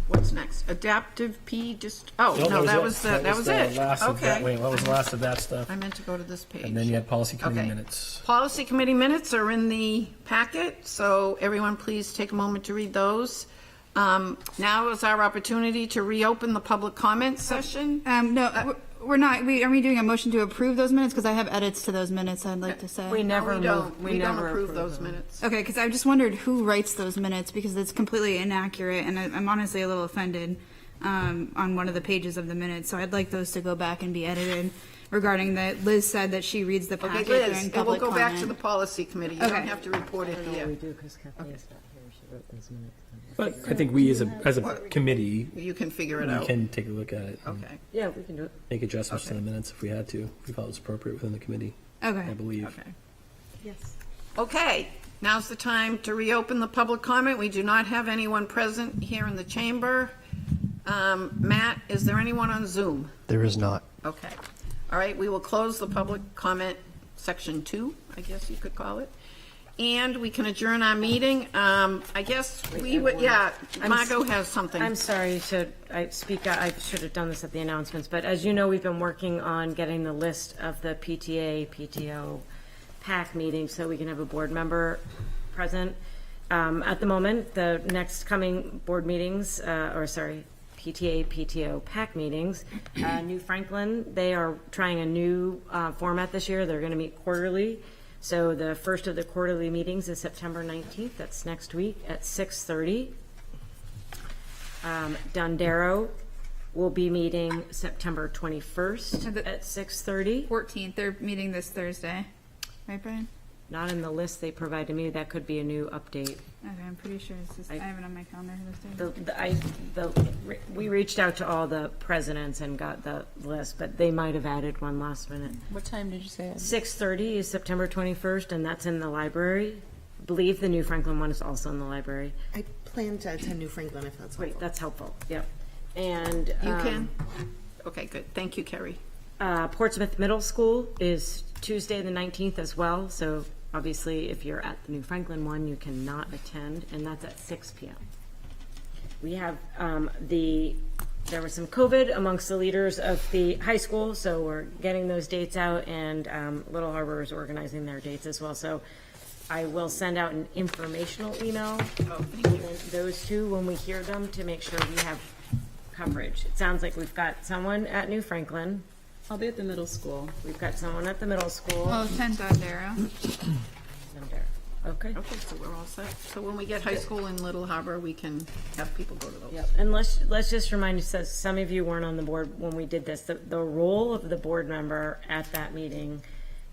What's next? Adaptive P that was it. Okay. Wait, what was the last of that stuff? I meant to go to this page. And then you had policy committee Okay. minutes. Policy committee minutes are in the packet, so everyone please take a moment to read those. Now is our opportunity to reopen the public comment session. No, we're not. Are we doing a motion to approve those minutes? Because I have edits to those minutes I'd like to say. We never We don't never approve those minutes. Okay, because I just wondered who writes those minutes because it's completely inaccurate, and I'm honestly a little offended on one of the pages of the minutes. So I'd like those to go back and be edited regarding that. Liz said that she reads the Okay, packet Liz, during and we'll public go back to the comment. policy committee. You Okay. don't have to report it here. We do, because Kathleen's not here, she wrote those minutes. But I think we as a committee, You can figure it we out. can take a look at it. and Okay. Yeah, we can do it. Make adjustments to the minutes if we had to, if we felt it was appropriate within the committee. Okay. I believe. Okay. Yes. Okay, now's the time to reopen the public comment. We do not have anyone present here in the chamber. Matt, is there anyone on Zoom? There is not. Okay. All right, we will close the public comment section 2, I guess you could call it. And we can adjourn our meeting. I guess we would, Margot has something. I'm sorry to speak out. I should have done this at the announcements, but as you know, we've been working on getting the list of the PTA, PTO, PAC meetings so we can have a board member present. At the moment, the next coming board meetings, PTA, PTO, PAC meetings, New Franklin, they are trying a new format this year. They're going to meet quarterly. So the first of the quarterly meetings is September 19th. That's next week at 6:30. Dondero will be meeting September 21st at 6:30. 14th, they're meeting this Thursday, right, Brian? Not in the list they provided me. That could be a new update. Okay, I'm pretty sure it's just, I have it on my calendar this day. We reached out to all the presidents and got the list, but they might have added one last minute. What time did you say? 6:30 is September 21st, and that's in the library. I believe the New Franklin one is also in the library. I plan to attend New Franklin if that's helpful. Wait, that's helpful. Yep. And You can? Okay, good. Thank you, Kerry. Portsmouth Middle School is Tuesday the 19th as well. So obviously, if you're at the New Franklin one, you cannot attend, and that's at 6 p.m. We have there was some COVID amongst the leaders of the high school, so we're getting those dates out, and Little Harbor is organizing their dates as well. So I will send out an informational email with those two when we hear them to make sure we have coverage. It sounds like we've got someone at New Franklin. I'll be at the middle school. We've got someone at the middle school. Oh, 10 Dondero. Okay. Okay, so we're all set. So when we get high school in Little Harbor, we can have people go to those. Yep. And let's just remind you, so some of you weren't on the board when we did this. The role of the board member at that meeting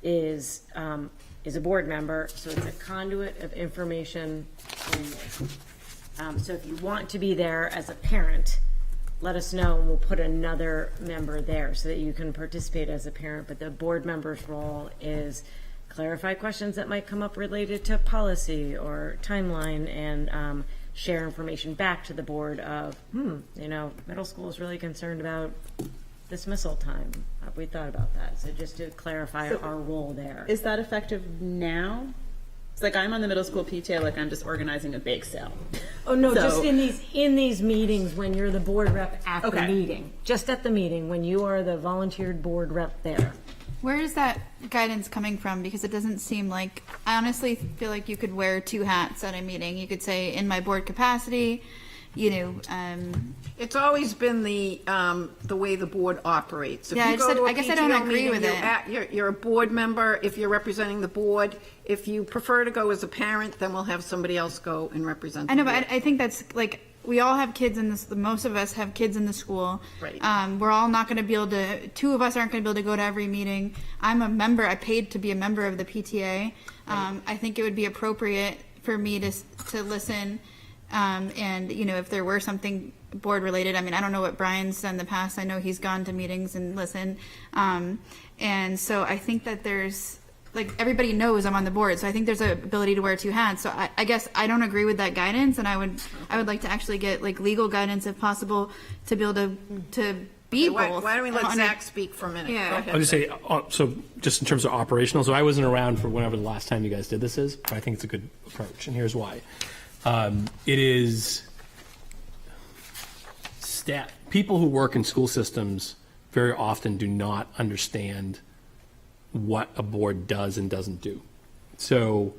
is a board member, so it's a conduit of information. So if you want to be there as a parent, let us know and we'll put another member there so that you can participate as a parent. But the board member's role is clarify questions that might come up related to policy or timeline and share information back to the board of, middle school is really concerned about dismissal time. Have we thought about that? So just to clarify our role there. Is that effective now? It's like I'm on the middle school PTA, like I'm just organizing a bake sale. Oh, no, So- just in these meetings when you're the board rep at the Okay. meeting. Just at the meeting when you are the volunteered board rep there. Where is that guidance coming from? Because it doesn't seem like, I honestly feel like you could wear two hats at a meeting. You could say in my board capacity, you know, It's always been the way the board operates. If Yeah, you I go just- to a I guess I PTO don't agree meeting, with it. You're a board member, if you're representing the board. If you prefer to go as a parent, then we'll have somebody else go and represent the I know, board. but I think that's like, we all have kids in this, most of us have kids in the school. Right. We're all not going to be able to, two of us aren't going to be able to go to every meeting. I'm a member, I paid to be a member of the PTA. I think it would be appropriate for me to listen. And, you know, if there were something board related, I mean, I don't know what Brian's done in the past. I know he's gone to meetings and listened. And so I think that there's, like, everybody knows I'm on the board, so I think there's an ability to wear two hats. So I guess I don't agree with that guidance, and I would like to actually get like legal guidance if possible to be able to be both. Why don't we let I don't Zach speak for a minute? Yeah. Go ahead, I'll just Zach. say, so just in terms of operational, so I wasn't around for whenever the last time you guys did this is, but I think it's a good approach, and here's why. It is people who work in school systems very often do not understand what a board does and doesn't do. So,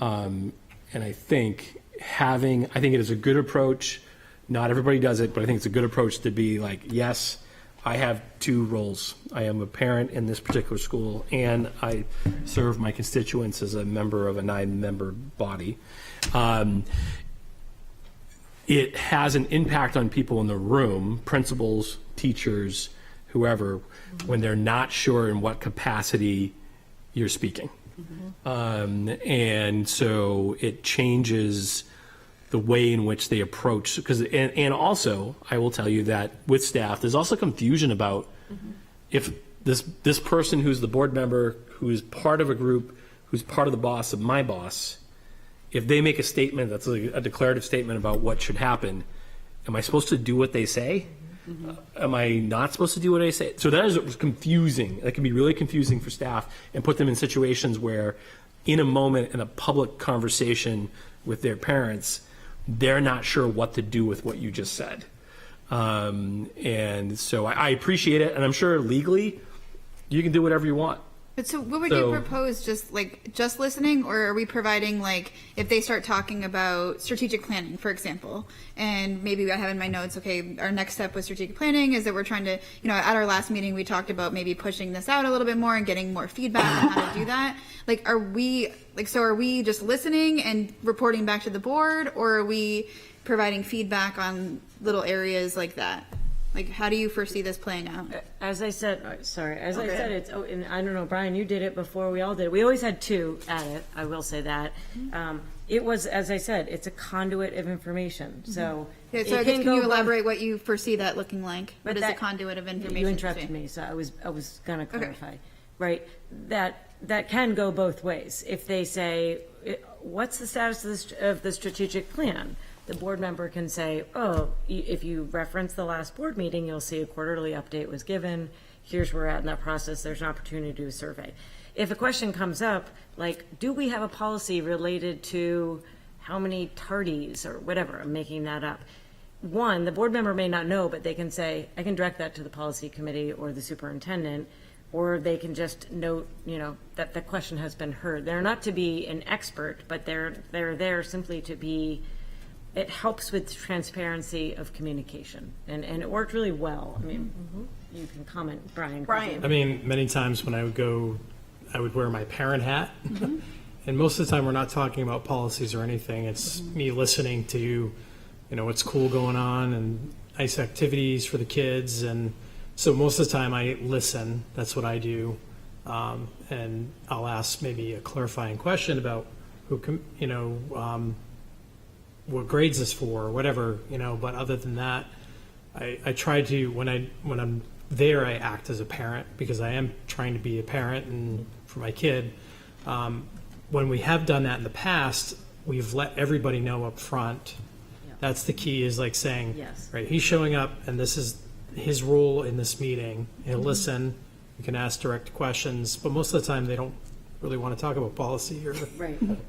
and I think it is a good approach. Not everybody does it, but I think it's a good approach to be like, yes, I have two roles. I am a parent in this particular school, and I serve my constituents as a member of a 9-member body. It has an impact on people in the room, principals, teachers, whoever, when they're not sure in what capacity you're speaking. And so it changes the way in which they approach, and also I will tell you that with staff, there's also confusion about if this person who's the board member, who's part of a group, who's part of the boss of my boss, if they make a statement that's a declarative statement about what should happen, am I supposed to do what they say? Am I not supposed to do what I say? So that is confusing. That can be really confusing for staff and put them in situations where in a moment in a public conversation with their parents, they're not sure what to do with what you just said. And so I appreciate it, and I'm sure legally you can do whatever you want. But so what would you propose, just listening, or are we providing, like, if they start talking about strategic planning, for example, and maybe I have in my notes, okay, our next step with strategic planning is that we're trying to, you know, at our last meeting, we talked about maybe pushing this out a little bit more and getting more feedback on how to do that. Like, are we just listening and reporting back to the board, or are we providing feedback on little areas like that? Like, how do you foresee this playing out? As I said, I said, it's, and I don't know, Brian, you did it before, we all did it. We always had two at it, I will say that. It was, as I said, it's a conduit of information, so. Yeah, so I guess can you elaborate what you foresee that looking like? What is a conduit of information? You interrupted me, so I was gonna clarify. Right, that can go both ways. If they say, what's the status of the strategic plan? The board member can say, oh, if you reference the last board meeting, you'll see a quarterly update was given. Here's where we're at in that process. There's an opportunity to do a survey. If a question comes up, like, do we have a policy related to how many tardies or whatever, I'm making that up. One, the board member may not know, but they can say, I can direct that to the policy committee or the superintendent, or they can just note, you know, that the question has been heard. They're not to be an expert, but they're there simply to be, it helps with transparency of communication, and it worked really well. I mean, you can comment, Brian. I mean, many times when I would go, I would wear my parent hat, and most of the time we're not talking about policies or anything. It's me listening to, you know, what's cool going on and nice activities for the kids, and so most of the time I listen. That's what I do, and I'll ask maybe a clarifying question about what grades is for, or whatever, you know. But other than that, I try to, when I'm there, I act as a parent, because I am trying to be a parent and for my kid. When we have done that in the past, we've let everybody know up front. That's the key, is like saying, right, he's showing up and this is his role in this meeting. He'll listen, you can ask direct questions, but most of the time they don't really want to talk about policy or,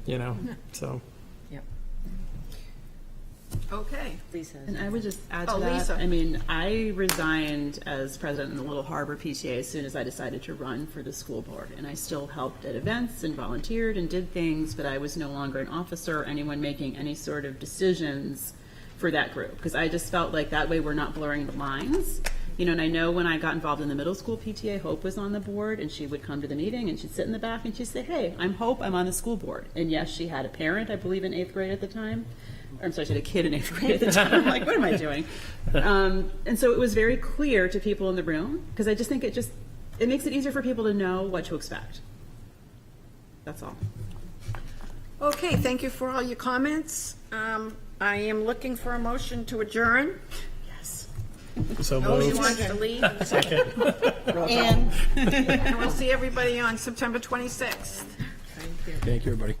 you know, so. Okay. Lisa. And I would just add to Oh, that. Lisa. I mean, I resigned as president of the Little Harbor PTA as soon as I decided to run for the school board. And I still helped at events and volunteered and did things, but I was no longer an officer or anyone making any sort of decisions for that group. Because I just felt like that way we're not blurring the lines. You know, and I know when I got involved in the middle school PTA, Hope was on the board, and she would come to the meeting, and she'd sit in the back, and she'd say, hey, I'm Hope, I'm on the school board. And yes, she had a parent, I believe, in 8th grade at the time. Or, I'm sorry, she had a kid in 8th grade at the time. I'm like, what am I doing? And so it was very clear to people in the room, because I just think it makes it easier for people to know what to expect. That's all. Okay, thank you for all your comments. I am looking for a motion to adjourn. So Nobody moved. wants to leave. And And we'll see everybody on September 26th. Thank you, everybody.